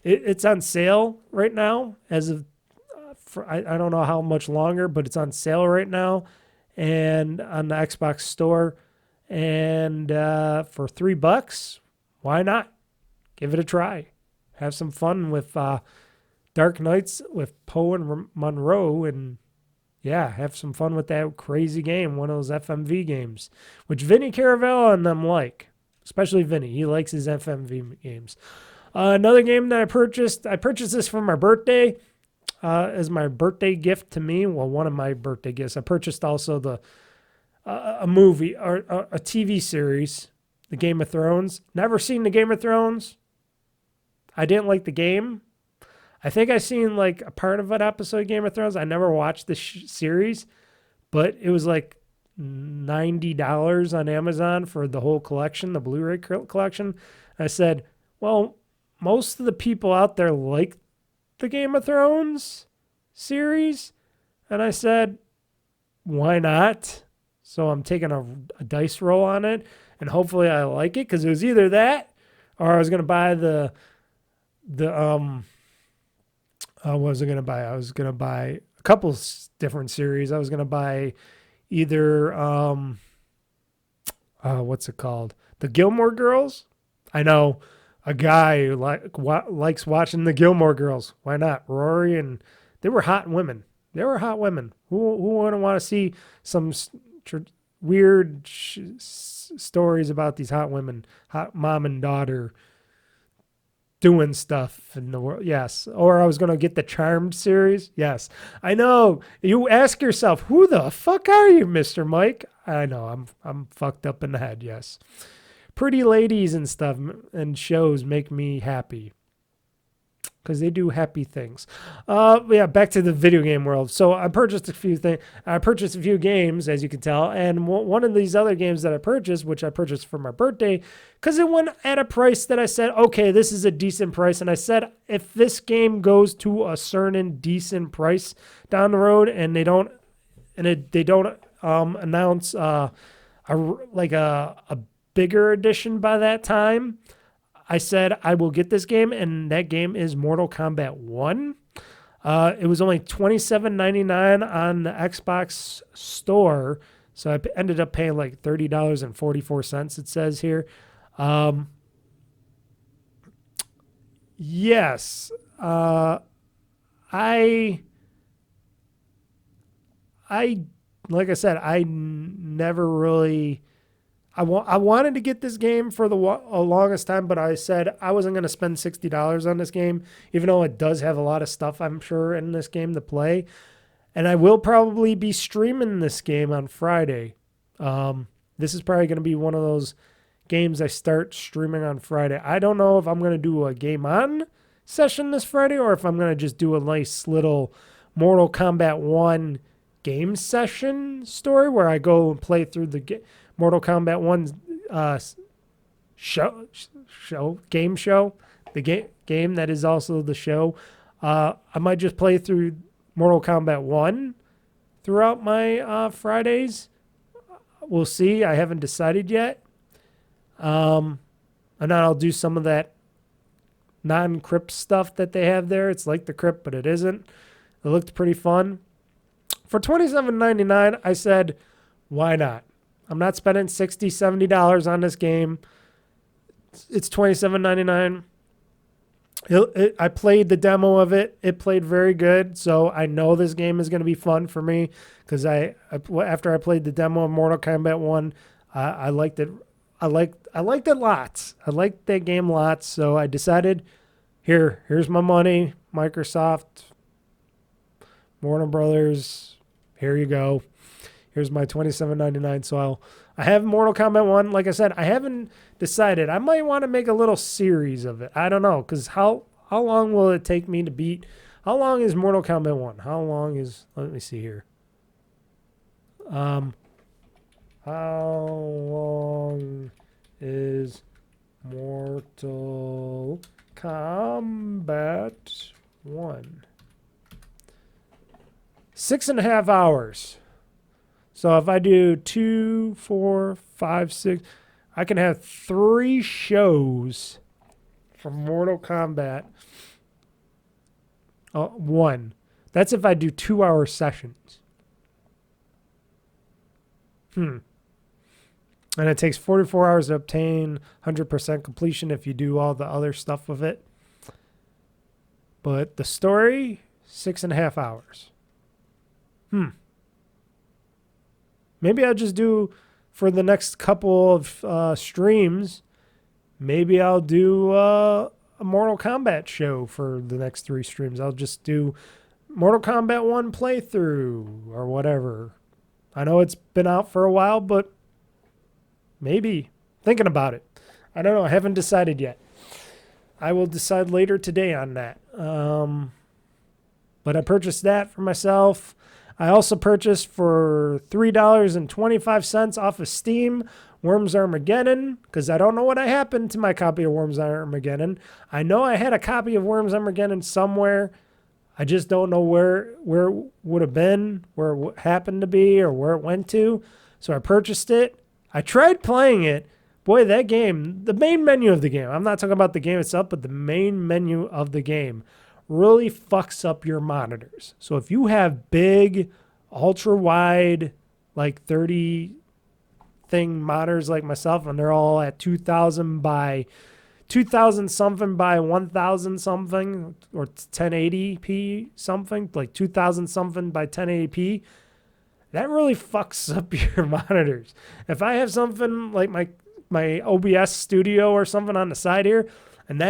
It's on sale right now as of, I don't know how much longer, but it's on sale right now and on the Xbox store. And for $3, why not? Give it a try. Have some fun with Dark Knights with Poe and Monroe, and yeah, have some fun with that crazy game, one of those FMV games, which Vinny Caravello and them like, especially Vinny. He likes his FMV games. Another game that I purchased this for my birthday. as my birthday gift to me. Well, one of my birthday gifts. I purchased also a movie or a TV series, the Game of Thrones. Never seen the Game of Thrones. I didn't like the game. I think I seen like a part of an episode of Game of Thrones. I never watched the series, but it was like $90 on Amazon for the whole collection, the Blu-ray collection. I said, well, most of the people out there like the Game of Thrones series. And I said, why not? So I'm taking a dice roll on it, and hopefully I like it, because it was either that or I was going to buy what was I going to buy? I was going to buy a couple different series. I was going to buy either, what's it called? The Gilmore Girls. I know a guy who likes watching the Gilmore Girls. Why not? Rory, and they were hot women. They were hot women. Who wouldn't want to see some weird stories about these hot women, hot mom and daughter doing stuff in the world? Yes. Or I was going to get the Charmed series. Yes. I know. You ask yourself, who the fuck are you, Mr. Mike? I know. I'm fucked up in the head. Yes. Pretty ladies and stuff and shows make me happy, because they do happy things. Yeah, back to the video game world. So I purchased a few things. I purchased a few games, as you can tell. And one of these other games that I purchased, which I purchased for my birthday, because it went at a price that I said, okay, this is a decent price. And I said, if this game goes to a certain decent price down the road, and they don't announce a bigger edition by that time, I said I will get this game, and that game is Mortal Kombat 1. It was only $27.99 on the Xbox store, so I ended up paying like $30.44, it says here. Yes. I like I said, I never really... I wanted to get this game for the longest time, but I said I wasn't going to spend $60 on this game, even though it does have a lot of stuff, I'm sure, in this game to play. And I will probably be streaming this game on Friday. This is probably going to be one of those games I start streaming on Friday. I don't know if I'm going to do a GameOn session this Friday, or if I'm going to just do a nice little Mortal Kombat 1 game session story where I go and play through the Mortal Kombat 1 game show, the game that is also the show. I might just play through Mortal Kombat 1 throughout my Fridays. We'll see. I haven't decided yet. And then I'll do some of that non-crypt stuff that they have there. It's like the crypt, but it isn't. It looked pretty fun. For $27.99, I said, why not? I'm not spending $60, $70 on this game. It's $27.99. I played the demo of it. It played very good, so I know this game is going to be fun for me, because after I played the demo of Mortal Kombat 1, I liked it. I liked it lots. I liked that game lots, so I decided, here's my money, Microsoft, Warner Brothers, here you go. Here's my $27.99. So I have Mortal Kombat 1. Like I said, I haven't decided. I might want to make a little series of it. I don't know, because how long will it take me to beat? How long is Mortal Kombat 1? How long is? Let me see here. How long is Mortal Kombat 1? 6.5 hours. So if I do 2, 4, 5, 6, I can have 3 shows from Mortal Kombat 1. That's if I do 2-hour sessions. And it takes 44 hours to obtain 100% completion if you do all the other stuff with it. But the story, 6.5 hours. Maybe I'll just do, for the next couple of streams, maybe I'll do a Mortal Kombat show for the next 3 streams. I'll just do Mortal Kombat 1 playthrough or whatever. I know it's been out for a while, but maybe. Thinking about it. I don't know. I haven't decided yet. I will decide later today on that. But I purchased that for myself. I also purchased for $3.25 off of Steam Worms Armageddon, because I don't know what happened to my copy of Worms Armageddon. I know I had a copy of Worms Armageddon somewhere. I just don't know where it would have been, where it happened to be, or where it went to. So I purchased it. I tried playing it. Boy, that game, the main menu of the game, I'm not talking about the game itself, but the main menu of the game really fucks up your monitors. So if you have big, ultra-wide, like 30 thing monitors like myself, and they're all at 2,000 by 2,000 something by 1,000 something, or 1080p something, like 2,000 something by 1080p, that really fucks up your monitors. If I have something like my OBS studio or something on the side here, and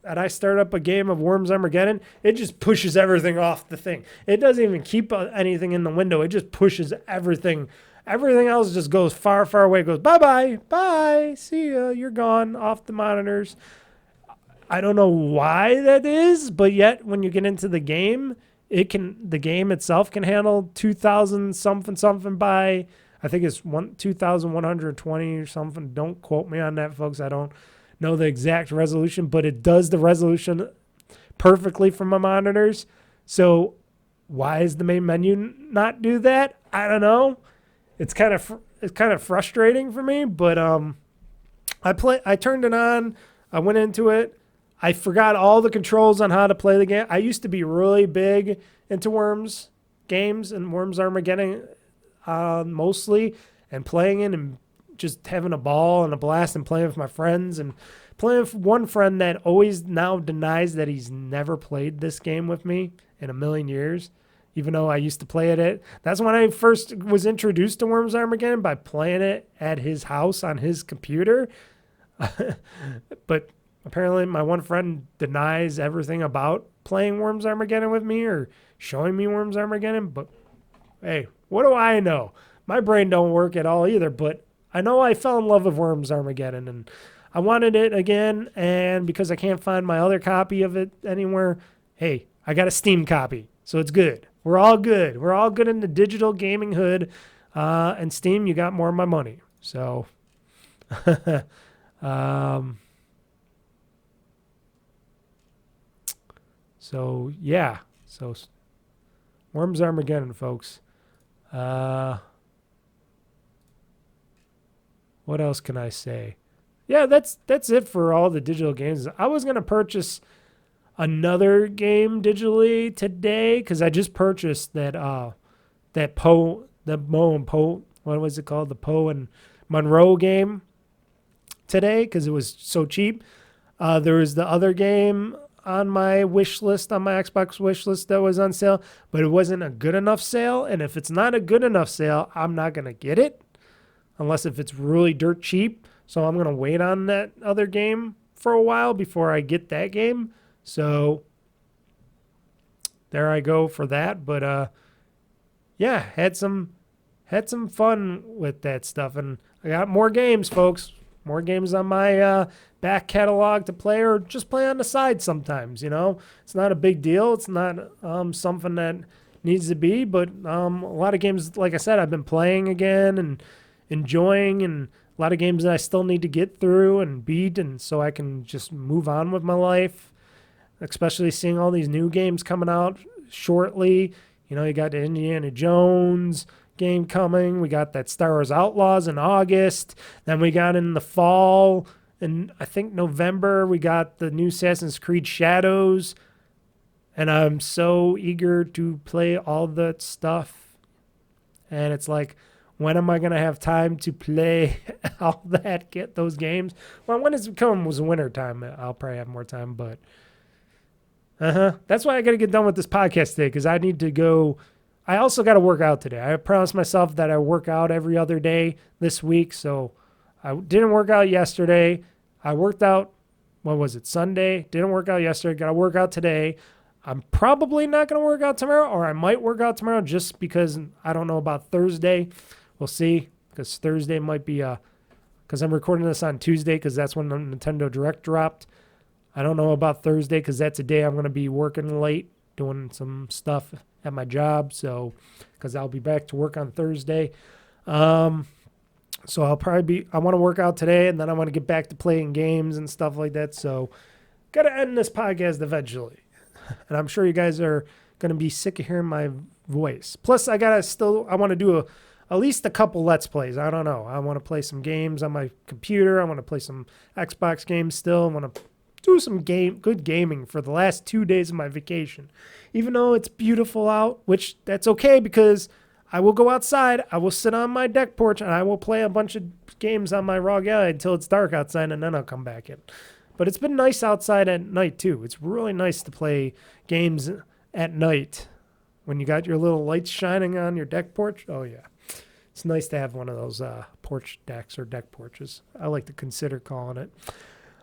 I start up a game of Worms Armageddon, it just pushes everything off the thing. It doesn't even keep anything in the window. It just pushes everything. Everything else just goes far, far away. It goes, bye-bye, bye, see ya, you're gone, off the monitors. I don't know why that is, but yet when you get into the game, the game itself can handle 2,000 something by, I think it's 2,120 or something. Don't quote me on that, folks. I don't know the exact resolution, but it does the resolution perfectly for my monitors. So why is the main menu not do that? I don't know. It's kind of frustrating for me, but I turned it on. I went into it. I forgot all the controls on how to play the game. I used to be really big into Worms games and Worms Armageddon mostly, and playing it and just having a ball and a blast and playing with my friends, and playing with one friend that always now denies that he's never played this game with me in a million years, even though I used to play it. That's when I first was introduced to Worms Armageddon, by playing it at his house on his computer. But apparently my one friend denies everything about playing Worms Armageddon with me or showing me Worms Armageddon. But hey, what do I know? My brain don't work at all either, but I know I fell in love with Worms Armageddon, and I wanted it again, and because I can't find my other copy of it anywhere, hey, I got a Steam copy, so it's good. We're all good. We're all good in the digital gaming hood, and Steam, you got more of my money. So, so yeah. So, Worms Armageddon, folks. What else can I say? Yeah, that's it for all the digital games. I was gonna purchase another game digitally today because I just purchased that Mo and Poe. What was it called? The Poe and Monroe game today because it was so cheap. There was the other game on my wish list, on my Xbox wish list, that was on sale, but it wasn't a good enough sale. And if it's not a good enough sale, I'm not gonna get it unless if it's really dirt cheap. So I'm gonna wait on that other game for a while before I get that game. So there I go for that. But yeah, had some fun with that stuff, and I got more games, folks. More games on my back catalog to play, or just play on the side sometimes. You know, it's not a big deal. It's not something that needs to be, but a lot of games, like I said, I've been playing again and enjoying, and a lot of games that I still need to get through and beat, and so I can just move on with my life. Especially seeing all these new games coming out shortly. You know, you got the Indiana Jones game coming. We got that Star Wars Outlaws in August. Then we got in the fall, in I think November, we got the new Assassin's Creed Shadows. And I'm so eager to play all that stuff. And it's like, when am I going to have time to play all that, get those games? Well, when it's coming was winter time. I'll probably have more time, but that's why I got to get done with this podcast today, because I need to go. I also got to work out today. I promised myself that I work out every other day this week, so I didn't work out yesterday. I worked out, what was it, Sunday? Didn't work out yesterday. Got to work out today. I'm probably not going to work out tomorrow, or I might work out tomorrow just because I don't know about Thursday. We'll see, because Thursday might be because I'm recording this on Tuesday because that's when the Nintendo Direct dropped. I don't know about Thursday because that's a day I'm going to be working late, doing some stuff at my job. So, because I'll be back to work on Thursday. So I'll probably I want to work out today, and then I want to get back to playing games and stuff like that. So, got to end this podcast eventually. And I'm sure you guys are going to be sick of hearing my voice. Plus, I want to do at least a couple Let's Plays. I don't know. I want to play some games on my computer. I want to play some Xbox games still. I want to do some good gaming for the last 2 days of my vacation. Even though it's beautiful out, which that's okay because I will go outside, I will sit on my deck porch, and I will play a bunch of games on my raw gallery until it's dark outside, and then I'll come back in. But it's been nice outside at night, too. It's really nice to play games at night when you got your little lights shining on your deck porch. Oh, yeah. It's nice to have one of those porch decks or deck porches. I like to consider calling it.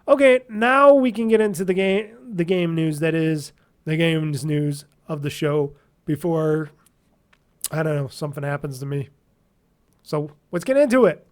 Okay, now we can get into the game news. That is the games news of the show before, I don't know, something happens to me. So let's get into it.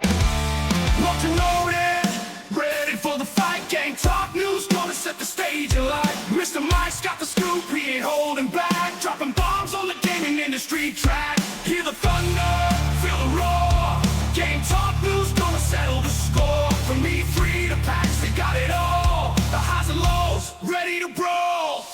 Locked and loaded, ready for the fight. Game Talk Newz, gonna set the stage alight. Mr. Mike's got the scoop, he ain't holding back. Dropping bombs on the gaming industry track. Hear the thunder, feel the roar. Game Talk Newz, gonna settle the score. From E3 to PAX, they got it all. The highs and lows, ready to brawl.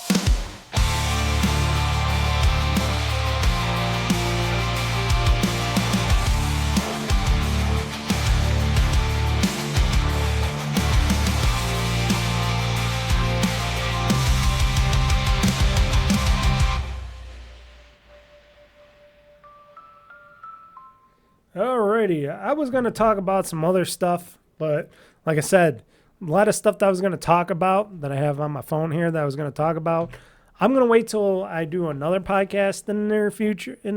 Alrighty, I was going to talk about some other stuff, but like I said, a lot of stuff that I was going to talk about that I have on my phone here that I was going to talk about. I'm going to wait till I do another podcast in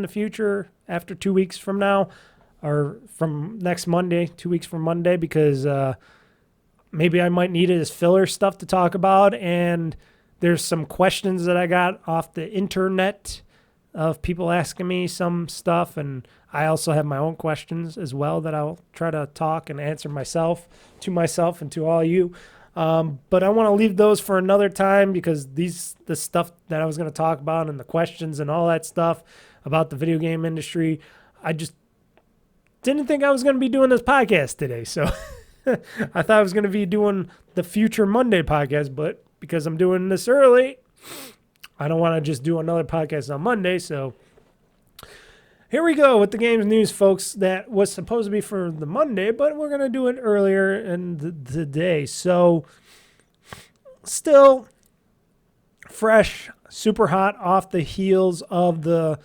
the future after 2 weeks from now, or from next Monday, 2 weeks from Monday, because maybe I might need it as filler stuff to talk about, and there's some questions that I got off the internet of people asking me some stuff, and I also have my own questions as well that I'll try to talk and answer myself and to all you. But I want to leave those for another time because the stuff that I was going to talk about and the questions and all that stuff about the video game industry, I just didn't think I was going to be doing this podcast today. So I thought I was going to be doing the future Monday podcast, but because I'm doing this early, I don't want to just do another podcast on Monday. So here we go with the games news, folks. That was supposed to be for the Monday, but we're going to do it earlier in the day. So still fresh, super hot off the heels of the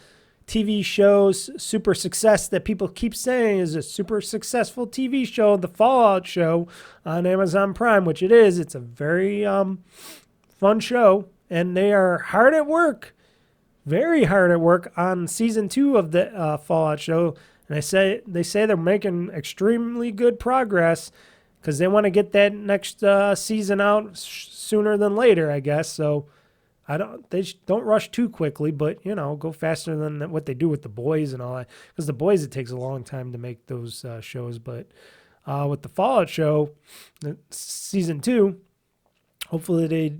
TV show's super success that people keep saying is a super successful TV show, the Fallout show on Amazon Prime, which it is. It's a very fun show, and they are hard at work, very hard at work on season 2 of the Fallout show. And they say they're making extremely good progress because they want to get that next season out sooner than later, I guess. So they don't rush too quickly, but go faster than what they do with The Boys and all that. Because The Boys, it takes a long time to make those shows, but with the Fallout show, season 2, hopefully they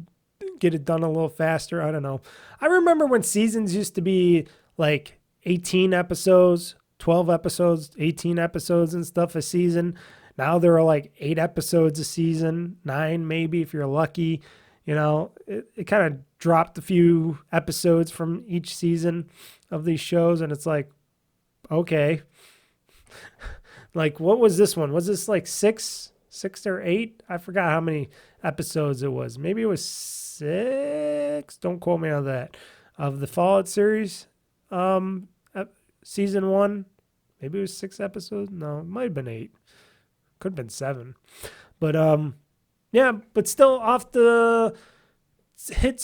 get it done a little faster. I don't know. I remember when seasons used to be like 18 episodes, 12 episodes, 18 episodes and stuff a season. Now there are like 8 episodes a season, 9 maybe if you're lucky. It kind of dropped a few episodes from each season of these shows, and it's like, okay. Like, what was this one? Was this like 6 or 8? I forgot how many episodes it was. Maybe it was 6. Don't quote me on that. Of the Fallout series, season 1. Maybe it was 6 episodes. No, it might have been 8. Could have been 7. But yeah, but still off the hit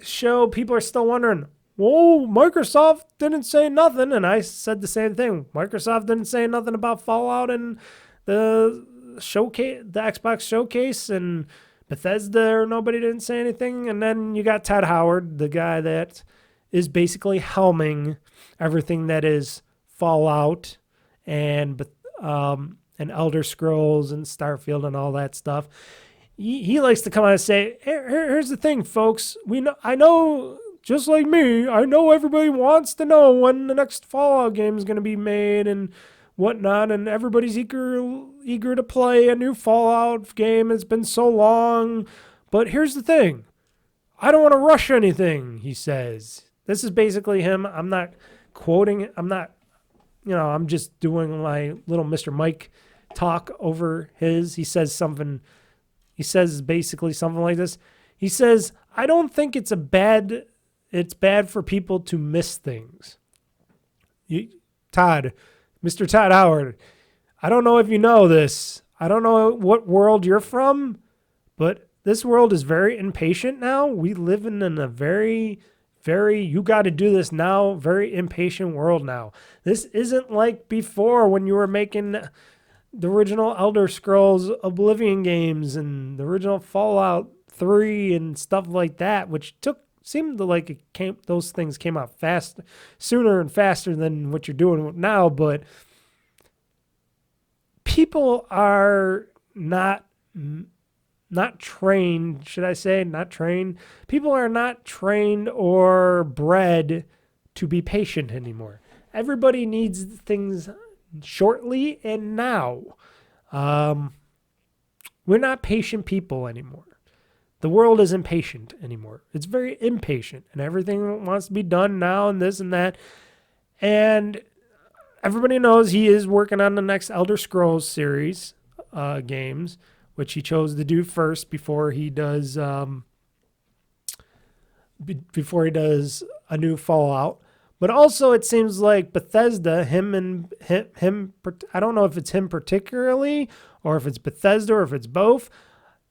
show, people are still wondering, whoa, Microsoft didn't say nothing. And I said the same thing. Microsoft didn't say nothing about Fallout and the showcase, the Xbox showcase, and Bethesda, nobody didn't say anything. And then you got Todd Howard, the guy that is basically helming everything that is Fallout and Elder Scrolls and Starfield and all that stuff. He likes to come out and say, here's the thing, folks. I know, just like me, I know everybody wants to know when the next Fallout game is going to be made and whatnot, and everybody's eager to play a new Fallout game. It's been so long. But here's the thing. I don't want to rush anything, he says. This is basically him. I'm not quoting. I'm just doing my little Mr. Mike talk over his. He says basically something like this. He says, I don't think it's bad for people to miss things. Mr. Todd Howard, I don't know if you know this. I don't know what world you're from, but this world is very impatient now. We live in a very, very, you got to do this now, very impatient world now. This isn't like before when you were making the original Elder Scrolls Oblivion games and the original Fallout 3 and stuff like that, which seemed like those things came out sooner and faster than what you're doing now. But people are not trained, should I say, not trained. People are not trained or bred to be patient anymore. Everybody needs things shortly and now. We're not patient people anymore. The world isn't patient anymore. It's very impatient, and everything wants to be done now and this and that. And everybody knows he is working on the next Elder Scrolls series games, which he chose to do first before he does a new Fallout. But also, it seems like Bethesda, him, I don't know if it's him particularly, or if it's Bethesda, or if it's both.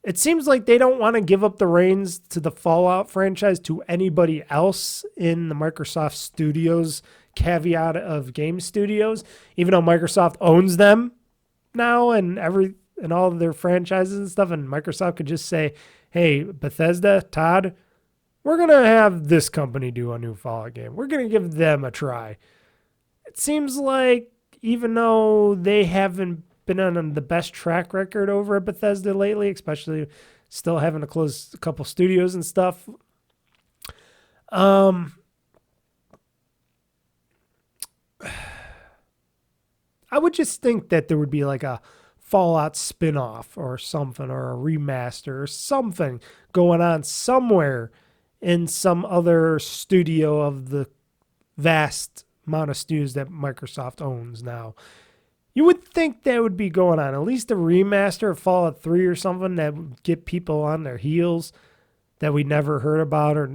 It seems like they don't want to give up the reins to the Fallout franchise to anybody else in the Microsoft Studios caveat of game studios, even though Microsoft owns them now and all of their franchises and stuff, and Microsoft could just say, hey, Bethesda, Todd, we're going to have this company do a new Fallout game. We're going to give them a try. It seems like even though they haven't been on the best track record over at Bethesda lately, especially still having to close a couple studios and stuff. I would just think that there would be like a Fallout spin-off or something, or a remaster or something going on somewhere in some other studio of the vast amount of studios that Microsoft owns now. You would think that would be going on. At least a remaster of Fallout 3 or something that would get people on their heels that we never heard about, or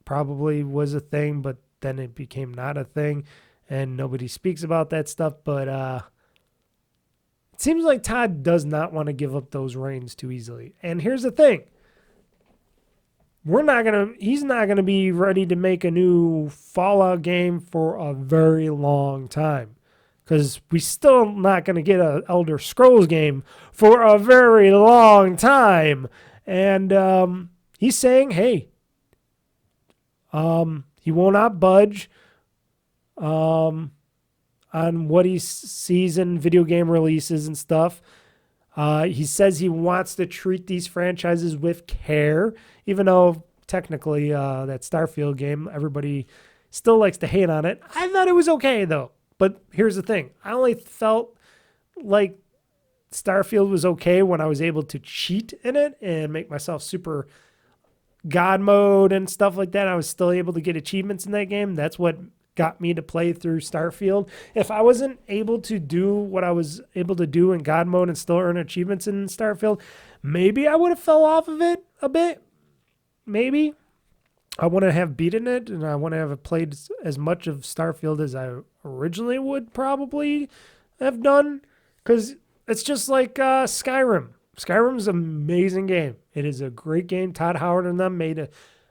probably was a thing, but then it became not a thing and nobody speaks about that stuff. But it seems like Todd does not want to give up those reins too easily. And here's the thing. He's not going to be ready to make a new Fallout game for a very long time. Because we're still not going to get an Elder Scrolls game for a very long time. And he's saying, hey, he will not budge on what he sees in video game releases and stuff. He says he wants to treat these franchises with care, even though technically that Starfield game, everybody still likes to hate on it. I thought it was okay, though. But here's the thing. I only felt like Starfield was okay when I was able to cheat in it and make myself super God mode and stuff like that. I was still able to get achievements in that game. That's what got me to play through Starfield. If I wasn't able to do what I was able to do in God mode and still earn achievements in Starfield, maybe I would have fell off of it a bit. Maybe. I wouldn't have beaten it, and I wouldn't have played as much of Starfield as I originally would probably have done, because it's just like Skyrim. Skyrim's an amazing game. It is a great game. Todd Howard and them made an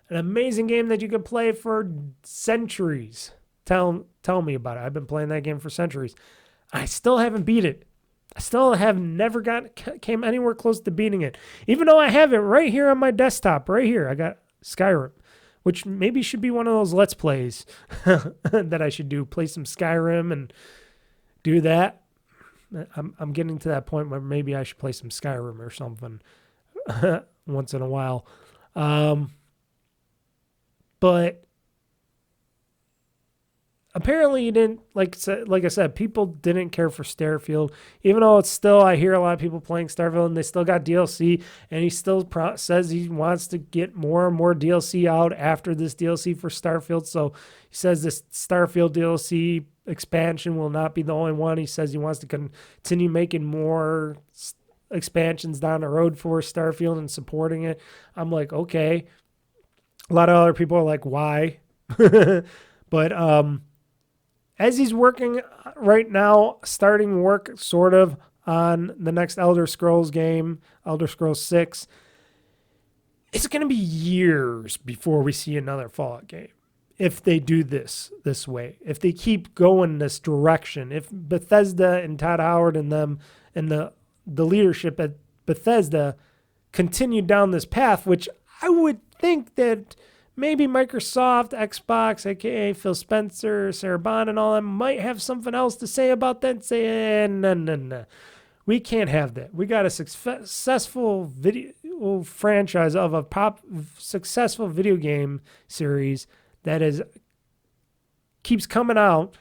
amazing game that you could play for centuries. Tell me about it. I've been playing that game for centuries. I still haven't beat it. I still have never came anywhere close to beating it. Even though I have it right here on my desktop, right here. I got Skyrim, which maybe should be one of those Let's Plays that I should do. Play some Skyrim and do that. I'm getting to that point where maybe I should play some Skyrim or something once in a while. But apparently you didn't, like I said, people didn't care for Starfield, even though it's still, I hear a lot of people playing Starfield and they still got DLC, and he still says he wants to get more and more DLC out after this DLC for Starfield. So he says this Starfield DLC expansion will not be the only one. He says he wants to continue making more expansions down the road for Starfield and supporting it. I'm like, okay. A lot of other people are like, why? But as he's working right now, starting work sort of on the next Elder Scrolls game, Elder Scrolls 6, it's going to be years before we see another Fallout game. If they do this way, if they keep going this direction, if Bethesda and Todd Howard and them and the leadership at Bethesda continue down this path, which I would think that maybe Microsoft, Xbox, aka Phil Spencer, Sarah Bond, and all them might have something else to say about that and say, no. We can't have that. We got a successful video franchise of a successful video game series that keeps coming out.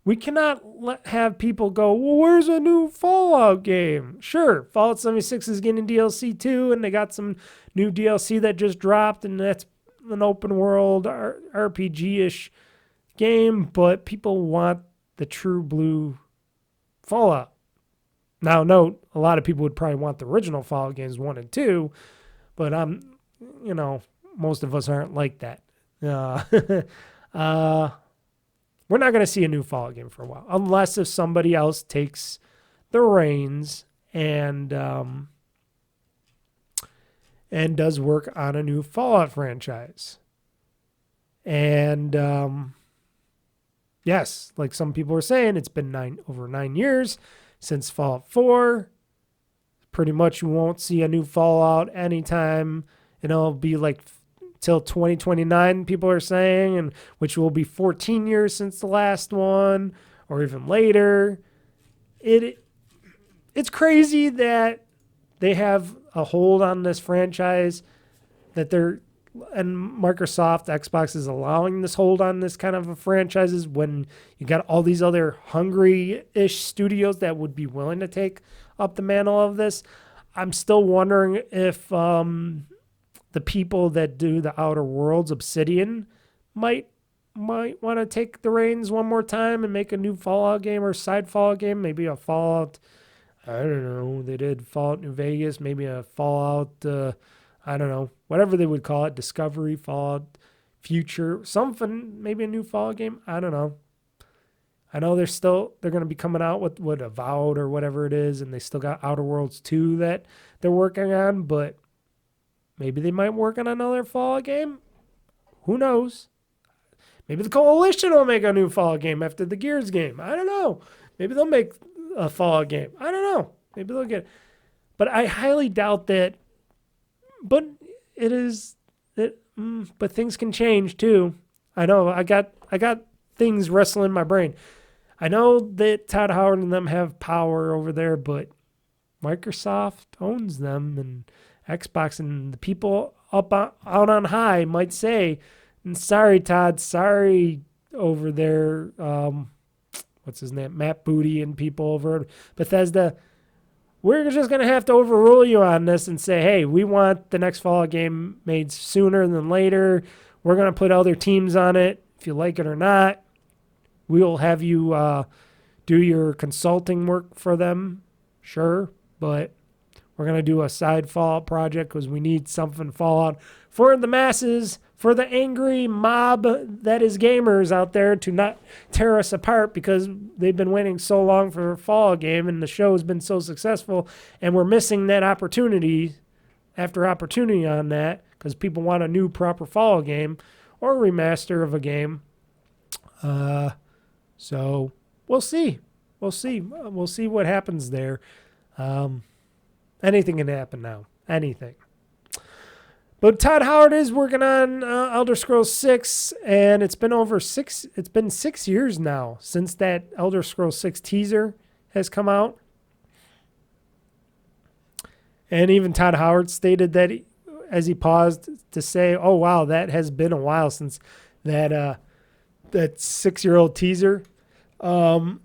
We cannot have people go, well, where's a new Fallout game? Sure, Fallout 76 is getting DLC too, and they got some new DLC that just dropped, and that's an open world RPG-ish game, but people want the true blue Fallout. Now, note, a lot of people would probably want the original Fallout games 1 and 2, but most of us aren't like that. We're not going to see a new Fallout game for a while, unless if somebody else takes the reins and does work on a new Fallout franchise. And yes, like some people are saying, it's been over 9 years since Fallout 4. Pretty much you won't see a new Fallout anytime. It'll be like till 2029, people are saying, and which will be 14 years since the last one, or even later. It's crazy that they have a hold on this franchise, and Microsoft, Xbox is allowing this hold on this kind of franchises when you got all these other hungry-ish studios that would be willing to take up the mantle of this. I'm still wondering if the people that do the Outer Worlds, Obsidian, might want to take the reins one more time and make a new Fallout game or side Fallout game, maybe a Fallout, I don't know, they did Fallout New Vegas, maybe a Fallout, I don't know, whatever they would call it, Discovery, Fallout Future, something, maybe a new Fallout game, I don't know. I know they're going to be coming out with what Avowed or whatever it is, and they still got Outer Worlds 2 that they're working on, but maybe they might work on another Fallout game. Who knows? Maybe the Coalition will make a new Fallout game after the Gears game. I don't know. Maybe they'll make a Fallout game. I don't know. Maybe they'll get it. But I highly doubt that. But but things can change too. I know. I got things wrestling in my brain. I know that Todd Howard and them have power over there, but Microsoft owns them, and Xbox, and the people out on high might say, sorry, Todd, sorry over there, what's his name, Matt Booty and people over at Bethesda, we're just going to have to overrule you on this and say, hey, we want the next Fallout game made sooner than later. We're going to put other teams on it, if you like it or not. We'll have you do your consulting work for them, sure, but we're going to do a side Fallout project because we need something Fallout for the masses, for the angry mob that is gamers out there to not tear us apart because they've been waiting so long for a Fallout game and the show has been so successful, and we're missing that opportunity after opportunity on that because people want a new proper Fallout game or remaster of a game. So we'll see. We'll see what happens there. Anything can happen now. Anything. But Todd Howard is working on Elder Scrolls 6, and it's been 6 years now since that Elder Scrolls 6 teaser has come out. And even Todd Howard stated that as he paused to say, "Oh wow, that has been a while since that 6-year-old teaser." It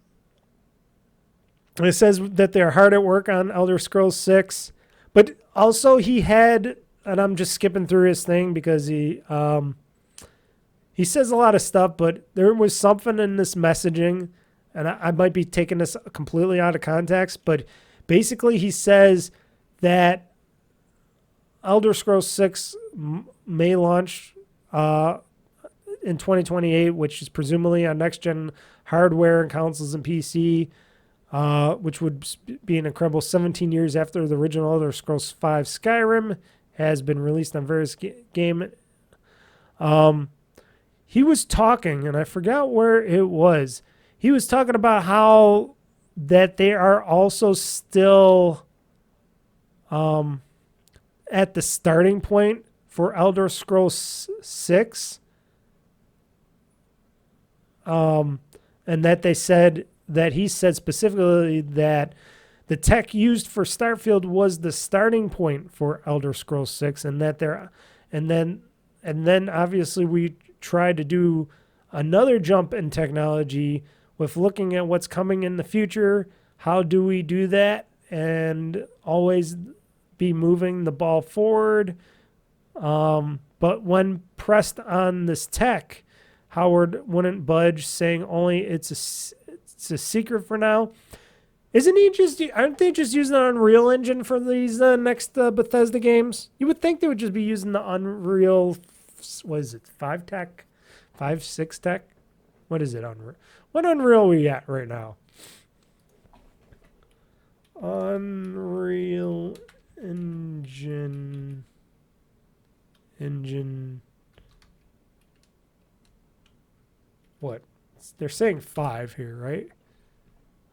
says that they're hard at work on Elder Scrolls 6, but also he had. And I'm just skipping through his thing because he says a lot of stuff, but there was something in this messaging, and I might be taking this completely out of context, but basically he says that Elder Scrolls 6 may launch in 2028, which is presumably on next-gen hardware and consoles and PC, which would be an incredible 17 years after the original Elder Scrolls 5 Skyrim has been released on various game. He was talking, and I forgot where it was. He was talking about how that they are also still at the starting point for Elder Scrolls 6. And that they said that he said specifically that the tech used for Starfield was the starting point for Elder Scrolls 6, and that then obviously we tried to do another jump in technology with looking at what's coming in the future. How do we do that and always be moving the ball forward? But when pressed on this tech, Howard wouldn't budge, saying only it's a secret for now. Aren't they just using the Unreal Engine for these next Bethesda games? You would think they would just be using the Unreal, what is it, 5 tech? 5, 6 tech? What is it, Unreal? What Unreal are we at right now? Unreal Engine. What? They're saying 5 here, right?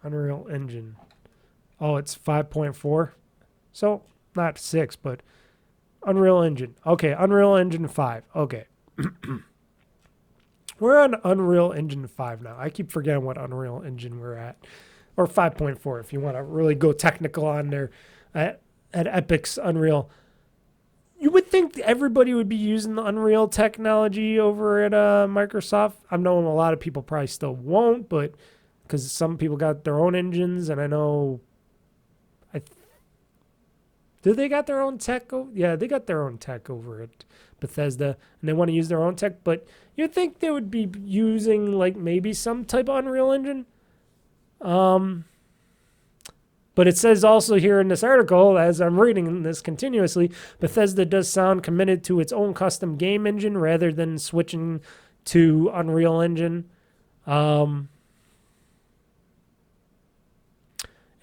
Unreal Engine. Oh, it's 5.4. So, not 6, but Unreal Engine. Okay, Unreal Engine 5. Okay. We're on Unreal Engine 5 now. I keep forgetting what Unreal Engine we're at. Or 5.4 if you want to really go technical on there at Epic's Unreal. You would think everybody would be using the Unreal technology over at Microsoft. I know a lot of people probably still won't, but because some people got their own engines, and I know, do they got their own tech? Yeah, they got their own tech over at Bethesda, and they want to use their own tech. But you'd think they would be using like maybe some type of Unreal Engine. But it says also here in this article, as I'm reading this continuously, Bethesda does sound committed to its own custom game engine rather than switching to Unreal Engine.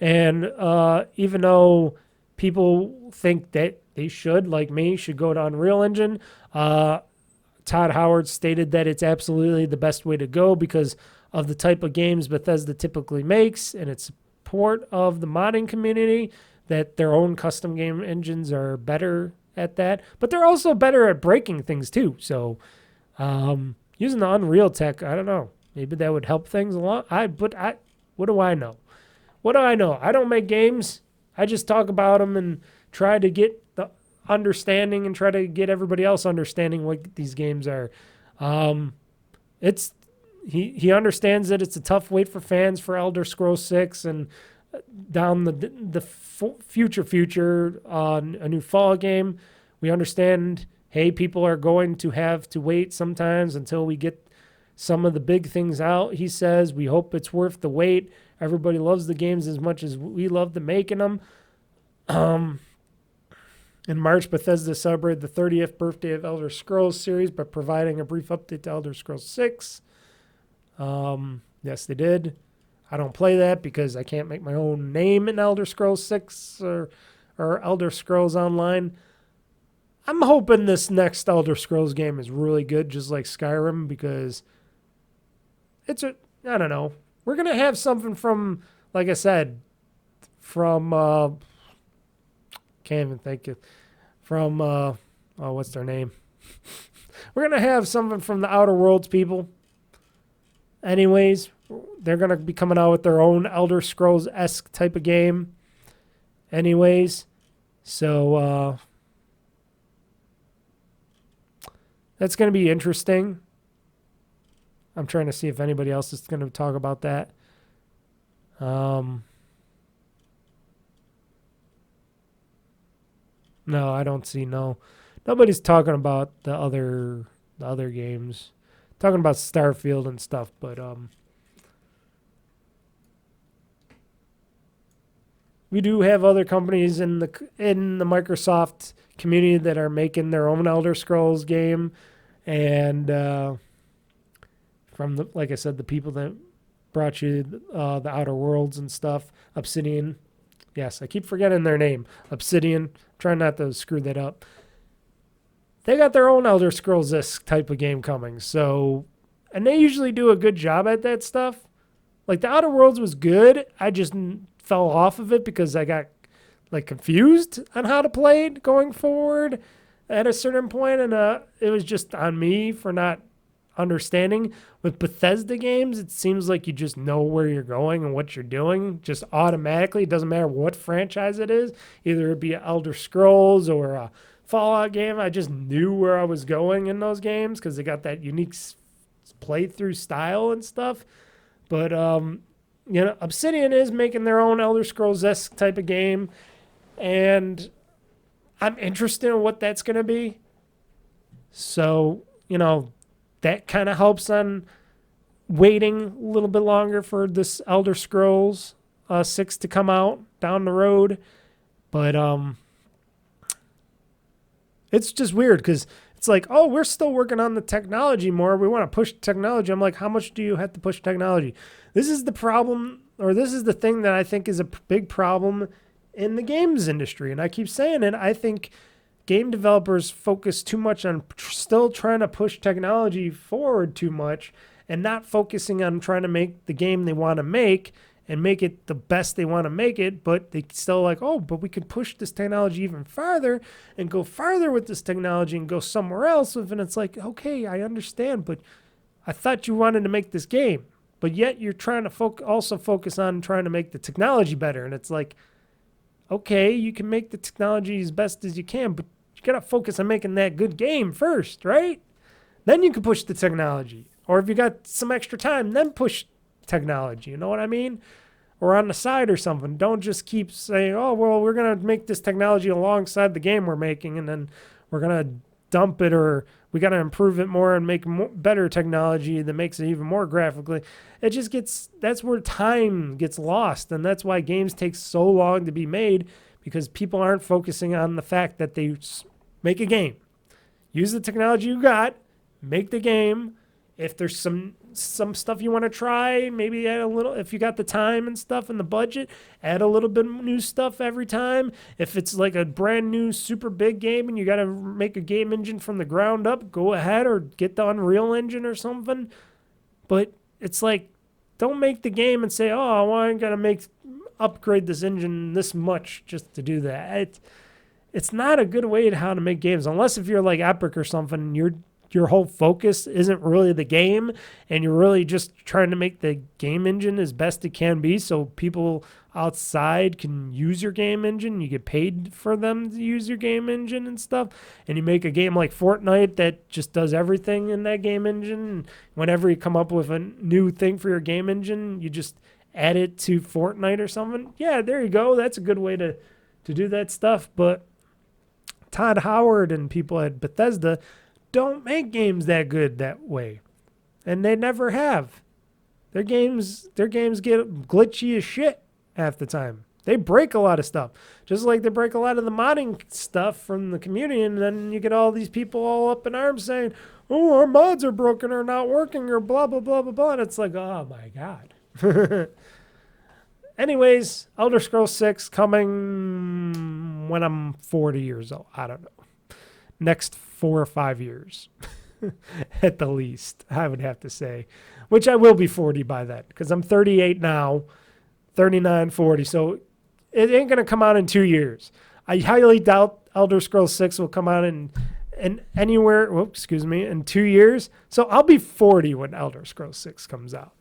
And even though people think that they should, like me, should go to Unreal Engine, Todd Howard stated that it's absolutely the best way to go because of the type of games Bethesda typically makes and its support of the modding community, that their own custom game engines are better at that. But they're also better at breaking things too. So using the Unreal tech, I don't know. Maybe that would help things a lot. What do I know? What do I know? I don't make games. I just talk about them and try to get the understanding and try to get everybody else understanding what these games are. He understands that it's a tough wait for fans for Elder Scrolls 6 and down the future on a new Fall game. We understand, hey, people are going to have to wait sometimes until we get some of the big things out. He says, we hope it's worth the wait. Everybody loves the games as much as we love the making them. In March, Bethesda celebrated the 30th birthday of Elder Scrolls series by providing a brief update to Elder Scrolls 6. Yes, they did. I don't play that because I can't make my own name in Elder Scrolls 6 or Elder Scrolls Online. I'm hoping this next Elder Scrolls game is really good, just like Skyrim, because I don't know. We're going to have something from, like I said, from can't even think it from what's their name? We're gonna have something from the Outer Worlds people. Anyways, they're gonna be coming out with their own Elder Scrolls-esque type of game. Anyways, so that's gonna be interesting. I'm trying to see if anybody else is gonna talk about that. No, I don't see nobody's talking about the other games. Talking about Starfield and stuff, but we do have other companies in the Microsoft community that are making their own Elder Scrolls game, and from like I said, the people that brought you the Outer Worlds and stuff, Obsidian. Yes, I keep forgetting their name. Obsidian. Trying not to screw that up. They got their own Elder Scrolls-esque type of game coming. So, and they usually do a good job at that stuff. Like the Outer Worlds was good. I just fell off of it because I got like confused on how to play it going forward at a certain point, and it was just on me for not understanding. With Bethesda games, it seems like you just know where you're going and what you're doing just automatically. It doesn't matter what franchise it is. Either it be an Elder Scrolls or a Fallout game. I just knew where I was going in those games because they got that unique playthrough style and stuff. But, Obsidian is making their own Elder Scrolls-esque type of game, and I'm interested in what that's going to be. So, that kind of helps on waiting a little bit longer for this Elder Scrolls 6 to come out down the road. But it's just weird because it's like, oh, we're still working on the technology more. We want to push technology. I'm like, how much do you have to push technology? This is the problem, or this is the thing that I think is a big problem in the games industry. And I keep saying it. I think game developers focus too much on still trying to push technology forward too much and not focusing on trying to make the game they want to make and make it the best they want to make it, but they still like, oh, but we could push this technology even farther and go farther with this technology and go somewhere else. And it's like, okay, I understand, but I thought you wanted to make this game, but yet you're trying to also focus on trying to make the technology better. And it's like, okay, you can make the technology as best as you can, but you got to focus on making that good game first, right? Then you can push the technology. Or if you got some extra time, then push technology. You know what I mean? Or on the side or something. Don't just keep saying, oh, well, we're going to make this technology alongside the game we're making, and then we're going to dump it, or we got to improve it more and make better technology that makes it even more graphically. It just that's where time gets lost. And that's why games take so long to be made, because people aren't focusing on the fact that they make a game. Use the technology you got, make the game. If there's some stuff you want to try, maybe add a little, if you got the time and stuff and the budget, add a little bit of new stuff every time. If it's like a brand new super big game and you got to make a game engine from the ground up, go ahead, or get the Unreal Engine or something. But it's like, don't make the game and say, oh, I got to upgrade this engine this much just to do that. It's not a good way to how to make games, unless if you're like Epic or something, your whole focus isn't really the game, and you're really just trying to make the game engine as best it can be so people outside can use your game engine. You get paid for them to use your game engine and stuff, and you make a game like Fortnite that just does everything in that game engine. Whenever you come up with a new thing for your game engine, you just add it to Fortnite or something. Yeah, there you go. That's a good way to do that stuff. But Todd Howard and people at Bethesda don't make games that good that way, and they never have. Their games get glitchy as shit half the time. They break a lot of stuff, just like they break a lot of the modding stuff from the community, and then you get all these people all up in arms saying, oh, our mods are broken or not working or blah, blah, blah, blah, blah, and it's like, oh my God. Anyways, Elder Scrolls 6 coming when I'm 40 years old. I don't know. Next 4 or 5 years at the least, I would have to say, which I will be 40 by then, because I'm 38 now, 39, 40. So it ain't gonna come out in 2 years. I highly doubt Elder Scrolls 6 will come out in anywhere. In 2 years. So I'll be 40 when Elder Scrolls 6 comes out.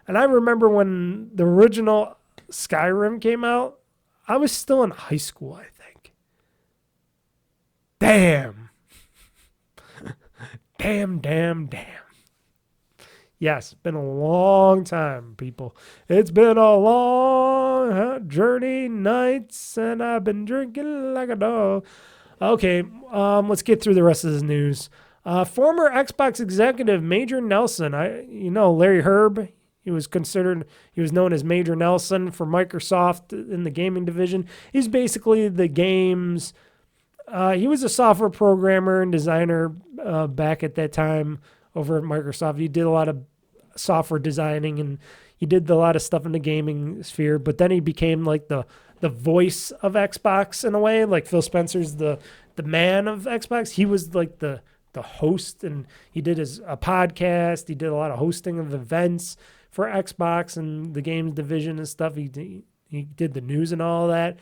And I remember when the original Skyrim came out, I was still in high school, I think. Damn. Damn. Yes, been a long time, people. It's been a long journey, nights, and I've been drinking like a dog. Okay, let's get through the rest of this news. Former Xbox executive Major Nelson, Larry Herb, he was known as Major Nelson for Microsoft in the gaming division. He's basically the games. He was a software programmer and designer back at that time over at Microsoft. He did a lot of software designing and he did a lot of stuff in the gaming sphere, but then he became like the voice of Xbox in a way. Like Phil Spencer's the man of Xbox. He was like the host, and he did a podcast. He did a lot of hosting of events for Xbox and the games division and stuff. He did the news and all that.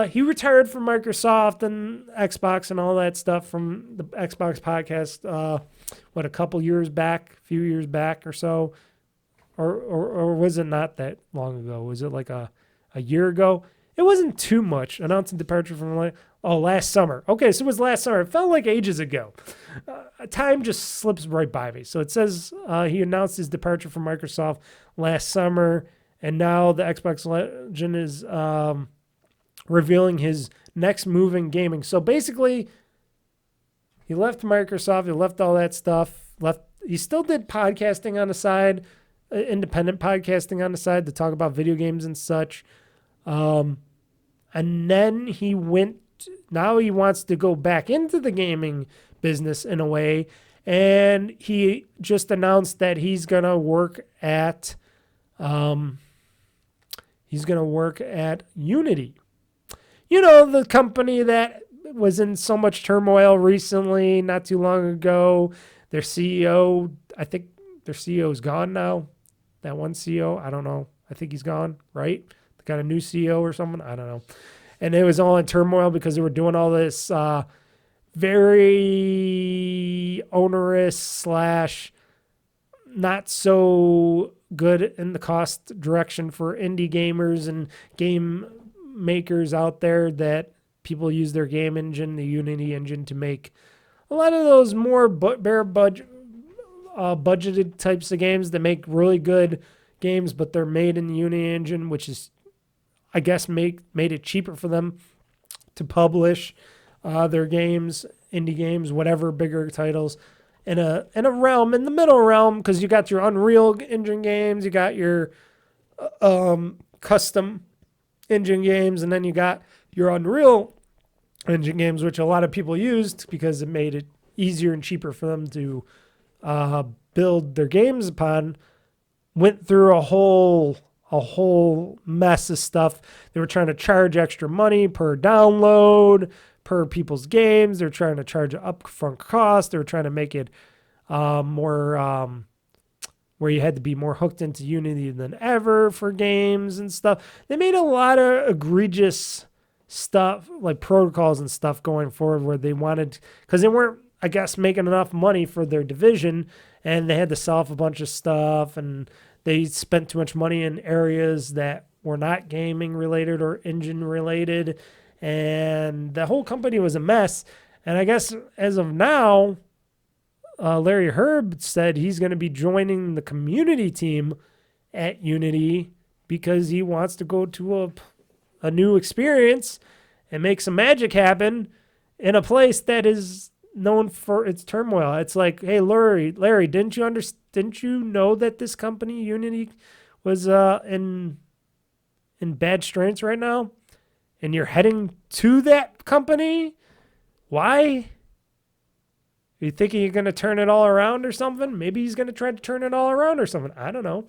He retired from Microsoft and Xbox and all that stuff from the Xbox podcast, a few years back or so, or was it not that long ago? Was it like a year ago? It wasn't too much. Announcing departure from last summer. Okay, so it was last summer. It felt like ages ago. Time just slips right by me. So it says he announced his departure from Microsoft last summer, and now the Xbox legend is revealing his next move in gaming. So basically, he left Microsoft. He left all that stuff. He still did podcasting on the side, independent podcasting on the side to talk about video games and such. And then now he wants to go back into the gaming business in a way. And he just announced that he's going to work at Unity. The company that was in so much turmoil recently, not too long ago. Their CEO, I think their CEO is gone now. That one CEO, I don't know. I think he's gone, right? They got a new CEO or something. I don't know. And it was all in turmoil because they were doing all this very onerous / not so good in the cost direction for indie gamers and game makers out there, that people use their game engine, the Unity engine, to make a lot of those more bare budgeted types of games that make really good games, but they're made in the Unity engine, which is, I guess, made it cheaper for them to publish their games, indie games, whatever, bigger titles in a realm, in the middle realm, because you got your Unreal Engine games, you got your custom engine games, and then you got your Unreal Engine games, which a lot of people used because it made it easier and cheaper for them to build their games upon. Went through a whole mess of stuff. They were trying to charge extra money per download, per people's games. They're trying to charge an upfront cost. They were trying to make it more where you had to be more hooked into Unity than ever for games and stuff. They made a lot of egregious stuff, like protocols and stuff going forward, where they wanted, because they weren't, I guess, making enough money for their division, and they had to sell off a bunch of stuff, and they spent too much money in areas that were not gaming related or engine related, and the whole company was a mess. And I guess as of now, Larry Herb said he's going to be joining the community team at Unity because he wants to go to a new experience and make some magic happen in a place that is known for its turmoil. It's like, hey, Larry, didn't you know that this company Unity was in bad straits right now, and you're heading to that company? Why? Are you thinking you're going to turn it all around or something? Maybe he's going to try to turn it all around or something. I don't know.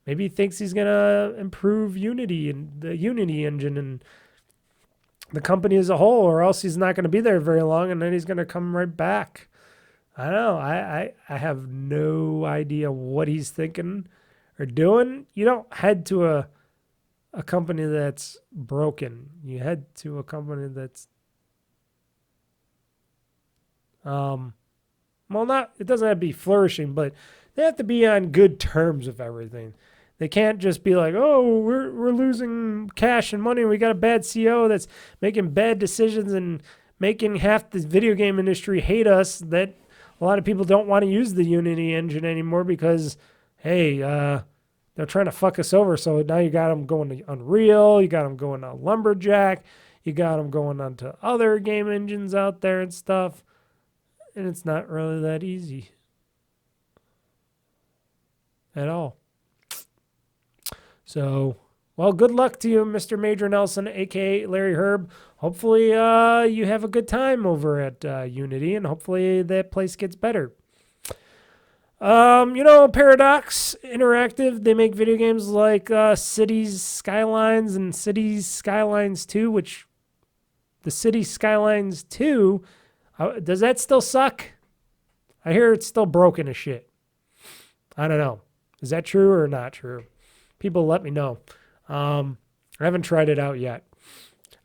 Maybe he thinks he's going to improve Unity and the Unity engine and the company as a whole, or else he's not going to be there very long, and then he's going to come right back. I don't know. I have no idea what he's thinking or doing. You don't head to a company that's broken. You head to a company that's well, not, it doesn't have to be flourishing, but they have to be on good terms with everything. They can't just be like, oh, we're losing cash and money. We got a bad CEO that's making bad decisions and making half the video game industry hate us, that a lot of people don't want to use the Unity engine anymore because, hey, they're trying to fuck us over. So now you got them going to Unreal. You got them going to Lumberjack. You got them going on to other game engines out there and stuff. And it's not really that easy at all. So, well, good luck to you, Mr. Major Nelson, a.k.a. Larry Herb. Hopefully you have a good time over at Unity, and hopefully that place gets better. Paradox Interactive, they make video games like Cities Skylines and Cities Skylines 2, which the Cities Skylines 2, does that still suck? I hear it's still broken as shit. I don't know. Is that true or not true? People let me know. I haven't tried it out yet.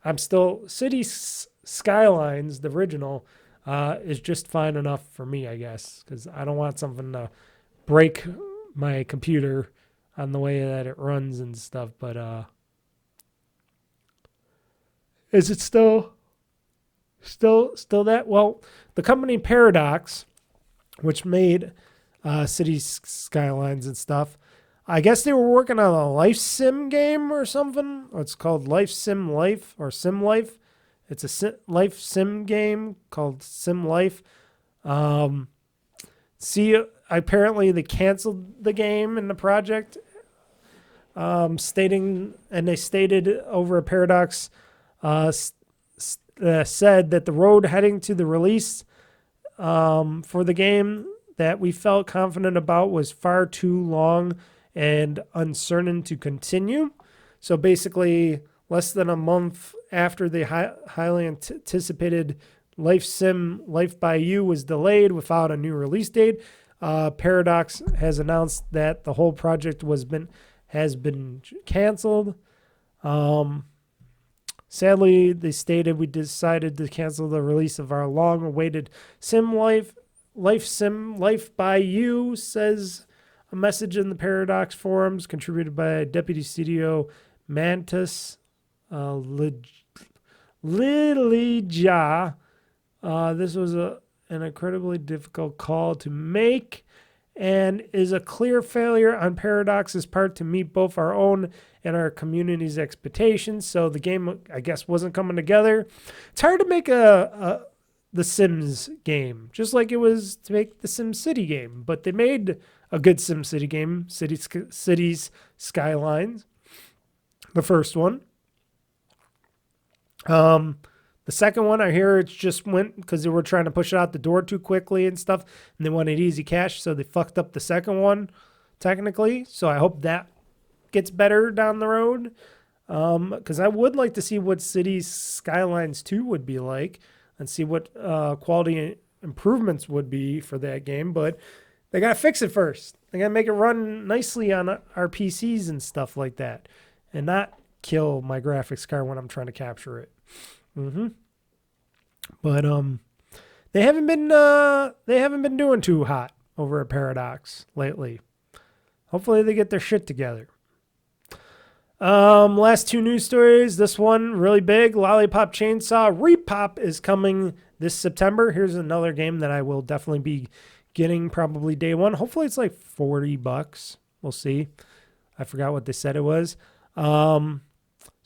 I'm still, Cities Skylines, the original, is just fine enough for me, I guess, because I don't want something to break my computer on the way that it runs and stuff. But is it still that? Well, the company Paradox, which made Cities Skylines and stuff, I guess they were working on a life sim game or something. It's called Life Sim Life or Sim Life. It's a life sim game called Sim Life. Apparently they canceled the game in the project, stated over at Paradox, said that the road heading to the release for the game that we felt confident about was far too long and uncertain to continue. So basically, less than a month after the highly anticipated Life Sim Life by You was delayed without a new release date, Paradox has announced that the whole project has been canceled. Sadly, they stated, we decided to cancel the release of our long-awaited Sim Life Sim Life by You, says a message in the Paradox forums contributed by Deputy CDO Mantis Lilija. This was an incredibly difficult call to make and is a clear failure on Paradox's part to meet both our own and our community's expectations. So the game, I guess, wasn't coming together. It's hard to make the Sims game, just like it was to make the SimCity game. But they made a good SimCity game, Cities Skylines, the first one. The second one, I hear it just went because they were trying to push it out the door too quickly and stuff, and they wanted easy cash, so they fucked up the second one, technically. So I hope that gets better down the road, because I would like to see what Cities Skylines 2 would be like and see what quality improvements would be for that game. But they got to fix it first. They got to make it run nicely on our PCs and stuff like that, and not kill my graphics card when I'm trying to capture it. But they haven't been doing too hot over at Paradox lately. Hopefully they get their shit together. Last two news stories. This one really big. Lollipop Chainsaw Repop is coming this September. Here's another game that I will definitely be getting probably day one. Hopefully it's like $40. We'll see. I forgot what they said it was.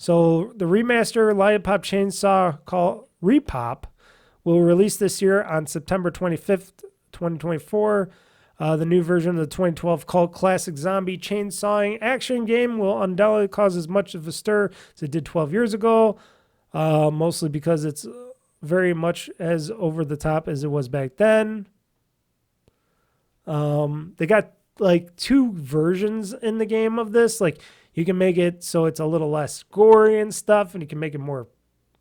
So the remaster Lollipop Chainsaw called Repop will release this year on September 25th, 2024. The new version of the 2012 cult classic zombie chainsawing action game will undoubtedly cause as much of a stir as it did 12 years ago, mostly because it's very much as over the top as it was back then. They got like two versions in the game of this. Like, you can make it so it's a little less gory and stuff, and you can make it more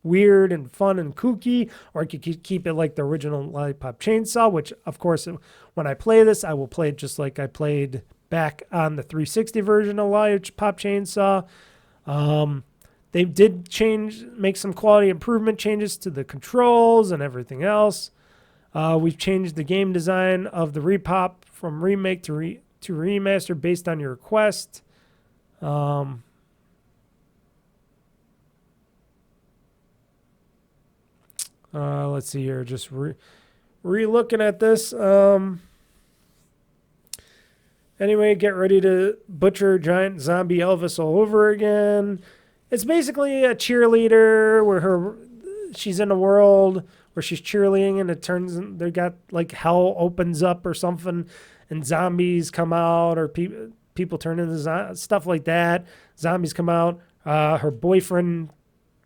weird and fun and kooky, or you could keep it like the original Lollipop Chainsaw, which, of course, when I play this, I will play it just like I played back on the 360 version of Lollipop Chainsaw. They did make some quality improvement changes to the controls and everything else. We've changed the game design of the repop from remake to remaster based on your request. Let's see here. Just re-looking at this. Anyway, get ready to butcher giant zombie Elvis all over again. It's basically a cheerleader where she's in a world where she's cheerleading and they got like hell opens up or something and zombies come out or people turn into stuff like that. Zombies come out. Her boyfriend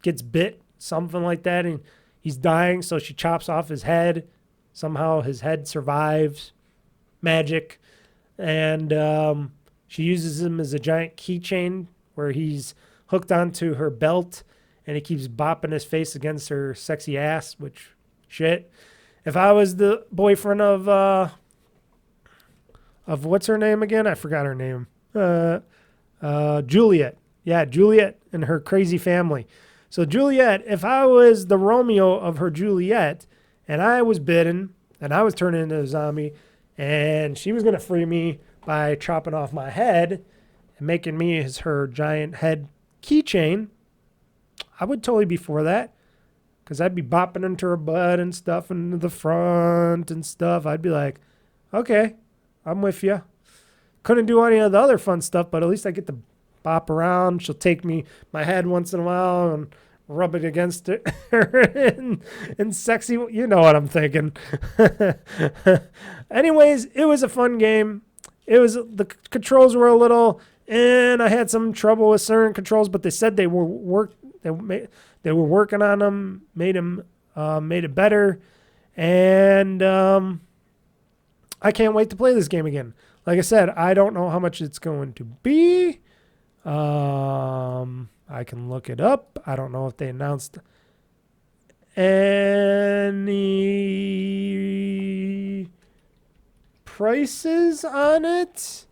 gets bit, something like that, and he's dying, so she chops off his head. Somehow his head survives. Magic. And she uses him as a giant keychain where he's hooked onto her belt and he keeps bopping his face against her sexy ass, which, shit. If I was the boyfriend of what's her name again? I forgot her name. Juliet. Yeah, Juliet and her crazy family. So Juliet, if I was the Romeo of her Juliet and I was bitten and I was turned into a zombie and she was going to free me by chopping off my head and making me as her giant head keychain, I would totally be for that because I'd be bopping into her butt and stuff into the front and stuff. I'd be like, okay, I'm with you. Couldn't do any of the other fun stuff, but at least I get to bop around. She'll take my head once in a while and rub it against her and sexy. You know what I'm thinking. Anyways, it was a fun game. The controls were a little, and I had some trouble with certain controls, but they said they were working on them, made it better, and I can't wait to play this game again. Like I said, I don't know how much it's going to be. I can look it up. I don't know if they announced any prices on it.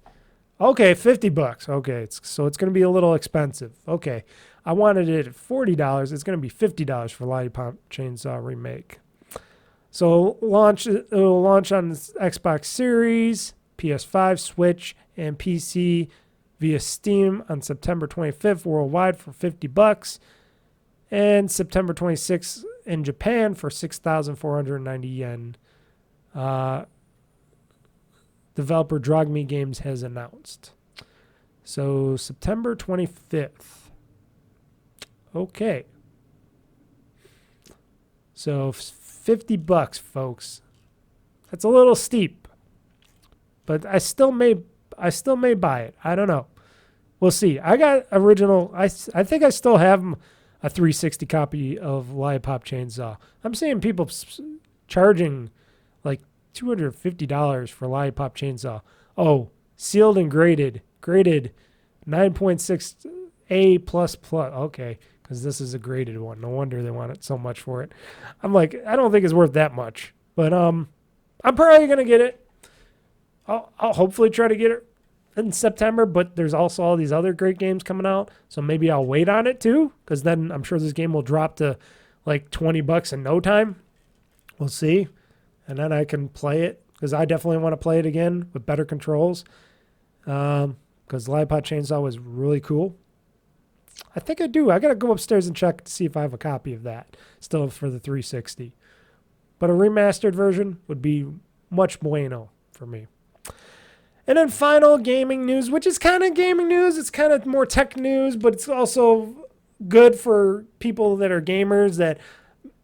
Okay, $50. Okay, so it's going to be a little expensive. Okay, I wanted it at $40. It's going to be $50 for Lollipop Chainsaw Remake. So it will launch on the Xbox Series, PS5, Switch, and PC via Steam on September 25th worldwide for $50 and September 26th in Japan for 6,490 yen. Developer Drogme Games has announced. So September 25th. Okay. So $50, folks. That's a little steep. But I still may buy it. I don't know. We'll see. I got original. I think I still have a 360 copy of Lollipop Chainsaw. I'm seeing people charging like $250 for Lollipop Chainsaw. Oh, sealed and graded 9.6 A++. Okay, because this is a graded one. No wonder they want it so much for it. I'm like, I don't think it's worth that much, but I'm probably gonna get it. I'll hopefully try to get it in September, but there's also all these other great games coming out, so maybe I'll wait on it too, because then I'm sure this game will drop to like $20 in no time. We'll see, and then I can play it, because I definitely want to play it again with better controls, because Lollipop Chainsaw was really cool. I think I do. I got to go upstairs and check to see if I have a copy of that still for the 360, but a remastered version would be much bueno for me. And then final gaming news, which is kind of gaming news. It's kind of more tech news, but it's also good for people that are gamers that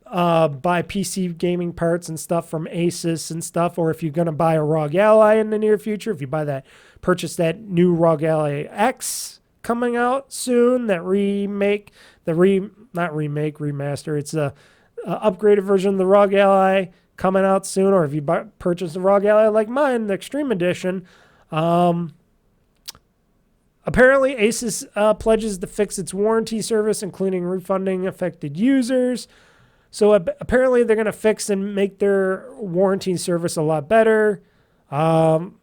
buy PC gaming parts and stuff from Asus and stuff. Or if you're going to buy a ROG Ally in the near future, if you purchase that new ROG Ally X coming out soon, that remaster. It's a upgraded version of the ROG Ally coming out soon. Or if you purchase the ROG Ally like mine, the Extreme Edition. Apparently Asus pledges to fix its warranty service, including refunding affected users. So apparently they're going to fix and make their warranty service a lot better. And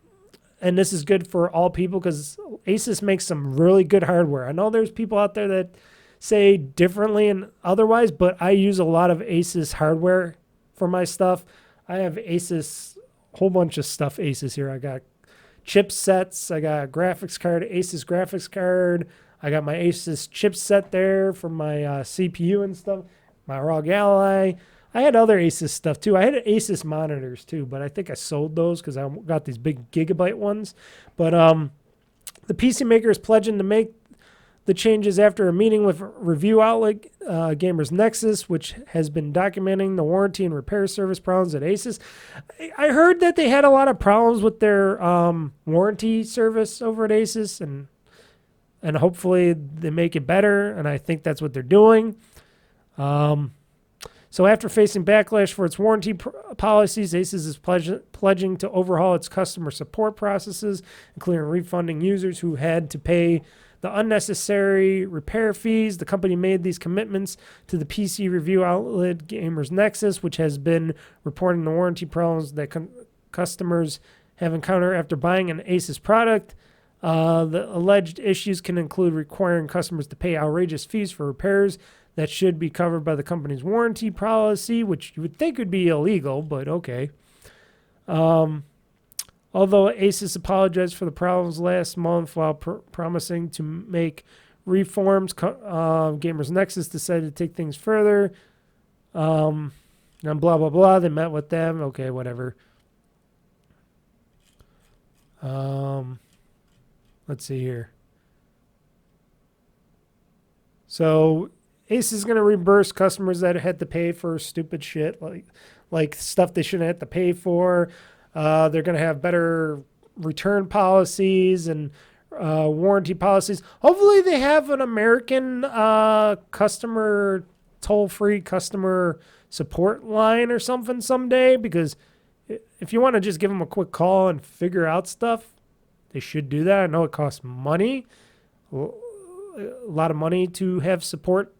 and this is good for all people because Asus makes some really good hardware. I know there's people out there that say differently and otherwise, but I use a lot of Asus hardware for my stuff. I have Asus, whole bunch of stuff Asus here. I got chipsets, I got a graphics card, Asus graphics card. I got my Asus chipset there for my CPU and stuff, my ROG Ally. I had other Asus stuff too. I had Asus monitors too, but I think I sold those because I got these big gigabyte ones. But the PC maker is pledging to make the changes after a meeting with review outlet Gamers Nexus, which has been documenting the warranty and repair service problems at Asus. I heard that they had a lot of problems with their warranty service over at Asus, and hopefully they make it better, and I think that's what they're doing. So after facing backlash for its warranty policies, Asus is pledging to overhaul its customer support processes, including refunding users who had to pay the unnecessary repair fees. The company made these commitments to the PC review outlet Gamers Nexus, which has been reporting the warranty problems that customers have encountered after buying an Asus product. The alleged issues can include requiring customers to pay outrageous fees for repairs that should be covered by the company's warranty policy, which you would think would be illegal, but okay. Although Asus apologized for the problems last month while promising to make reforms, Gamers Nexus decided to take things further. And blah, blah, blah. They met with them. Okay, whatever. Let's see here. So Asus is going to reimburse customers that had to pay for stupid shit, like stuff they shouldn't have to pay for. They're going to have better return policies and warranty policies. Hopefully they have an American customer toll-free customer support line or something someday, because if you want to just give them a quick call and figure out stuff, they should do that. I know it costs money, a lot of money to have support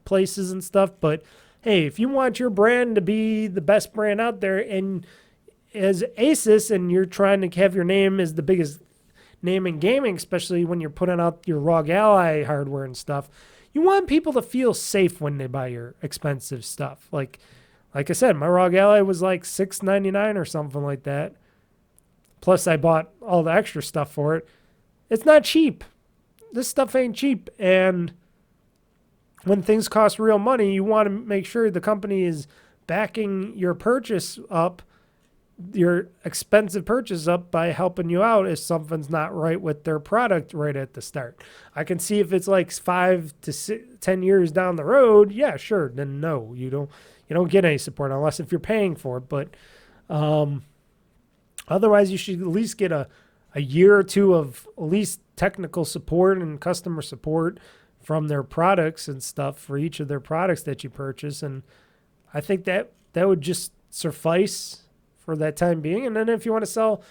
places and stuff, but hey, if you want your brand to be the best brand out there, and as Asus, and you're trying to have your name as the biggest name in gaming, especially when you're putting out your ROG Ally hardware and stuff, you want people to feel safe when they buy your expensive stuff. Like I said, my ROG Ally was like $6.99 or something like that. Plus I bought all the extra stuff for it. It's not cheap. This stuff ain't cheap. And when things cost real money, you want to make sure the company is backing your purchase up, your expensive purchase up, by helping you out if something's not right with their product right at the start. I can see if it's like 5 to 10 years down the road, yeah, sure, then no, you don't get any support unless if you're paying for it. But otherwise, you should at least get a year or two of at least technical support and customer support from their products and stuff for each of their products that you purchase. And I think that would just suffice for that time being. And then if you want to sell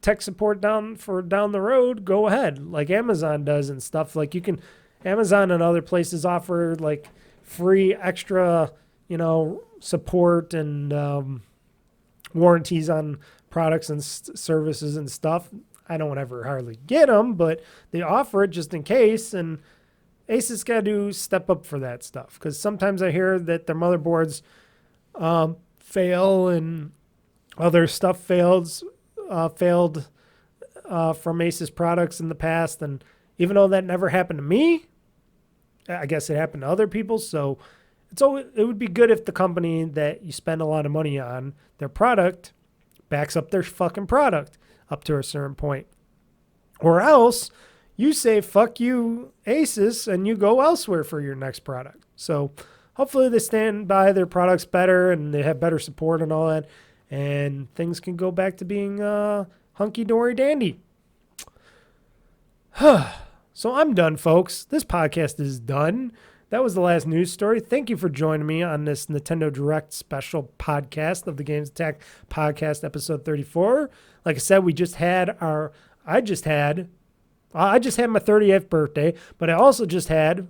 tech support down the road, go ahead, like Amazon does and stuff. Like Amazon and other places offer like free extra, support and warranties on products and services and stuff. I don't ever hardly get them, but they offer it just in case. And Asus got to step up for that stuff, because sometimes I hear that their motherboards fail and other stuff failed from Asus products in the past. And even though that never happened to me, I guess it happened to other people. So it would be good if the company that you spend a lot of money on, their product, backs up their fucking product up to a certain point. Or else you say, fuck you, Asus, and you go elsewhere for your next product. So hopefully they stand by their products better and they have better support and all that, and things can go back to being hunky-dory dandy. So I'm done, folks. This podcast is done. That was the last news story. Thank you for joining me on this Nintendo Direct special podcast of the GamezAttack podcast, episode 34. Like I said, I just had my 30th birthday, but I also just had,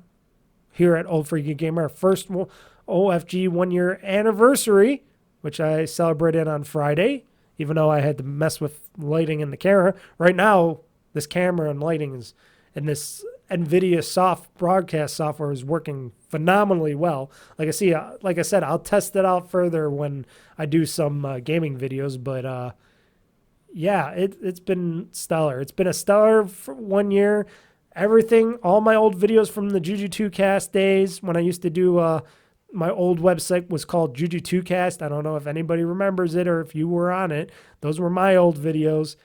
here at OldFreakyGamer, our first OFG 1-year anniversary, which I celebrated on Friday. even though I had to mess with lighting and the camera. Right now, this camera and lighting is, and this NVIDIA broadcast software is working phenomenally well. Like I said, I'll test it out further when I do some gaming videos. But yeah, it's been stellar. It's been a stellar for 1 year. Everything, all my old videos from the Juju2Cast days when I used to do my old website was called Juju2Cast. I don't know if anybody remembers it or if you were on it. Those were my old videos.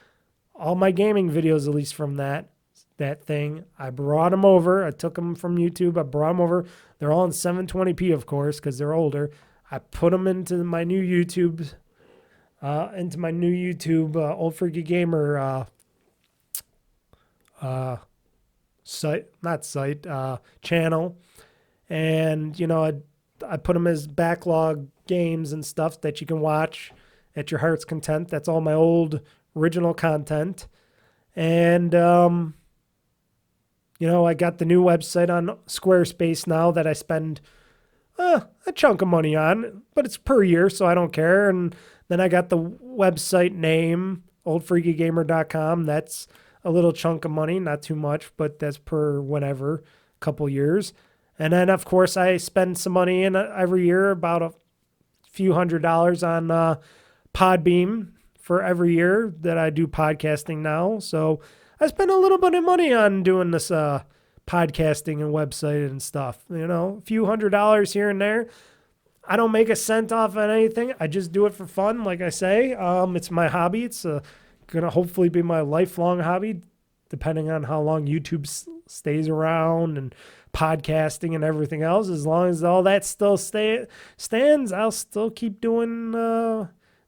All my gaming videos, at least from that thing. I brought them over. I took them from YouTube. I brought them over. They're all in 720p, of course, because they're older. I put them into my new YouTube, OldFreakyGamer channel. And, you know, I put them as backlog games and stuff that you can watch at your heart's content. That's all my old original content. And, you know, I got the new website on Squarespace now that I spend a chunk of money on, but it's per year, so I don't care. And then I got the website name, OldFreakyGamer.com. That's a little chunk of money, not too much, but that's per whatever, couple years. And then, of course, I spend some money in every year, about a few $100s on Podbeam for every year that I do podcasting now. So I spend a little bit of money on doing this podcasting and website and stuff. You know, a few $100s here and there. I don't make a cent off on anything. I just do it for fun, like I say. It's my hobby. It's going to hopefully be my lifelong hobby, depending on how long YouTube stays around and podcasting and everything else. As long as all that still stands, I'll still keep doing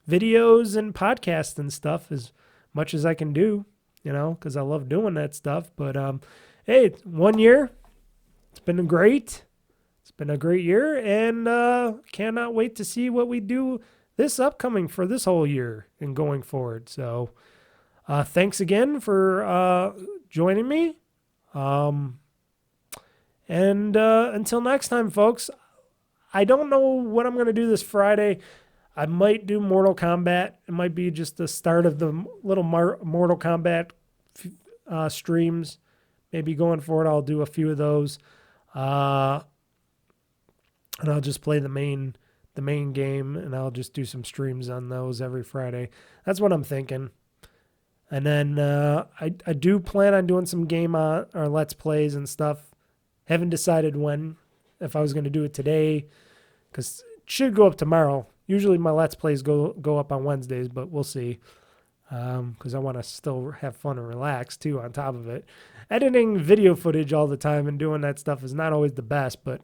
videos and podcasts and stuff as much as I can do, you know, because I love doing that stuff. But hey, 1 year, it's been great. It's been a great year, and cannot wait to see what we do this upcoming for this whole year and going forward. So thanks again for joining me. And until next time, folks, I don't know what I'm going to do this Friday. I might do Mortal Kombat. It might be just the start of the little Mortal Kombat streams. Maybe going forward, I'll do a few of those. And I'll just play the main game, and I'll just do some streams on those every Friday. That's what I'm thinking. And then I do plan on doing some GameOn or Let's Plays and stuff. Haven't decided when, if I was going to do it today, because it should go up tomorrow. Usually my Let's Plays go up on Wednesdays, but we'll see, because I want to still have fun and relax, too, on top of it. Editing video footage all the time and doing that stuff is not always the best, but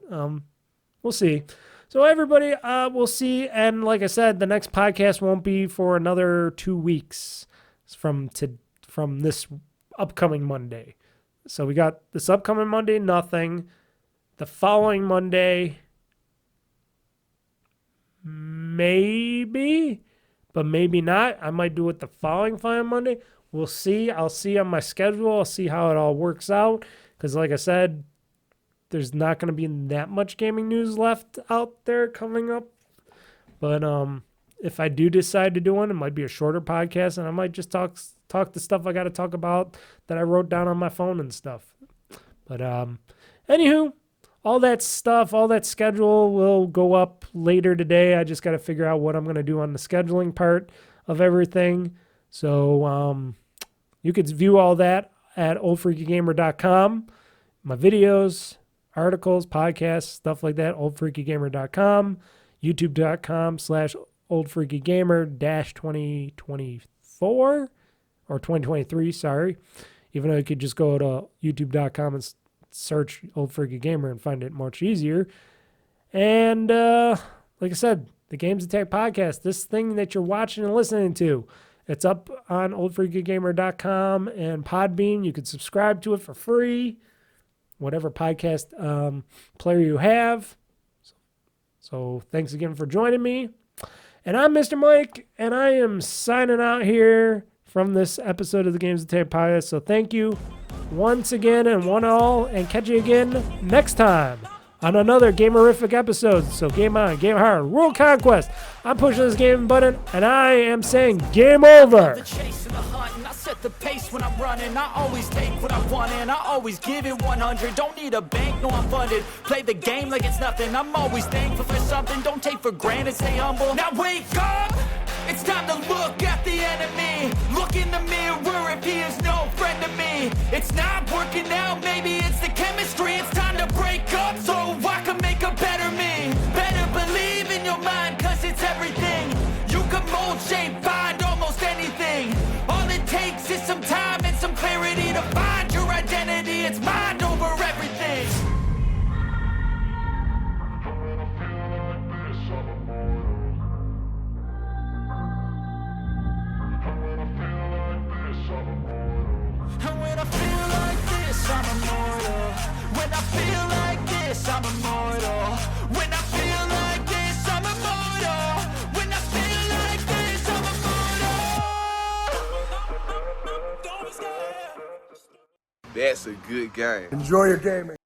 we'll see. So everybody, we'll see. And like I said, the next podcast won't be for another 2 weeks from this upcoming Monday. So we got this upcoming Monday, nothing. The following Monday, maybe, but maybe not. I might do it the following Monday. We'll see. I'll see on my schedule. I'll see how it all works out. Because like I said, there's not going to be that much gaming news left out there coming up. But if I do decide to do one, it might be a shorter podcast, and I might just talk the stuff I got to talk about that I wrote down on my phone and stuff. But anywho, all that stuff, all that schedule will go up later today. I just got to figure out what I'm going to do on the scheduling part of everything. So you could view all that at OldFreakyGamer.com. My videos, articles, podcasts, stuff like that, OldFreakyGamer.com, YouTube.com/OldFreakyGamer-2024 or 2023, sorry. Even though you could just go to YouTube.com and search OldFreakyGamer and find it much easier. And like I said, the GamezAttack podcast, this thing that you're watching and listening to, it's up on OldFreakyGamer.com and Podbean. You can subscribe to it for free, whatever podcast player you have. So thanks again for joining me. And I'm Mr. Mike, and I am signing out here from this episode of the GamezAttack podcast. So thank you once again and one all, and catch you again next time on another gamerific episode. So game on, game hard, world conquest. I'm pushing this game button, and I am saying game over. Set the pace when I'm running. I always take what I want and I always give it 100. Don't need a bank, no I'm funded. Play the game like it's nothing. I'm always thankful for something. Don't take for granted, stay humble. Now wake up! It's time to look at the enemy. Look in the mirror if he is no friend to me. It's not working out, maybe it's the chemistry. It's time to break up so I can make a better me. Better believe in your mind, cause it's everything. You can mold, shape, find almost anything. All it takes is some time and some clarity to find your identity. It's mind over everything. And when I feel like this, I'm immortal. When I feel like this, I'm immortal. When I feel like this, I'm immortal. When I feel like this, I'm immortal. That's a good game. Enjoy your gaming.